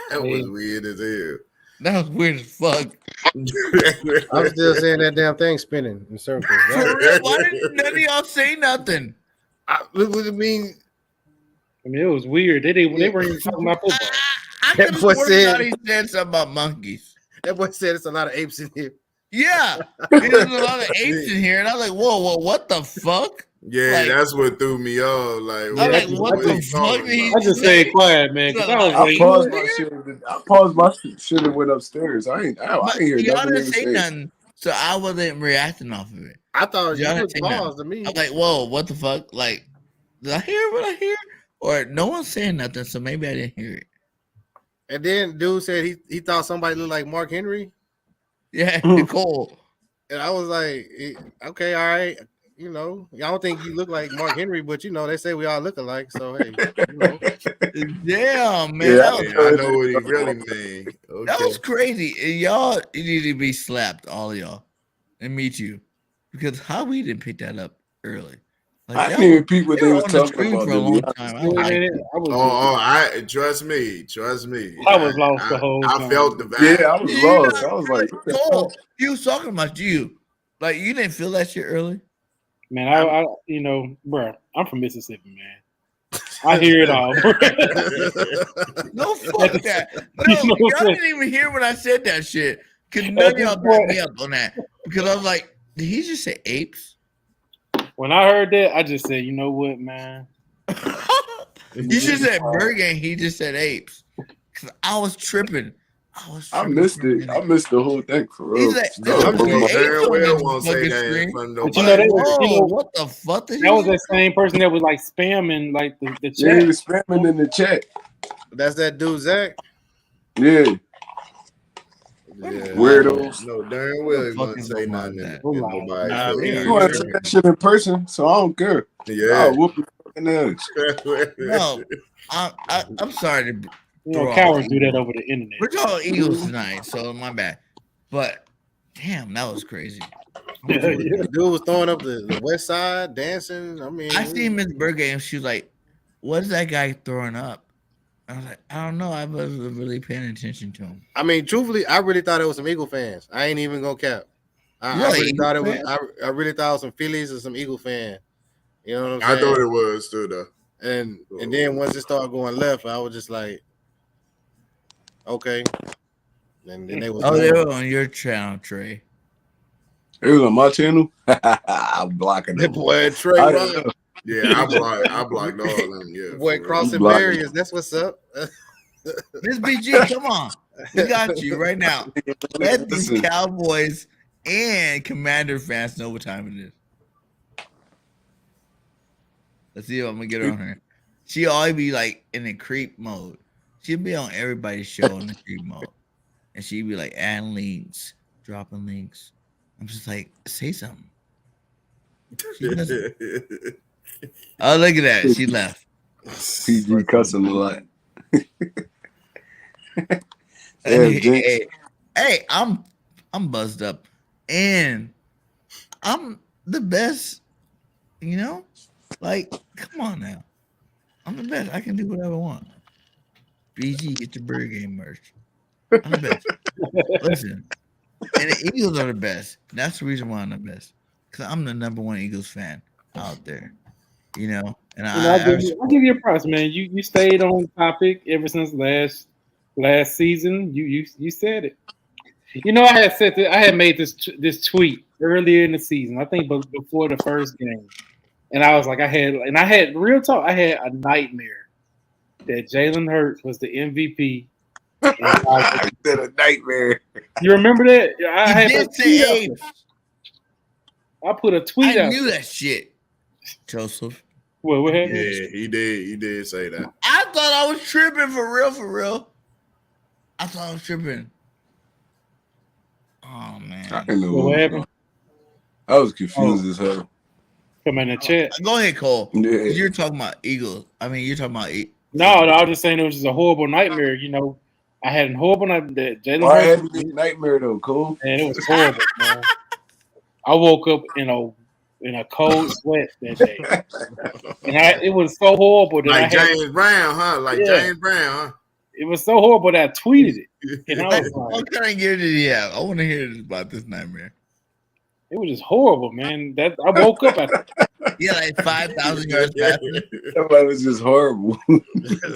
That was weird as hell. That was weird as fuck. I'm still saying that damn thing spinning in circles. For real, why didn't none of y'all say nothing? What I mean, it was weird. They weren't even talking about football. I That could boy have said- he said something about monkeys. that boy said it's a lot of apes in here. Yeah, there's a lot of apes in here, and I was like, whoa, what the fuck? Yeah, Like- that's what threw me off. Like, I'm like, what the he fuck? talking about? I just stayed quiet, man, because I was I like, paused my shit. I paused my shit and went upstairs. I ain't hear Y'all nothing. didn't they say say. nothing, so I wasn't reacting off of it. I thought you Y'all was didn't say nothing. paused to me. I'm like, whoa, what the fuck? Like, did I hear what I hear? Or no one's saying nothing, so maybe I didn't hear it. And then dude said he thought somebody looked like Mark Henry. Yeah, Nicole. And I was like, okay, all right. You know, I don't think you look like Mark Henry, but you know, they say we all look alike. So hey, you know. Damn, man. Yeah, that was, I know what he really mean. Okay. that was crazy. And y'all need to be slapped, all of y'all. And me too. Because how we didn't pick that up early. Like, I that didn't even peep what they they were was on the talking screen about. for a to be long honest. time. I trust me. I was lost the whole I time. felt the vibe. Yeah, I was lost. I was like, what the Cole, fuck? he was talking about you. Like, you didn't feel that shit early? Man, I you know, bro, I'm from Mississippi, man. I hear it all. No, fuck that. No, You know what y'all I'm didn't even hear when I said that shit. Because none of y'all backed me up on that. Because I was like, did he just say apes? When I heard that, I just said, you know what, man? You should have said burger and he just said apes. Because I was tripping. I missed it. I missed the whole thing for real. He's like, No, I'm bro. just Darren on Will this won't say fucking that screen. in front of But nobody. you know, they was, Whoa, you know, what the fuck? that was that same person that was like spamming like the Yeah, he chat. was spamming in the chat. That's that dude Zach. Yeah, Yeah. weirdos. No, Darren Will ain't Fuck gonna is say going on nothing. with that? in nobody's Nah, face. me You want to say that shit in person, so I don't care. Yeah. I'll whoop you. fucking nuts. No, I'm sorry to throw off cowards the do that Eagles. over the internet. We're talking Eagles tonight, so my bad. But damn, that was crazy. The dude was throwing up the West Side, dancing. I mean, I seen Miss Burger and she was like, "What is that guy throwing up?" I was like, "I don't know. I wasn't really paying attention to him." I mean, truthfully, I really thought it was some Eagle fans. I ain't even gonna cap. I Really? really thought it was. Fan? I really thought it was some Phillies or some Eagle fan. You know what I'm I saying? thought it was too, though. And then once it started going left, I was just like, okay. And then they was they going. were on your channel, Trey. It was on my channel. I'm blocking them. Boy, Trey Rock. Yeah, I blocked all of them. Yeah, boy, crossing barriers. That's what's up. Miss BG, come on. We got you right now. Let these Cowboys and Commander fans know what time it is. Let's see if I'm gonna get her on her. She always be like in the creep mode. She'll be on everybody's show in the creep mode. And she'd be like adding links, dropping links. I'm just like, say something. She doesn't. Oh, look at that. She left. PG cussing a lot. Hey, I'm buzzed up. And I'm the best, you know? Like, come on now. I'm the best. I can do whatever I want. BG, get your Bird Game merch. I'm the best. Listen, and the Eagles are the best. That's the reason why I'm the best. Because I'm the number one Eagles fan out there. You know? And I'll give you a props, man. You stayed on topic ever since last season. You said it. You know, I had made this tweet earlier in the season. I think before the first game. And I was like, I had real talk. I had a nightmare that Jalen Hurts was the MVP. I said a nightmare. You remember that? I put a tweet out. I knew that shit, Joseph. What happened? Yeah, he did. He did say that. I thought I was tripping for real. I thought I was tripping. Oh man. I didn't know what happened. I was confused as hell. Come in the chat. Go ahead, Cole. Yeah. You're talking about Eagles. I mean, you're talking about No, I was just saying it was just a horrible nightmare. You know, I had a horrible nightmare. Why had a nightmare though, Cole? And it was horrible, man. I woke up in a cold sweat that day, and it was so horrible that like James Brown, huh? James Brown, huh? It was so horrible that I tweeted it. And I was like, what kind of gear did he have? I want to hear about this nightmare. It was just horrible, man. That I woke up at like 5,000 yards faster. That was just horrible.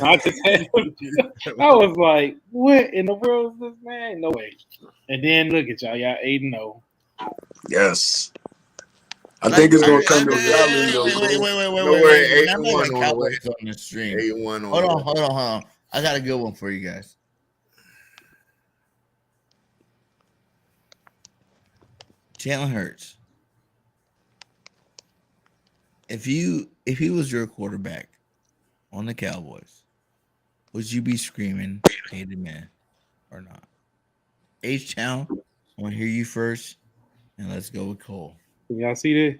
I was like, what in the world is this, man? No way. And then look at y'all 8-0. Yes. I think it's gonna come to reality though. Wait. I'm not like Cowboys on the stream. 8-1 Hold on. I got a good one for you guys. Jalen Hurts. If he was your quarterback on the Cowboys, would you be screaming, "Hey, the man," or not? H-Town, I want to hear you first, and let's go with Cole. Can y'all see that?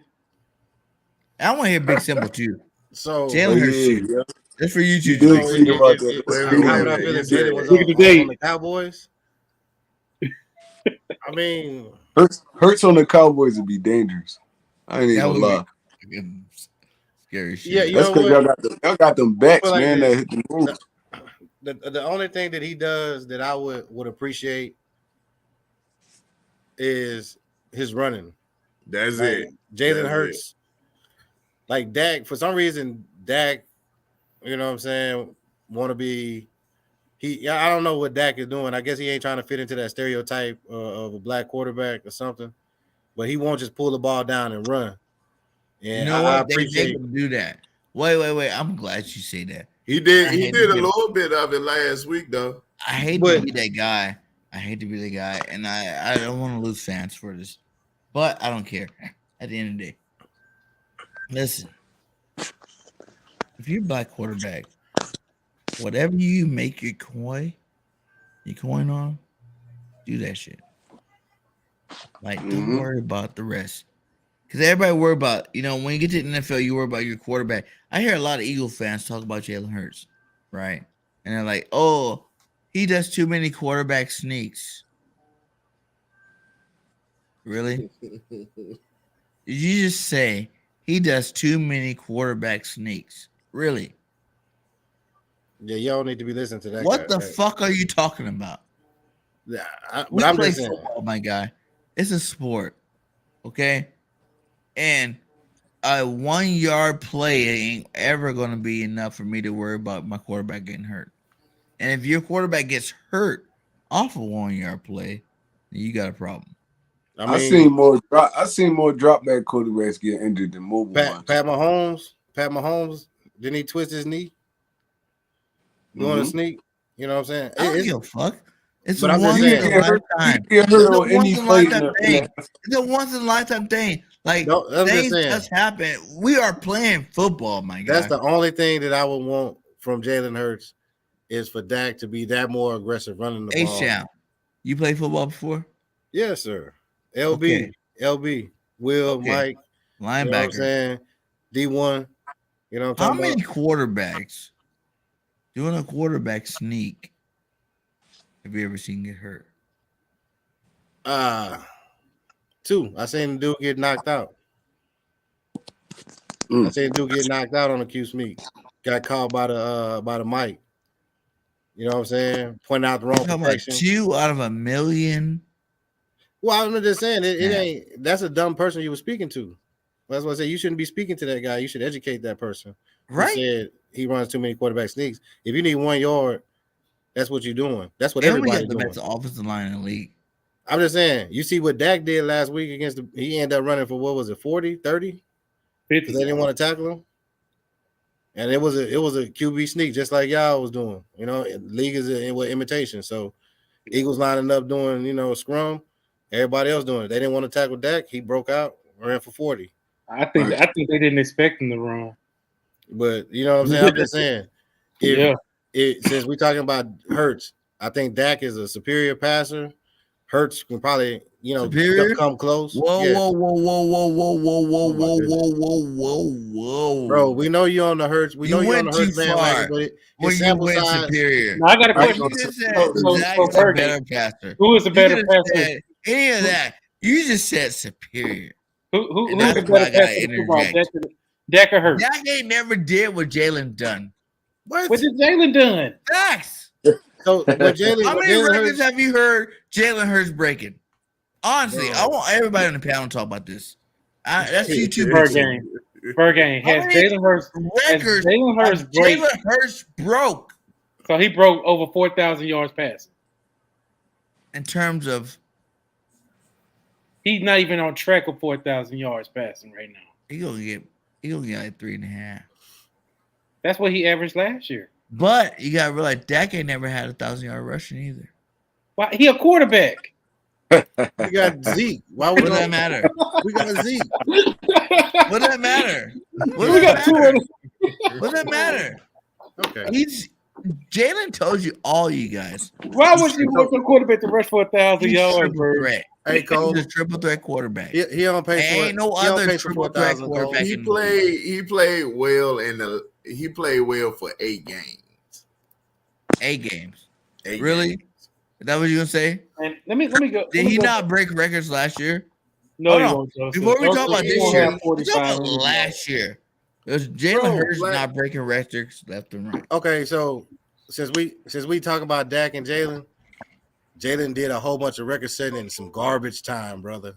I want to hear Big Simple too. So Jalen Hurts, that's for you two. How would I feel if Jalen was on the Cowboys? I mean, Hurts on the Cowboys would be dangerous. I ain't even lie. Scary shit. Yeah, you that's know because y'all got them backs, like man. That hit the roof. The only thing that he does that I would appreciate is his running. That's it. Jalen Hurts, like Dak. For some reason, Dak, you know what I'm saying, want to be. I don't know what Dak is doing. I guess he ain't trying to fit into that stereotype of a black quarterback or something. But he won't just pull the ball down and run. And you know what? They can do that. Wait. I'm glad you say that. He did a little bit of it last week, though. I hate to be that guy. And I don't want to lose fans for this. But I don't care. At the end of the day. Listen. If you're a black quarterback, whatever you make your coin on, do that shit. Like, don't worry about the rest. Because everybody worry about, when you get to the NFL, you worry about your quarterback. I hear a lot of Eagle fans talk about Jalen Hurts, right? And they're like, oh, he does too many quarterback sneaks. Really? Did you just say he does too many quarterback sneaks? Really? Yeah, y'all need to be listening to that What guy. the fuck are you talking about? Yeah, We but I'm play just saying. football, my guy. It's a sport, okay? And a 1 yard play ain't ever going to be enough for me to worry about my quarterback getting hurt. And if your quarterback gets hurt off a 1 yard play, then you got a problem. I seen more drop back quarterbacks get injured than mobile ones. Pat Mahomes, didn't he twist his knee doing a sneak? You know what I'm saying? I don't give a fuck. It's but a I'm just once in saying. a lifetime. It's a once in a lifetime thing. It's a once in a lifetime thing. Like I'm just things saying. just happen. We are playing football, my guy. That's the only thing that I would want from Jalen Hurts is for Dak to be that more aggressive running the ball. H-Town, you played football before? Yes, sir. LB, Will, Mike, linebacker. You know what I'm saying? D1. You know what I'm How talking many about? quarterbacks doing a quarterback sneak have you ever seen get hurt? 2. I seen the dude get knocked out. I seen the dude get knocked out on a Q sneak. Got called by the mic. You know what I'm saying? Pointing out the wrong protection. 2 out of 1,000,000. Well, I'm just saying it ain't. That's a dumb person you were speaking to. That's why I say you shouldn't be speaking to that guy. You should educate that person. Right? Who said he runs too many quarterback sneaks. If you need 1 yard, that's what you're doing. That's what They only everybody's got the doing. best offensive line in the league. I'm just saying. You see what Dak did last week against he ended up running for what was it, 40, 30? Because they didn't want to tackle him. And it was a QB sneak, just like y'all was doing. You know, league is with imitation. So Eagles lining up doing, a scrum. Everybody else doing it. They didn't want to tackle Dak. He broke out, ran for 40. I think they didn't expect him to run. But you know what I'm saying? I'm just saying. Since we're talking about Hurts, I think Dak is a superior passer. Hurts can probably, superior? come close. Whoa, Yes. whoa, whoa, whoa, whoa, whoa, whoa, whoa, whoa, whoa, whoa. Bro, we know you on the Hurts. We know you on the Hurts bandwagon, but when you went size, superior. Now, I got a question. You just said Dak's a better passer. Who is a better passer? Any of that. You just said superior. Who's a better passer? Dak or Hurts? Dak ain't never did what Jalen done. What did Jalen done? Facts. So how many records have you heard Jalen Hurts breaking? Honestly, I want everybody on the panel to talk about this. That's YouTube per game. Has Jalen Hurts records? Jalen Hurts broke. So he broke over 4,000 yards passing. In terms of, he's not even on track of 4,000 yards passing right now. He gonna get like 3.5. That's what he averaged last year. But you gotta realize Dak ain't never had 1,000-yard rushing either. Why? He a quarterback. We got Zeke. Why would that matter? We got Zeke. What does that matter? What does that matter? Okay. Jalen told you all, you guys. Why would you want a quarterback to rush for 1,000 yards? Hey, Cole. He's a triple threat quarterback. He don't pay for Ain't no other triple threat quarterback. He played well he played well for 8 games. 8 games. Really? Is that what you gonna say? And let me go. Did he not break records last year? No, he won't. Before we talk about this year, we talk about last year. Jalen Hurts not breaking records left and right. Okay, so since we talk about Dak and Jalen did a whole bunch of record setting in some garbage time, brother.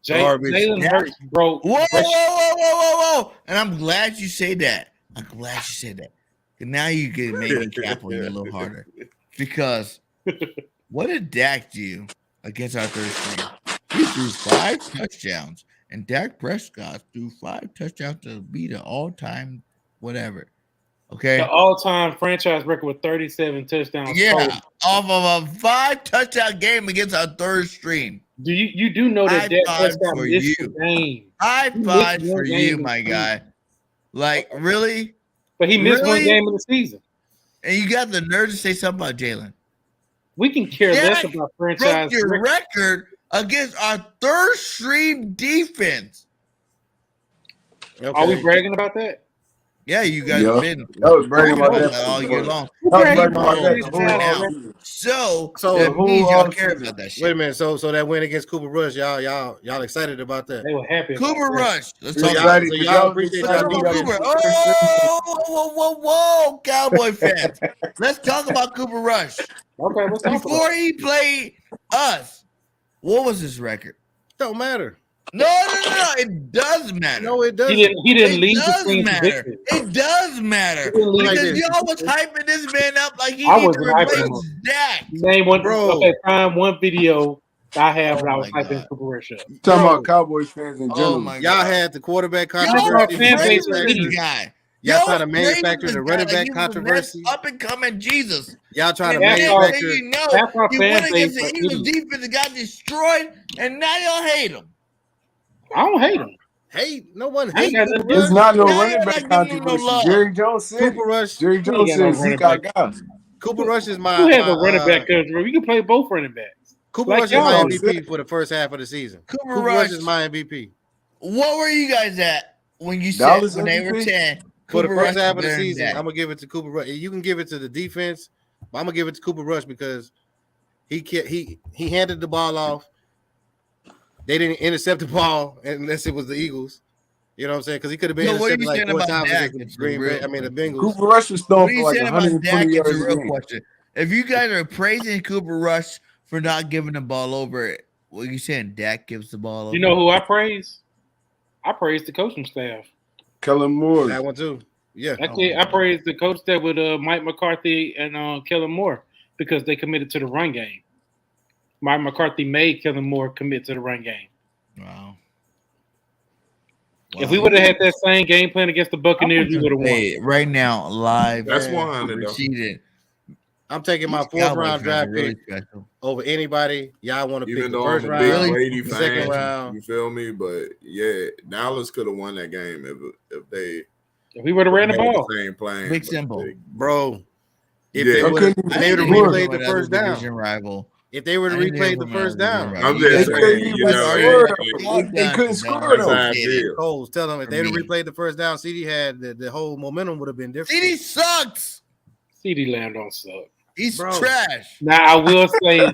Jalen Hurts broke. Whoa! And I'm glad you say that. Now you can make me cap on you a little harder. Because what did Dak do against our third string? He threw 5 touchdowns. And Dak Prescott threw 5 touchdowns to be the all-time whatever. Okay. The all-time franchise record with 37 touchdowns. Yeah, off of a 5-touchdown game against our third string. Do you do know that Dak Prescott missed the game? High five for you, my guy. Like, really? But he missed one game of the season. And you got the nerve to say something about Jalen. We can care less about franchise. Broke your record against our third string defense. Are we bragging about that? Yeah, you guys have been I was bragging about that all year long. Who I was bragging bragging about that about the that? whole Now, so So that the whole means y'all off care season. about that shit. wait a minute. So that win against Cooper Rush, y'all excited about that? They were happy about Cooper that. Rush. Let's We talk about excited it. So because y'all y'all appreciate Let's y'all talk about defense. Cooper. Whoa, Cowboy fans. Let's talk about Cooper Rush. Okay, let's talk about Before it. he played us, what was his record? Don't matter. No. It does matter. No, it doesn't. He didn't It lead the does team to matter. victory. It does matter. He didn't lead Like Because this. y'all was hyping this man up like he I need to wasn't hyping him replace up. Dak. Name one. Bro. Okay, find one video I have when I was my hyping God. Cooper Rush up. Talking Bro, about Cowboys fans in Oh general. my y'all God. had the quarterback Y'all controversy. fan base praising is this easy. guy. Y'all Y'all trying to praising manufacture this the guy running like back he was the next controversy. up and coming Jesus. Y'all trying to And then manufacture. you know Half our he fan went base against the are Eagles idiots. defense that got destroyed, and now y'all hate him. I don't hate him. Hate. No one I ain't hate got Cooper nothing to do It's Rush. not no Now running you're back not giving him no controversy. love. Jerry Jones said Cooper it. Rush. Jerry He ain't Jones got no said running Zeke got back. guys. Cooper Rush is Who my has a running back coach? You can play both running backs. Cooper Like Rush is y'all my all do. MVP for the first half of the season. Cooper Cooper Rush is my MVP. What were you guys at when you said Dallas when they were MVP? saying For the Cooper first Rush half is of the better than season, Dak? I'm gonna give it to Cooper Rush. You can give it to the defense, but I'm gonna give it to Cooper Rush because he handed the ball off. They didn't intercept the ball unless it was the Eagles. You know what I'm saying? Because he could have been So what are you intercepted like saying 4 about times Dak? against It's a real the question. Bengals. Cooper Rush was What throwing are for you like saying about 120 Dak? It's a yards a real game. question. If you guys are praising Cooper Rush for not giving the ball over, what are you saying? Dak gives the ball over? You know who I praise? I praise the coaching staff. Kellen Moore. That one too. Yeah. Actually, I praise the coach staff with Mike McCarthy and Kellen Moore because they committed to the run game. Mike McCarthy made Kellen Moore commit to the run game. Wow. If we would have had that same game plan against the Buccaneers, we would have won. Hey, right now, live. That's 100 though. Received. I'm taking my These 4th Cowboys round fans are draft really pick special. over anybody. Y'all want to pick Even the though first I'm a big round, Brady the second fan, round. you feel me? But yeah, Dallas could have won that game if they we would have ran the had ball. same plan. Big but symbol. Bro, if Yeah. they would have replayed the Another first down. division rival. If they were to replay the first down, I'm You just guys saying, are- you know, They couldn't score that's though. how I feel. Coles, tell them if For they'd have me. replayed the first down, CD had the whole momentum would have been different. CD sucks. CD Lamb don't suck. He's Bro. trash. Now I will say,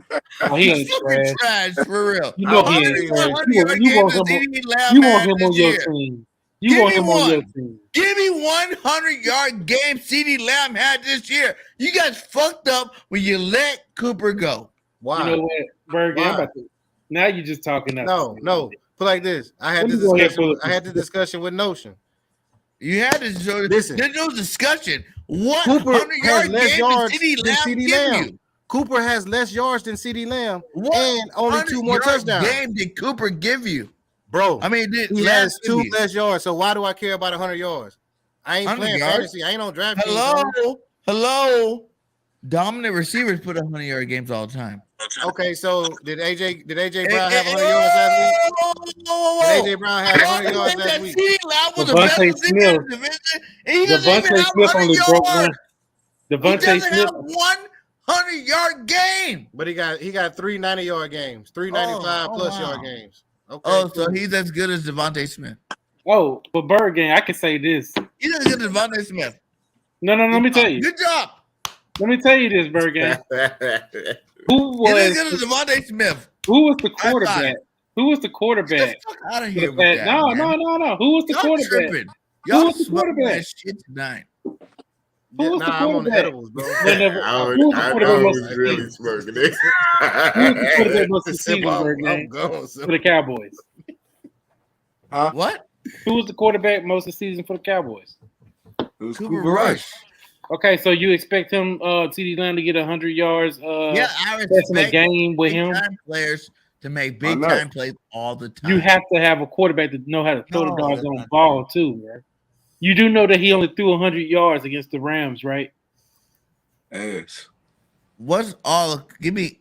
he He's ain't fucking trash. trash for real. You know How he many ain't trash. 100-yard You games want does him on, CD Lamb you want have him on this your year? team. You Give want me him on your one. team. Give me 100-yard game CD Lamb had this year. You guys fucked up when you let Cooper go. Why? You know what, Berg? I'm about to. Now you're just talking. No. Put like this. I had Let me this go ahead discussion. and pull I had this discussion with Notion. You had this. Listen. There's no discussion. What Cooper has 100-yard less game did yards CD than Lamb CD give Lamb. you? Cooper has less yards than CD Lamb What and only 2 more 100-yard touchdowns. game did Cooper give you? Bro, I mean, did he Lamb has give 2 you? less yards. So why do I care about 100 yards? I ain't 100 playing yards? fantasy. I ain't on DraftKings. Hello. Dominant receivers put 100-yard games all the time. Okay, so did AJ Brown have 100 yards last week? Did AJ Brown have 100 yards last week? CD Lamb was the Devontae best receiver Smith. in the division, and he doesn't even Devontae have Smith 100 only broke one. yards. He Devontae doesn't Smith. have 100-yard game. But he got 3 90-yard games, 3 95 plus yard games. Okay. Oh, so cool. he's as good as Devontae Smith. Oh, but Bird game, I can say this. He's as good as Devontae Smith. No, let me tell you. Good job. Let me tell you this, Bird game. Who He's as was good as Devontae Smith. who was the quarterback? Who was the quarterback? Get the fuck out of for here the with Pat- that, No. Who was the Y'all quarterback? tripping. Who Y'all was the smoking quarterback? that shit tonight. Who was the I'm on the quarterback? edibles, bro. Who was the I quarterback most of was the really season? smirking it. Who was the quarterback most of the Sip, season, I'm Bird game, going, for the Cowboys? What? Who was the quarterback most of the season for the Cowboys? It was Cooper Cooper Rush. Rush. Okay, so you expect him, CD Lamb, to get 100 yards? Yeah, I in a respect game with him. big-time players to make big-time plays all the time. You have to have a quarterback that know how to throw the No, that's doggone not ball too, right? You do know that he only threw 100 yards against the Rams, right? Yes. What's all? Give me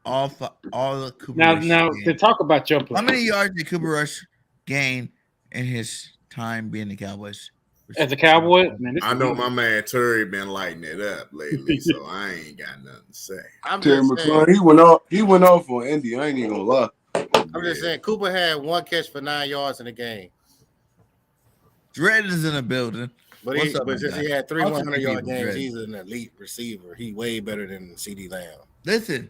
all the Cooper Now, Rush to games. talk about your play. How many yards did Cooper Rush gain in his time being the Cowboys? As a Cowboy, man, I know my man Terry been lighting it up lately, so I ain't got nothing to say. I'm Terry just saying. McLaurin, he went off on Indy. I ain't even gonna lie. I'm just saying. Cooper had 1 catch for 9 yards in the game. Dread is in the building. But What's up, since man? he had 3 I'll take 100-yard people, games, Dread. he's an elite receiver. He way better than CD Lamb. Listen,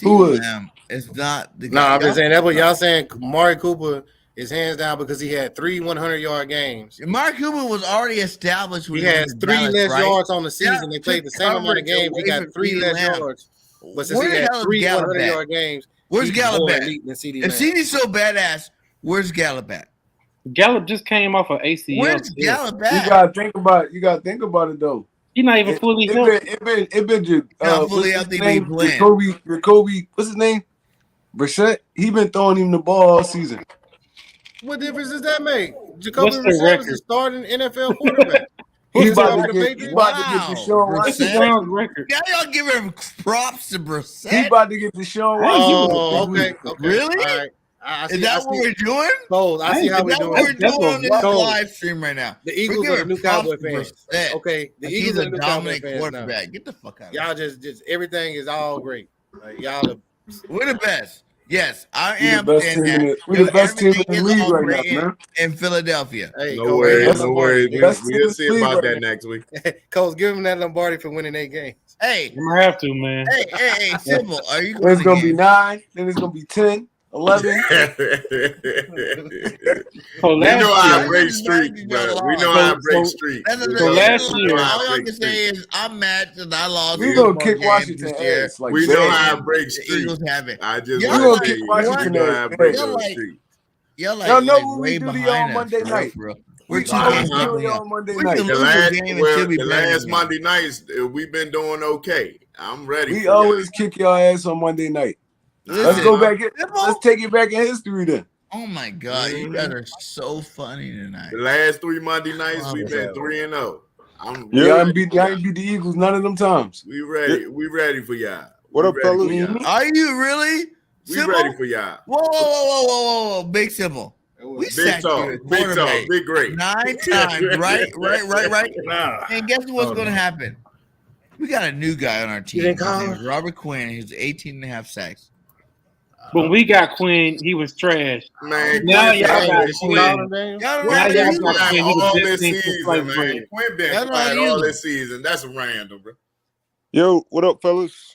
Who CD is? Lamb is not the No, guy. I'm just saying that's what y'all saying. Amari Cooper is hands down because he had 3 100-yard games. Amari Cooper was already established when He he was has in 3 Dallas, less right? yards on the season. That They played the took same amount of coverage games. He away got from 3 CeeDee less Lamb. yards. But since Where he the had hell is 3 Gallup 100-yard at? games, Where's he's Gallup more at? elite than CD If Lamb. CD's so badass, where's Gallup at? Gallup just came off of ACL. Where's too. Gallup You at? gotta think about it. You gotta think about it though. He's not even fully healthy. It been Not fully what's his healthy, but name? he playing. Jacoby, what's his name? Brissett. He been throwing him the ball all season. What difference does that make? Jacoby What's their Brissett is record? a starting NFL quarterback. He He's about with to the get Patriots. Deshaun What's the Watson. Browns' record? Now y'all give him props to Brissett. He about to get Deshaun I ain't giving Watson. Oh, him okay. Really? All right. I Is that what we're doing? Cole, I see how Is we're that doing what we're it. doing on this Cole, live stream right now? The We're Eagles are the giving new props Cowboy to fans. Brissett. Okay, the Like Eagles he's are a the new Cowboy dominant fans now. quarterback. Get the fuck out of here. Y'all just everything is all great. Like, y'all are We're the best. Yes, I We the am best saying team in that. the, we the best team in Everything the is league all right great now, man. in Philadelphia. Hey, No Cole, worries, give him that no Lombardi. worries. Best team We'll in see the league about right that next week. Coach, give him that Lombardi for winning 8 games. Hey, I'm gonna have to, man. hey, Simple. Are you now. going It's to gonna be game? 9, then it's gonna be 10, 11. So We last know how year, to break streaks, bro. We know how to break streaks. That's We the so know, last we year- know how all to y'all break can say streaks. is I'm mad that I lost We two gonna more kick games Washington this year. ass like We know bad. how to break The streaks. Eagles have it. I just Y'all We want gonna to kick say, we Washington know ass how to bad. break Y'all those like- streaks. Y'all Y'all know like what way we do to y'all behind on us, Monday for night. real. We We're 2 always games kill behind y'all y'all. on Monday We night. can The lose a last, game and still be the better last than y'all. Monday nights, we've been doing okay. I'm ready We for y'all. always kick y'all ass on Monday night. Let's Listen, go back. Simple? Let's take it back in history then. Oh my God, you guys are so funny tonight. The last 3 Monday nights, we've been 3-0. Y'all ain't beat the Eagles none of them times. We ready. We ready for y'all. What we up, ready fellas? for y'all. Are you really? We Simple? ready for y'all. Whoa. Big Simple. We Big sacked talk, you at big talk, quarterback big great. 9 times, right? And guess what's going to happen? We got a new guy on our team. didn't His call name him? is Robert Quinn. He's 18 and a half sacks. when we got Quinn, he was trash. Man, Now Quinn y'all been got been Quinn. Quinn Now been y'all got Quinn. He the all best this thing since season, sliced man. bread. Quinn been That's quiet on all you. this season. That's random, bro. Yo, what up, fellas?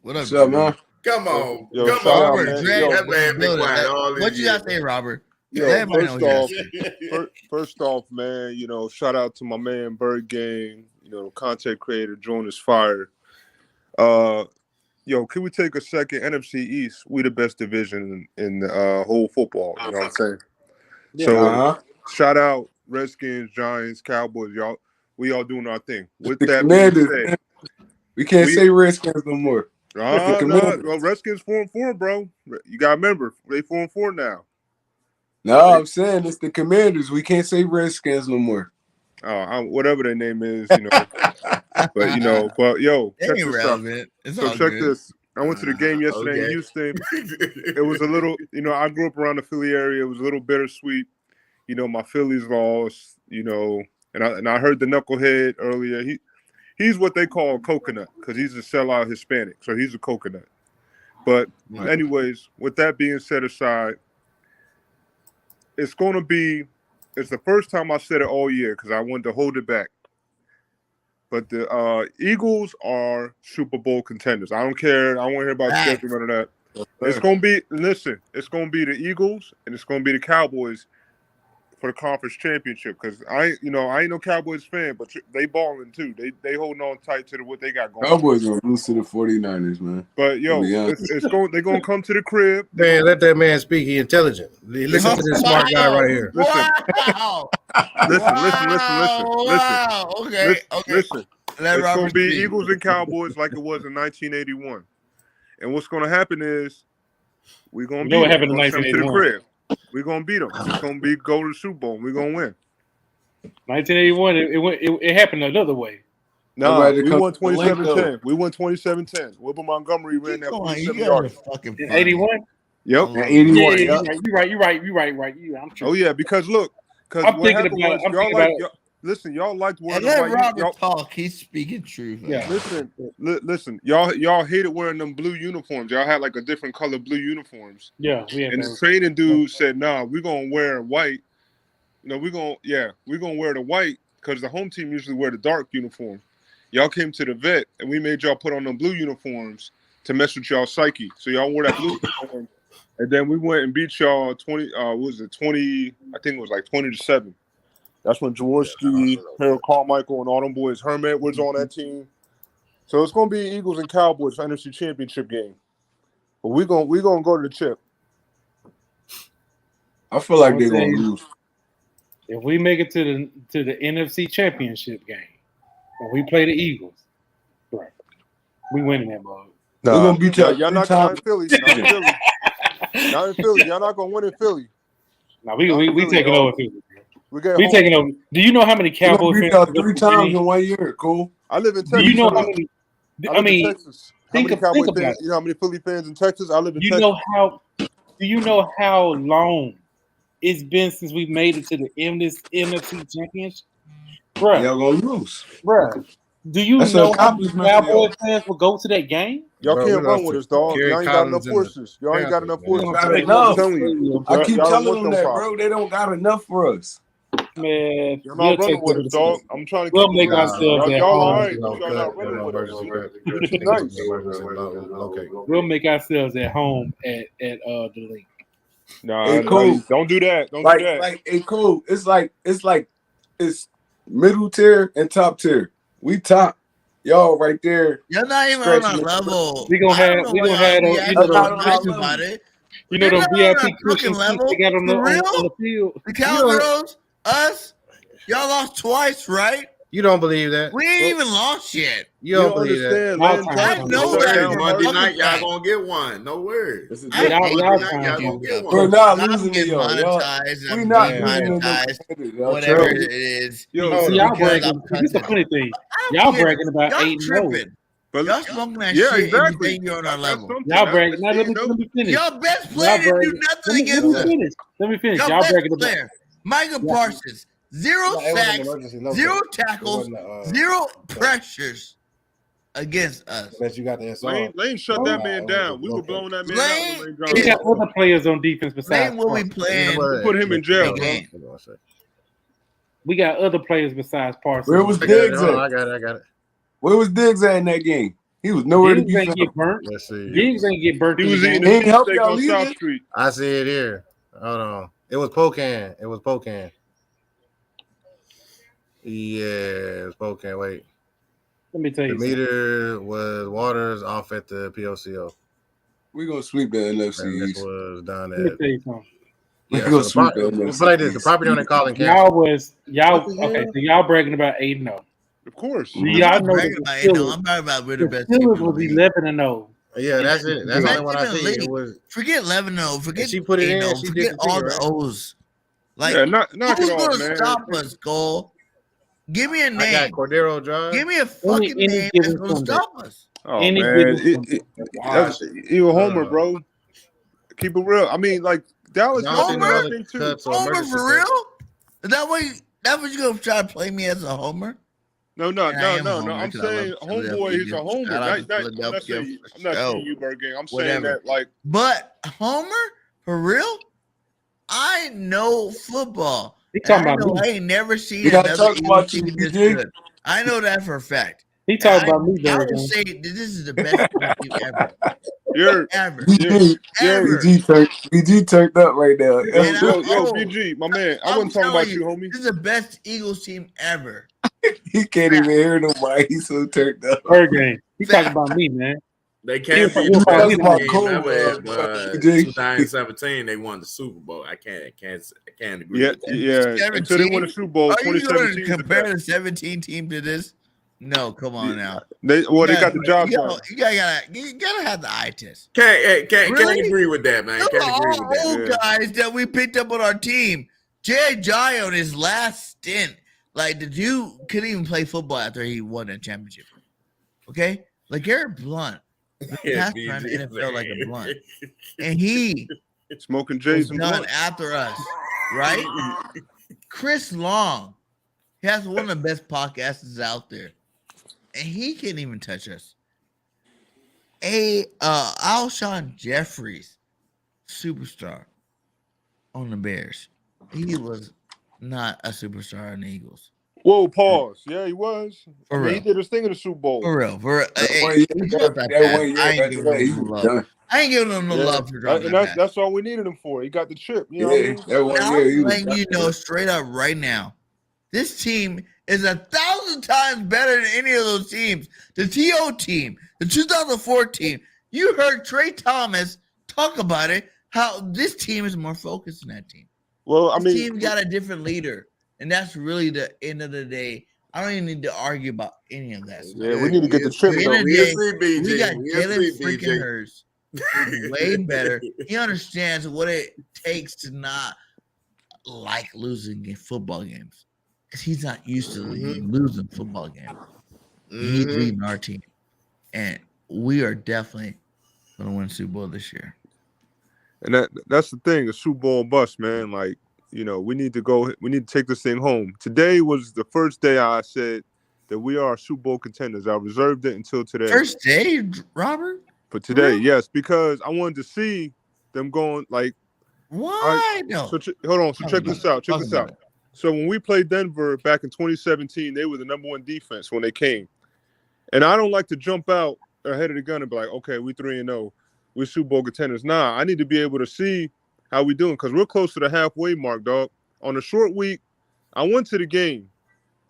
What up, What's up, Drew? man? Come on, Yo, come shout on. out, Robert, man. Dre, Yo, That man been building. quiet all this What you year. got to say, Robert? Yo, Let everybody know first what you off, first off, man, you know, shout out to my man Bird Gang, you know, content creator, Jonas Fire. Yo, can we take a second? NFC East, we the best division in whole football. You know what I'm saying? So, shout out Redskins, Giants, Cowboys, y'all. We all doing our thing. With The that Commanders. being said, We can't say Redskins no more. The Commanders. well, Redskins 4-4, bro. You gotta remember, they 4-4 now. No, I'm saying it's the Commanders. We can't say Redskins no more. Whatever their name is, you know. But you know, yo, It check ain't this relevant. out. It's So all check good. this. I went to the game yesterday in Houston. It was a little, you know, I grew up around the Philly area. It was a little bittersweet. You know, my Phillies lost. You know, and I heard the knucklehead earlier. He's what they call a coconut because he's a sellout Hispanic, so he's a coconut. But anyways, with that being set aside, it's the first time I said it all year because I wanted to hold it back. But the Eagles are Super Bowl contenders. I don't care. I don't want to hear about schedule, none of that. It's going to be, listen, it's going to be the Eagles and it's going to be the Cowboys for the conference championship because I ain't no Cowboys fan, but they balling too. They holding on tight to what they got going. Cowboys gonna lose to the 49ers, man. But yo, they're gonna come to the crib. Man, let that man speak. He intelligent. Listen to this smart guy right here. Listen. Wow. Listen. Wow. Okay. Listen. Let It's Robert gonna be speak. Eagles and Cowboys like it was in 1981. And what's gonna happen is we're gonna beat them. We're gonna send them to the crib. We're gonna beat them. It's gonna be go to the Super Bowl. We're gonna win. 1981, it happened another way. No, we won 27-10. We won 27-10. Wilbur Montgomery ran that 47 yards. In 81? Yep. 81. Yeah, you're right. I'm true. Oh yeah, because look, I'm what thinking happened about. was y'all like listen, y'all liked wearing And let them Robert talk. He's speaking truth. Yeah. Listen, y'all hated wearing them blue uniforms. Y'all had like a different color blue uniforms. Yeah, we had and those. the training dude said, "Nah, we're gonna wear white we're gonna wear the white because the home team usually wear the dark uniform. Y'all came to the vet and we made y'all put on them blue uniforms to mess with y'all psyche. So y'all wore that blue uniform, and then we went and beat y'all 20. What was it 20? I think it was like 20-7. That's when Jaworski, Harold Carmichael, and all them boys. Herm was on that team. So it's gonna be Eagles and Cowboys for NFC Championship game. But we gonna go to the chip. I feel like they're gonna lose. If we make it to the NFC Championship game, and we play the Eagles, right, we winning that ball. We're gonna beat y'all. Y'all not in Philly. Not in Philly. Not in Philly. Y'all not gonna win in Philly. No, we taking over Philly. We taking over. Do you know how many Cowboys fans? 3 times in 1 year. Cool. I live in Texas. Do you know how many? I mean, Texas. How many Cowboy fans? You know how many Philly fans in Texas? I live in Texas. Do you know how long it's been since we made it to the NFC Championship? Bruh. Y'all gonna lose. Bruh. Do you know how many Cowboy fans will go to that game? Y'all can't run with us, dog. Y'all ain't got enough horses. Y'all ain't got enough horses. I'm telling you. I keep telling them that, bro. They don't got enough for us. Man, you're not running with us, dog. I'm trying to keep make ourselves at y'all home. all right, but y'all not running with us. Nice. We'll make ourselves at home at the link. Nah, hey, Cole, don't do that. Don't do that. Like, hey, Cole, it's middle tier and top tier. We top. Y'all right there. You're not even on our level. We gonna have about it. You know the VIP Christian level they got on the, for real? on the field. The Cowgirls, us, y'all lost twice, right? You don't believe that? We ain't even lost yet. You don't believe that? I know that. Monday night, y'all gonna get one. No worries. Y'all gonna get one. We're not losing to y'all. Monetized. We're not monetized. Whatever it is. See, y'all bragging. This is the funny thing. Y'all bragging about 8-0. But y'all smoking that yeah, shit exactly. and you think you're on our level. Y'all bragging. Now let me finish. Y'all best player didn't do nothing against us. Let me finish. Y'all bragging about Micah Parsons. 0 sacks, 0 tackles, 0 pressures against us. But you got the SR. Lane shut that man down. We were blowing that man out. When we got other players on defense besides. Lane will be playing. Put him in jail. We got other players besides Parsons. Where was Diggs at? I got it. Where was Diggs at in that game? He was nowhere to be found. Get burnt. Let's see. Diggs ain't get burnt. He was eating He ain't help steak y'all on either. South Street. I see it here. Hold on. It was Pocan. Yeah, it was Pocan. Wait. Let me tell you. The meter was Waters off at the POCO. We're gonna sweep the NFC. This was done Let me at. tell you something. Yeah, We're gonna so sweep the NFC. but like this, the property owner calling Okay, so y'all bragging about 8-0. Of course. Y'all know I'm talking about we're the best team. Steelers was 11-0. Yeah, that's it. That's the only one I see. It was. Forget 11-0. Forget she put it in. She forget all the O's. Like, knock who's it gonna off, man. stop us, Cole? Give me a name. I got Cordero Drive. Give me a fucking name that's gonna stop us. Oh man, you a homer, bro. Keep it real. I mean, like Dallas. Homer for real? Is that what you gonna try to play me as a homer? No. I'm saying homeboy. He's a homer. I'm not saying you, Bergang. I'm saying that like. But homer for real? I know football. He talking about me. I ain't never seen another Eagles team this good. I know that for a fact. He talking about me, I would say that this is the best team ever. Ever. BG turned up right now. Yo, BG, my man. I wasn't talking about you, homie. This is the best Eagles team ever. He can't even hear nobody. He's so turned up. Bergang. He talking about me, man. They can't be talking the about best Cole, team ever. 2017, they won the Super Bowl. I can't agree with that. Yeah. Until they won the Super Bowl, Are you going 2017. to compare the 17 team to this? No, come on now. They got the job done. You gotta have the eye test. Can't agree with that, man. Look Can't at agree all with that. old guys that we picked up on our team. Jay Jai on his last stint, like the dude couldn't even play football after he won a championship. Okay, like Garrett Blunt, passed around the NFL like a blunt, and he smoking J's and done blunts after us, right? Chris Long, he has one of the best podcasters out there. And he can't even touch us. Alshon Jeffries, superstar on the Bears. He was not a superstar in the Eagles. Whoa, pause. Yeah, he was. For I mean, he real. did his thing in the Super Bowl. For real. That Hey, one he year, dropped that that pass. one year I ain't after giving that, him he no was love. done. I ain't giving him no Yeah, love for dropping and that pass. that's all we needed him for. He got the chip. You know what I Yeah, mean? that one And year I'm he was letting done. you know straight up right now, this team is 1,000 times better than any of those teams. The TO team, the 2004 team. You heard Trey Thomas talk about it, how this team is more focused than that team. Well, I This mean, team got a different leader, and that's really the end of the day. I don't even need to argue about any of that stuff. yeah, we need to get the chip. At the end of the We'll day, see, BG. we got We'll Jalen see, freaking BG. Hurts, who's way better. He understands what it takes to not like losing in football games, because he's not used to losing football games. He's leading our team, and we are definitely going to win Super Bowl this year. And that's the thing, a Super Bowl bust, man. Like, you know, we need to take this thing home. Today was the first day I said that we are Super Bowl contenders. I reserved it until today. First day, Robert? For today, yes, because I wanted to see them going like. Why? No. So hold on. So check this out. Check this out. So when we played Denver back in 2017, they were the #1 defense when they came. And I don't like to jump out ahead of the gun and be like, okay, we 3-0. We're Super Bowl contenders. Nah, I need to be able to see how we doing, because we're close to the halfway mark, dog. On a short week, I went to the game.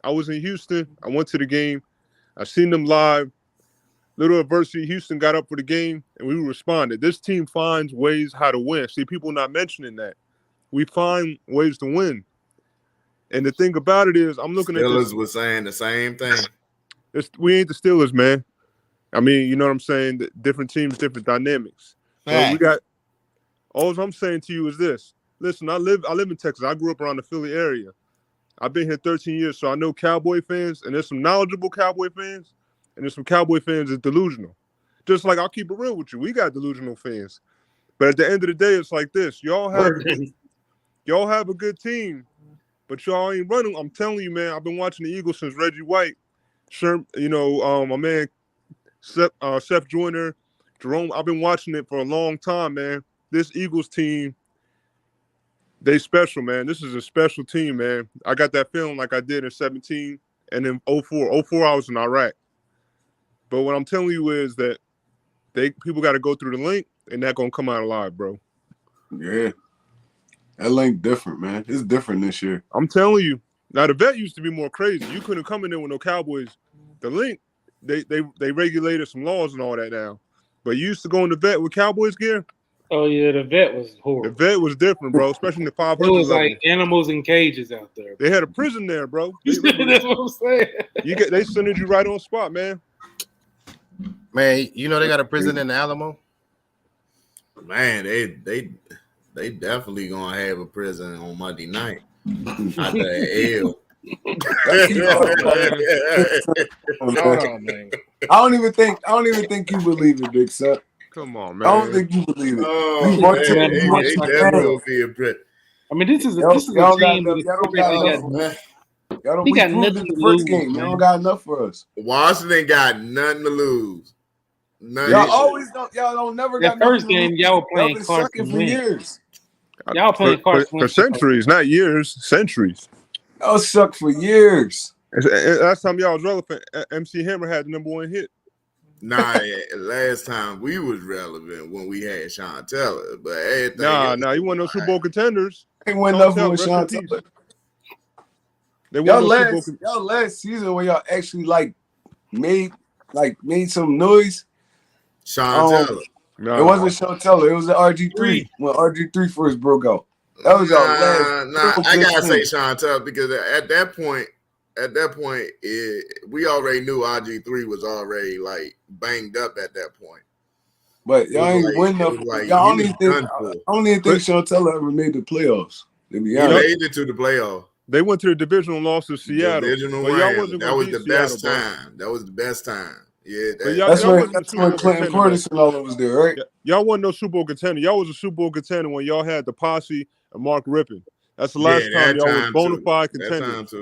I was in Houston. I went to the game. I seen them live. Little adversity, Houston got up for the game, and we responded. This team finds ways how to win. See, people not mentioning that. We find ways to win. And the thing about it is, I'm looking at this. Steelers was saying the same thing. We ain't the Steelers, man. I mean, you know what I'm saying? Different teams, different dynamics. But we got. All I'm saying to you is this. Listen, I live in Texas. I grew up around the Philly area. I've been here 13 years, so I know Cowboy fans, and there's some knowledgeable Cowboy fans, and there's some Cowboy fans that's delusional. Just like, I'll keep it real with you. We got delusional fans. But at the end of the day, it's like this. Y'all have a good team, but y'all ain't running. I'm telling you, man, I've been watching the Eagles since Reggie White. My man, Seth Joyner, Jerome. I've been watching it for a long time, man. This Eagles team, they special, man. This is a special team, man. I got that feeling like I did in 17 and in 04. 04, I was in Iraq. But what I'm telling you is that people got to go through the link, and they're going to come out alive, bro. Yeah. That link different, man. It's different this year. I'm telling you. Now, the vet used to be more crazy. You couldn't come in there with no Cowboys. The link, they regulated some laws and all that now. But you used to go in the vet with Cowboys gear. Oh, yeah, the vet was horrible. The vet was different, bro, especially in the 500 It was level. like animals in cages out there. They had a prison there, bro. That's what I'm saying. They sent you right on spot, man. Man, you know they got a prison in the Alamo? Man, they definitely gonna have a prison on Monday night. Out the L. Man. I don't even think you believe it, Big Seth. Come on, man. I don't think you believe it. Oh, You want man, to they definitely gonna be a prison. I mean, this is a team we got proved nothing it the to first lose, game. man. Y'all got enough for us. Washington got nothing to lose. Y'all don't never got that first nothing to game. lose. Y'all were playing been cards sucking to for win. years. Y'all playing cards for centuries, not years, centuries. Y'all sucked for years. Last time y'all was relevant, MC Hammer had the #1 hit. Nah, last time we was relevant when we had Sean Taylor, but everything. Nah, you want no Super Bowl contenders? Ain't win nothing with Sean Taylor. Y'all last season when y'all actually made some noise. Sean Taylor. It wasn't Sean Taylor. It was the RG3 when RG3 first broke out. That was y'all last. I gotta say Sean Taylor, because at that point, we already knew RG3 was already like banged up at that point. But y'all ain't win nothing. I don't even think Sean Taylor ever made the playoffs. To be honest, He made it to the playoffs. They went to the divisional loss to Seattle. That was the best time. That was the best time. Yeah, that's when Clinton Portis and all of us there, right? Y'all wasn't no Super Bowl contender. Y'all was a Super Bowl contender when y'all had the posse and Mark Rippon. That's the last time y'all was bona fide contenders.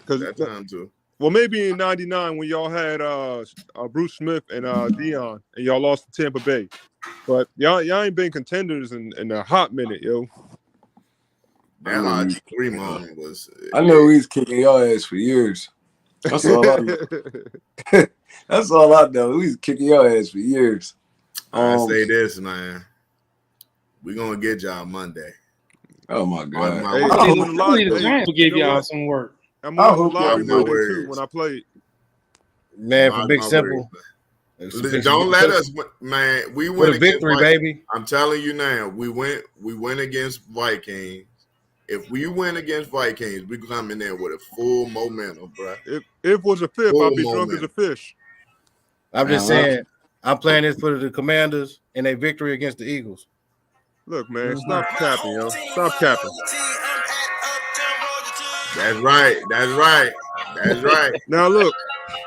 That time too. Well, maybe in '99 when y'all had Bruce Smith and Dion, and y'all lost to Tampa Bay. But y'all ain't been contenders in a hot minute, yo. That RG3 moment was. I know he's kicking your ass for years. That's all I know. That's all I know. He's kicking your ass for years. I say this, man. We're gonna get y'all Monday. Oh my God! Hey, I need a chance to give y'all some work. I'm on the lobby building too when I played. Man, for Big Simple. Don't let us, man. We went with a victory, baby. I'm telling you now, we went against Vikings. If we win against Vikings, we come in there with a full momentum, bro. If it was a fifth, I'd be drunk as a fish. I'm just saying, I'm playing this for the Commanders and a victory against the Eagles. Look, man, stop capping, yo. Stop capping. That's right. That's right. That's right. Now look,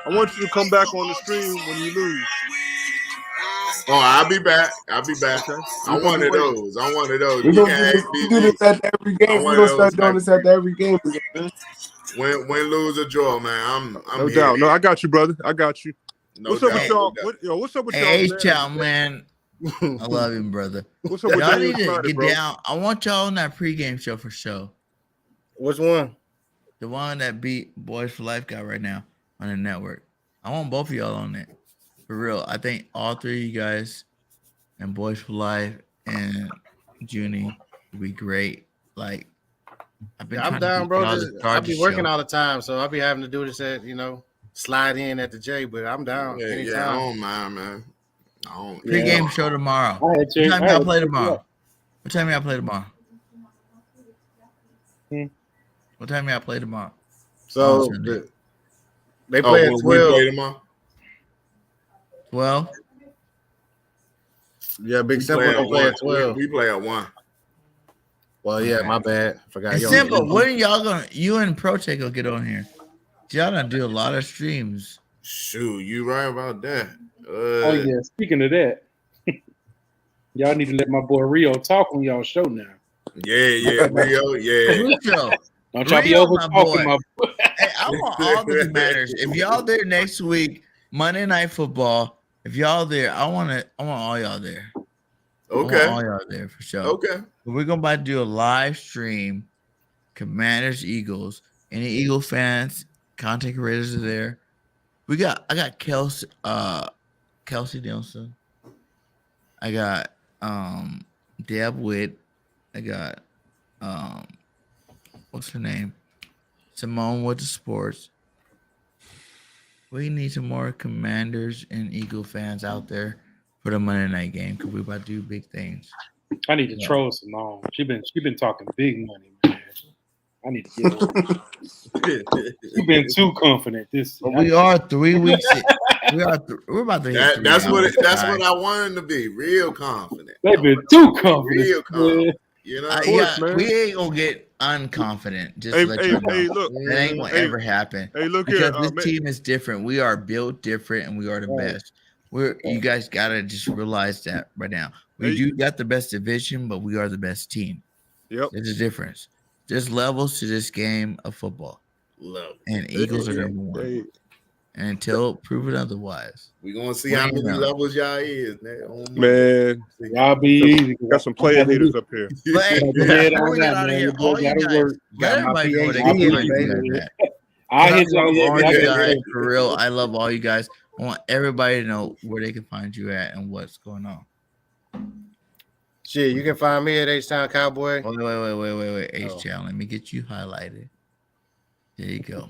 I want you to come back on the stream when you lose. Oh, I'll be back. I'll be back. Okay. I'm one of those. I'm one of those. We You do can ask this at every game. We're gonna start doing this at every game. Win, lose, or draw, man. I'm no here. doubt. No, I got you, brother. I got you. No what's up doubt. with y'all? What's up with y'all? Hey, Chow, man. I love you, brother. What's up with y'all y'all need to Snyder, get bro? down. I want y'all on that pregame show for sure. Which one? The one that beat Boys for Life got right now on the network. I want both of y'all on it. For real. I think all three of you guys and Boys for Life and Junie would be great. Like, I've been I'm trying to down, get bro. y'all to I start be the working show. all the time, so I'll be having to do this at slide in at the J. But I'm down anytime. Yeah, I don't mind, man. Pre-game show tomorrow. What time y'all play tomorrow? What time y'all play tomorrow? What time y'all play tomorrow? So they play at 12. We play tomorrow. 12? Yeah, Big Simple don't play at 12. We play at 1. Well, yeah, my bad. Forgot. It's simple. When are y'all gonna? You and Proche gonna get on here? Y'all gonna do a lot of streams. Shoot, you right about that. Oh yeah. Speaking of that, y'all need to let my boy Rio talk on y'all show now. Yeah, Rio, yeah. Who's show? Don't y'all be Rio, over talking my boy. Hey, I want all the Commanders. If y'all there next week, Monday Night Football. If y'all there, I want all y'all there. Okay. I want all y'all there for sure. Okay. We're gonna about to do a live stream. Commanders, Eagles. Any Eagle fans, content creators are there. I got Kelsey Nelson. I got Deb Witt. I got what's her name? Simone with the sports. We need some more Commanders and Eagle fans out there for the Monday night game because we're about to do big things. I need to troll Simone. She been talking big money, man. I need to get her. You've been too confident this year. We are 3 weeks. We're about to hit. That's what I wanted to be. Real confident. They've been too confident. Real confident. You know, we ain't gonna get unconfident. Just let you know. Look, that ain't gonna ever happen. Hey, look because here, this team is different. We are built different, and we are the best. You guys gotta just realize that right now. We do got the best division, but we are the best team. Yep, there's a difference. There's levels to this game of football, and Eagles are number one. And until proven otherwise, we're gonna see how many levels y'all is, man. Y'all be easy. Got some player haters up here. But hey, before we get out of here, all you guys, let everybody know they can find you guys at. I hit all you guys y'all. for real. I love all you guys. I want everybody to know where they can find you at and what's going on. Shit, you can find me at H-Town Cowboy. Wait. H-Town, let me get you highlighted. There you go.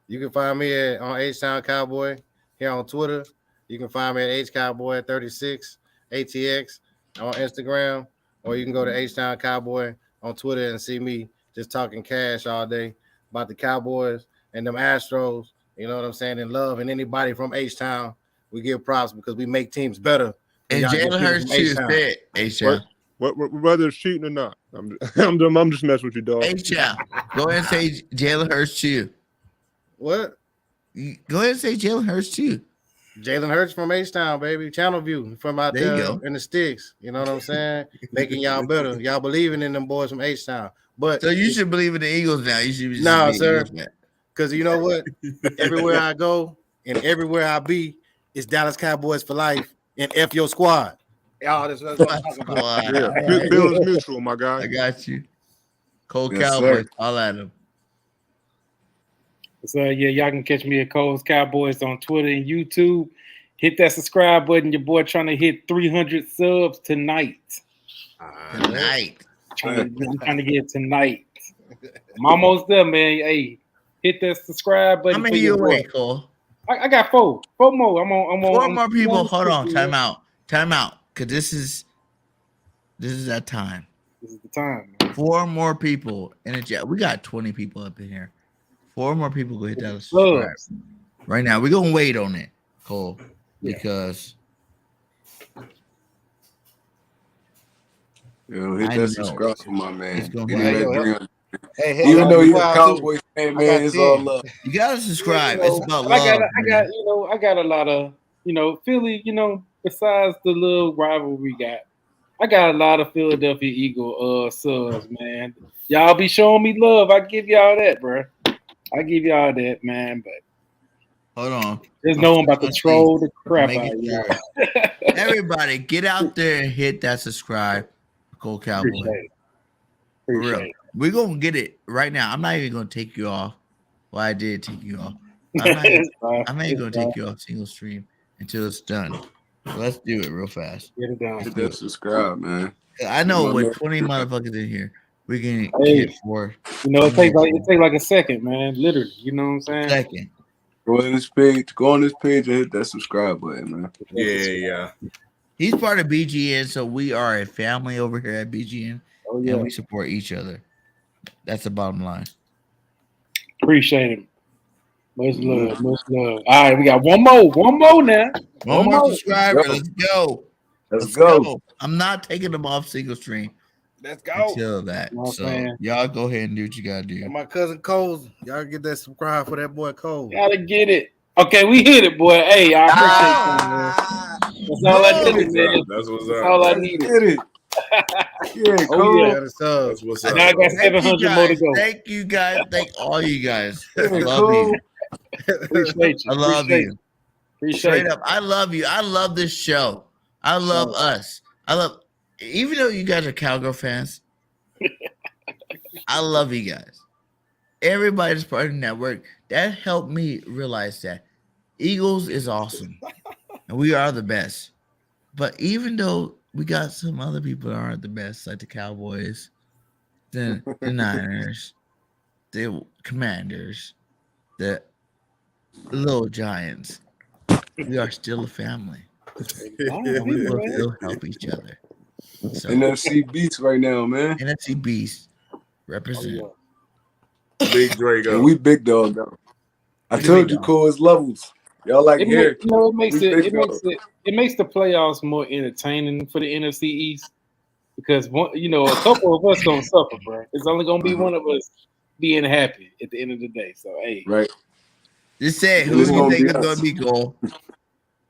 You can find me on H-Town Cowboy here on Twitter. You can find me at HCowboy36 ATX on Instagram, or you can go to H-Town Cowboy on Twitter and see me just talking cash all day about the Cowboys and them Astros. You know what I'm saying? And love and anybody from H-Town, we give props because we make teams better. And Jalen Hurts too fit. H-Town. Whether it's cheating or not, I'm just messing with you, dog. H-Town, go ahead and say Jalen Hurts too. What? Go ahead and say Jalen Hurts too. Jalen Hurts from H-Town, baby. Channel View from out there in the sticks. You know what I'm saying? Making y'all better. Y'all believing in them boys from H-Town. But so you should believe in the Eagles now. You should be sir. Because you know what? Everywhere I go and everywhere I be, it's Dallas Cowboys for life and F your squad. Y'all, that's what I'm talking about. Yeah, Bill's mutual, my guy. I got you. Cold Yes, Cowboys, sir. all at him. So yeah, y'all can catch me at Cole's Cowboys on Twitter and YouTube. Hit that subscribe button. Your boy trying to hit 300 subs tonight. Tonight. I'm trying to get it tonight. I'm almost there, man. Hey, hit that subscribe button. How many for your you boy. wait, Cole? I got four more. I'm on. Four more people. I'm Hold on. Time out. Cause this is that time. This is the time. 4 more people in the chat. We got 20 people up in here. 4 more people go hit that subscribe right now. We're gonna wait on it, Cole, because hit that subscribe for my man. It's gonna Get him at be 300. Hey, Even though you're a Cowboys fan, man, it's all love. You gotta subscribe. You know, It's about I love. got a lot of, Philly, besides the little rival we got, I got a lot of Philadelphia Eagle subs, man. Y'all be showing me love. I give y'all that, bro. I give y'all that, man. But hold on. There's no one about to troll the crap out of y'all. Everybody, get out there and hit that subscribe. Cole Cowboy. For real. We're gonna get it right now. I'm not even gonna take you off. Well, I did take you off. I'm not even gonna take you off single stream until it's done. So let's do it real fast. Get it done. Hit that subscribe, man. I know with 20 motherfuckers in here, we can Hey, get 4. It takes like a second, man. Literally, you know what I'm saying? Second. Go on this page and hit that subscribe button, man. Yeah. He's part of BGN, so we are a family over here at BGN, yeah. and we support each other. That's the bottom line. Appreciate him. Much love. All right, we got one more now. One more subscriber. Let's go. Let's go. I'm not taking them off single stream. Let's go. Until that. So y'all go ahead and do what you gotta do. And my cousin Cole, y'all get that subscribe for that boy Cole. Gotta get it. Okay, we hit it, boy. Hey, I appreciate you, man. That's all I needed, man. That's what's up. That's all I needed. Get it. Yeah, Cole. Yeah. That's what's up. Now I got 700 more to go. Thank you guys. Thank all you guys. I Yeah, love you. Appreciate you. I love you. Appreciate Straight you. up. I love you. I love this show. I love us. I love, even though you guys are Cowgirl fans, I love you guys. Everybody's part of the network. That helped me realize that Eagles is awesome. And we are the best. But even though we got some other people that aren't the best, like the Cowboys, the Niners, the Commanders, the Little Giants, we are still a family. And we will still help each other. So, NFC Beats right now, man. NFC Beast represent. Big Drago. And we big dog though. I told you, Cole, it's levels. Y'all like here. It makes the playoffs more entertaining for the NFC East because a couple of us gonna suffer, bro. It's only gonna be one of us being happy at the end of the day. So hey, right. Just say who do you think is gonna be goal?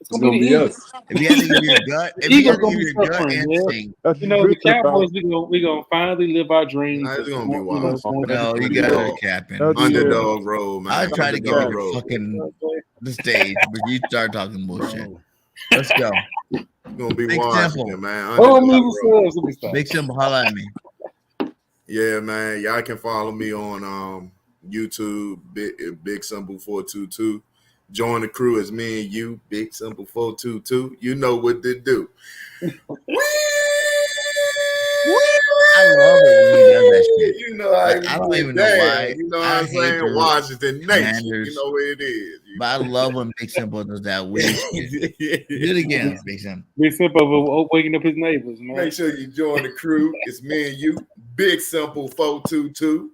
It's gonna be us. If you had to give your gut, instinct. The Cowboys, we gonna finally live our dreams. It's gonna be wild. No, you guys are capping. Underdog road, man. I tried to get fucking the stage, but you start talking bullshit. Let's go. It's gonna be Big Washington, Simple. man. Big Simple, holla at me. Yeah, man. Y'all can follow me on YouTube, Big Simple 422. Join the crew as me and you, Big Simple 422. You know what to do. I love it when he does that shit. You know how I don't even know why. You know what I'm saying? Washington Nation. You know what it is. But I love when Big Simple does that weird shit. Do it again, Big Simple. Big Simple waking up his neighbors, man. Make sure you join the crew. It's me and you, Big Simple 422.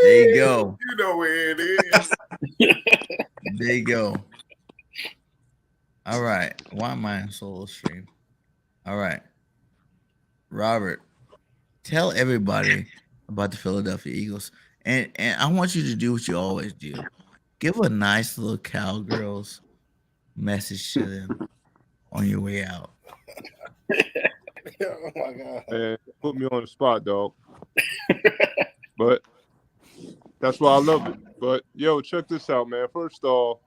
There you go. You know where it is. There you go. All right. Why am I on solo stream? All right. Robert, tell everybody about the Philadelphia Eagles. And I want you to do what you always do. Give a nice little cowgirls message to them on your way out. Oh my God. And put me on the spot, dog. But that's why I love it. But yo, check this out, man. First off,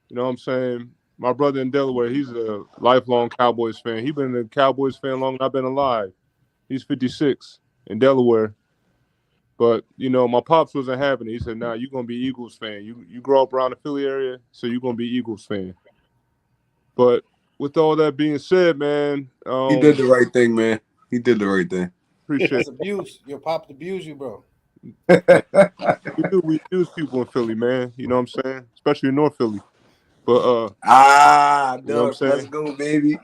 you know what I'm saying? My brother in Delaware, he's a lifelong Cowboys fan. He's been a Cowboys fan longer than I've been alive. He's 56 in Delaware. But, my pops wasn't having it. He said, nah, you're going to be Eagles fan. You grow up around the Philly area, so you're going to be Eagles fan. But with all that being said, man. He did the right thing, man. He did the right thing. Appreciate That's abuse. Your pop abuse you, bro. We abuse people in Philly, man. You know what I'm saying? Especially in North Philly. But Doug, you know what I'm saying? let's go, baby.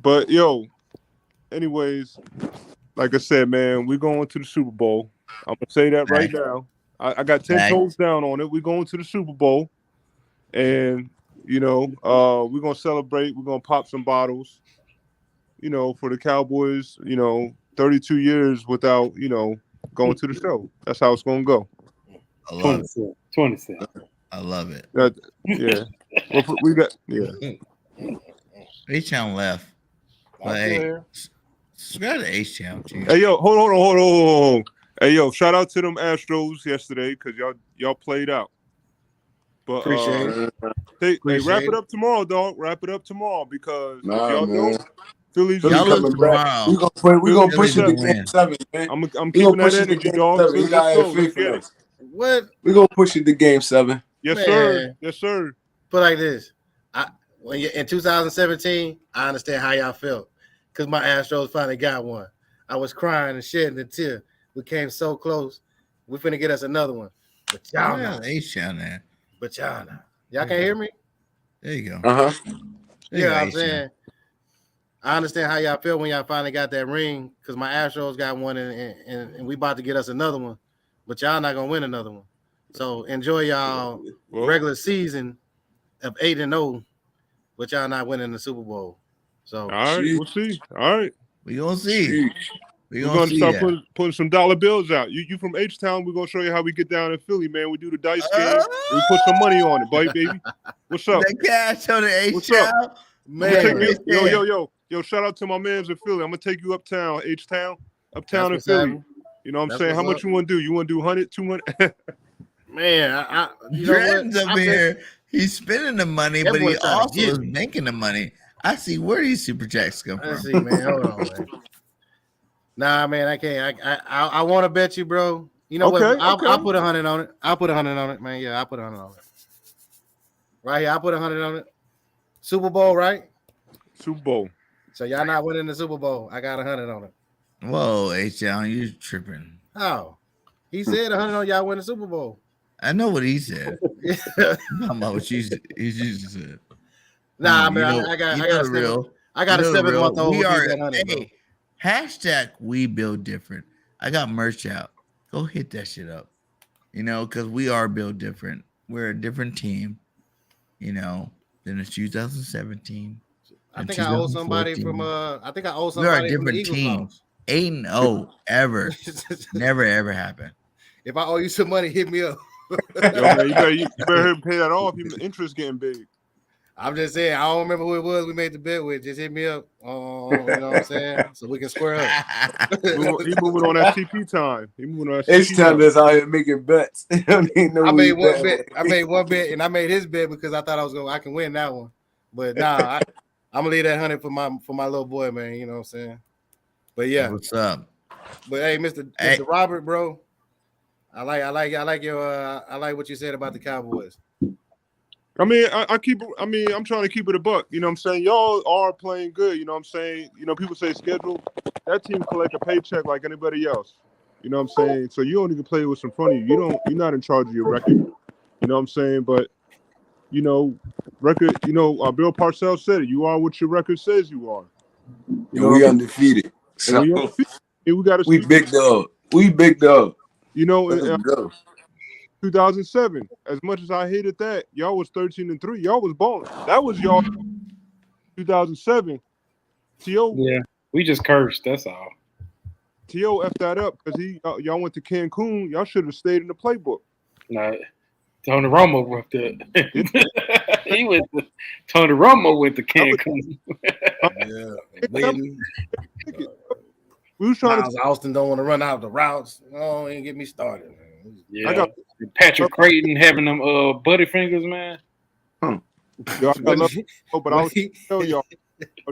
But anyways, like I said, man, we're going to the Super Bowl. I'm gonna say that right now. I got 10 toes down on it. We're going to the Super Bowl, and we're gonna celebrate. We're gonna pop some bottles. For the Cowboys. 32 years without going to the show. That's how it's gonna go. I love it. 20 cents. I love it. Yeah. We got H-Town left. But hey, subscribe to H-Town too. Hey yo, hold on. Hey yo, shout out to them Astros yesterday because y'all played out. But Appreciate it. Wrap it up tomorrow, dog. Wrap it up tomorrow because y'all know Philly's coming back. We're gonna push it to game 7, man. I'm keeping that energy, dog. What? We're gonna push it to game 7. Yes, Man. sir. Yes, sir. Put like this. In 2017, I understand how y'all felt because my Astros finally got one. I was crying and shedding a tear. We came so close. We finna get us another one. But y'all know. H-Town there. But y'all know. Y'all can't hear me? There you go. Uh-huh. You know what I'm saying? I understand how y'all feel when y'all finally got that ring because my Astros got one and we about to get us another one. But y'all not going to win another one. So enjoy y'all regular season of 8-0, but y'all not winning the Super Bowl. So all right, we'll see. All right, we gonna see. We're gonna start putting some dollar bills out. You from H-Town? We're gonna show you how we get down in Philly, man. We do the dice game. We put some money on it, baby. What's up? The cash on the H-Town, man. Yo! Shout out to my man's in Philly. I'm gonna take you uptown, H-Town, uptown in Philly. Happening. You know what I'm saying? How much you want to do? You want to do 100, 200? Man, Dred's up here. He's spending the money, but he also is making the money. I see where these super chats come from. Let's see, man. Hold on, man. Nah, man, I can't. I want to bet you, bro. You know what? I'll put 100 on it. I'll put 100 on it, man. Yeah, I'll put 100 on it. Right here, I'll put 100 on it. Super Bowl, right? Super Bowl. So y'all not winning the Super Bowl. I got 100 on it. Whoa, H-Town, you tripping. How? He said 100 on y'all win the Super Bowl. I know what he said. I'm about what he said. Nah, man, I got a 7-month-old. We are hashtag we build different. I got merch out. Go hit that shit up. Because we are built different. We're a different team, than the 2017. I think I owe somebody from I think I owe We are somebody a from the different Eagles. team. 8-0 ever. Never ever happened. If I owe you some money, hit me up. Yo, man, you better pay that off. Even the interest getting big. I'm just saying, I don't remember who it was we made the bet with. Just hit me up. You know what I'm saying? So we can square up. He moving on that TP time. He moving on that TP time. Is out here making bets. I made one bet. I made one bet, and I made his bet because I thought I can win that one. But nah, I'm gonna leave that 100 for my little boy, man. You know what I'm saying? But yeah. What's up? But hey, Mr. Robert, bro. I like what you said about the Cowboys. I'm trying to keep it a buck. You know what I'm saying? Y'all are playing good. You know what I'm saying? People say schedule. That team collect a paycheck like anybody else. You know what I'm saying? So you only can play what's in front of you. You're not in charge of your record. You know what I'm saying? But, record, Bill Parcells said it. You are what your record says you are. We undefeated. So we big dog. We big dog. In 2007, as much as I hated that, y'all was 13-3. Y'all was balling. That was y'all 2007. T.O. Yeah, we just cursed. That's all. T.O. effed that up because y'all went to Cancun. Y'all should have stayed in the playbook. Nah, Tony Romo went to Tony Romo went to Cancun. We was trying to. Austin don't want to run out the routes. Oh, ain't get me started, man. Yeah, Patrick Creighton having them buddy fingers, man. Yo, I love but I was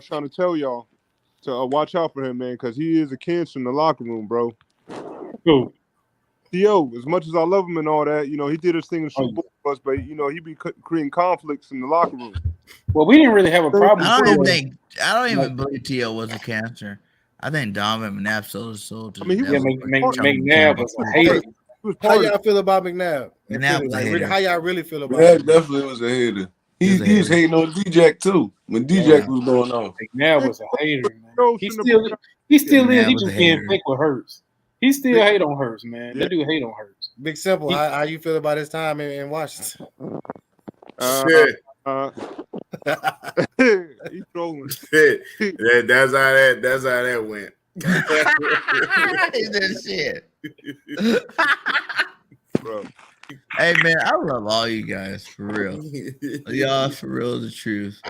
trying to tell y'all to watch out for him, man, because he is a cancer in the locker room, bro. Who? Theo, as much as I love him and all that, he did his thing in Super Bowl for us, but he be creating conflicts in the locker room. Well, we didn't really have a problem. I don't even believe T.O. was a cancer. I think Donovan McNabb sold his soul to the devil. McNabb was a hater. How y'all feel about McNabb? McNabb was a hater. How y'all really feel about McNabb him? definitely was a hater. He was hating on D-Jack too when D-Jack was going off. McNabb was a hater, man. He still is. He just being fake with Hurts. He still hate on Hurts, man. That dude hate on Hurts. Big Simple, how you feel about his time in Washington? Shit. He's trolling. That's how that went. That shit. Bro. Hey man, I love all you guys for real. Y'all for real the truth.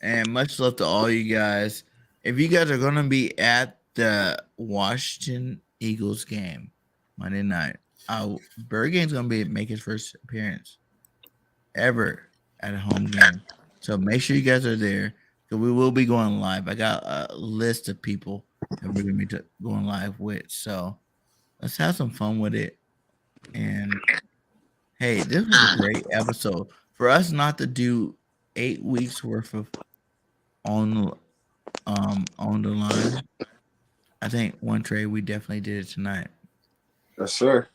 And much love to all you guys. If you guys are gonna be at the Washington Eagles game Monday night, Bergen's gonna make his first appearance ever at a home game. So make sure you guys are there because we will be going live. I got a list of people that we're gonna be going live with. So let's have some fun with it. And hey, this was a great episode. For us not to do 8 weeks worth of on the line, I think one trade we definitely did it tonight. Yes, sir.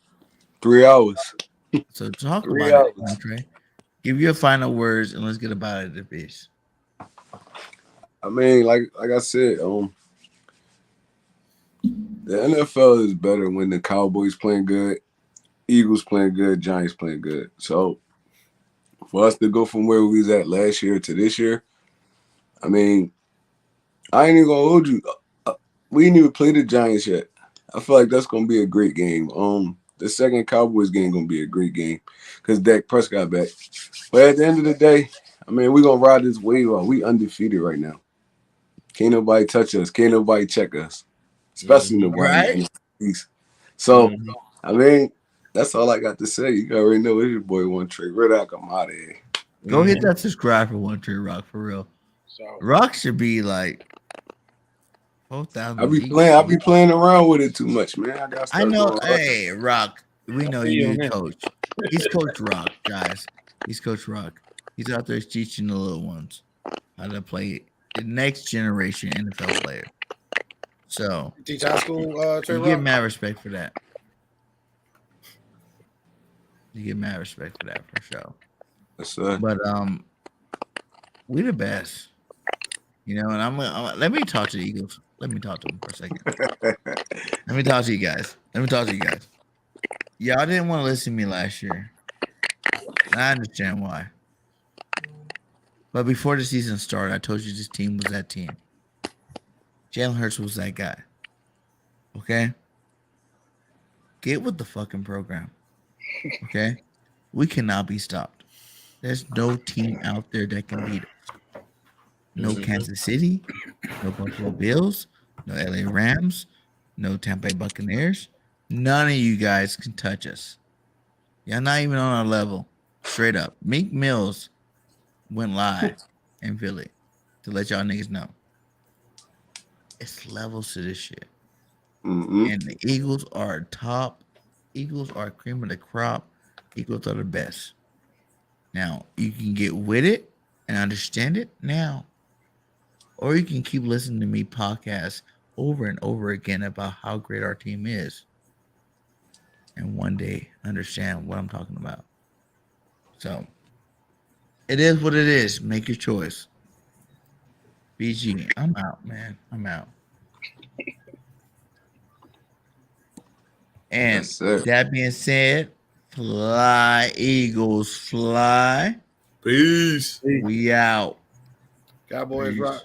3 hours. So talk about it, Andre. Give your final words and let's get about it, the piece. I mean, like I said, the NFL is better when the Cowboys playing good, Eagles playing good, Giants playing good. So for us to go from where we was at last year to this year, I mean, I ain't even gonna hold you. We ain't even played the Giants yet. I feel like that's gonna be a great game. The second Cowboys game gonna be a great game because Dak Prescott back. But at the end of the day, I mean, we gonna ride this wave out. We undefeated right now. Can't nobody touch us. Can't nobody check us, especially nobody in the East. So, I mean, that's all I got to say. You already know it's your boy One Trey Riddock. I'm out of here. Go hit that subscribe for One Tree Rock for real. Rock should be like 4,000. I be playing around with it too much, man. I know. Hey, Rock. We know you coach. He's Coach Rock, guys. He's Coach Rock. He's out there teaching the little ones how to play the next generation NFL player. So teach high school. You get mad respect for that. You get mad respect for that for sure. Yes, sir. But we the best. You know, and I'm let me talk to the Eagles. Let me talk to them for a second. Let me talk to you guys. Y'all didn't want to listen to me last year. And I understand why. But before the season started, I told you this team was that team. Jalen Hurts was that guy. Okay? Get with the fucking program. Okay? We cannot be stopped. There's no team out there that can beat us. No Kansas City, no Buffalo Bills, no LA Rams, no Tampa Bay Buccaneers. None of you guys can touch us. Y'all not even on our level. Straight up. Meek Mills went live in Philly to let y'all niggas know. It's levels to this shit. And the Eagles are top. Eagles are cream of the crop. Eagles are the best. Now, you can get with it and understand it now. Or you can keep listening to me podcasts over and over again about how great our team is. And one day understand what I'm talking about. So, it is what it is. Make your choice. BG, I'm out, man. I'm out. And that being said, fly, Eagles, fly. Peace. We out. Cowboys rock.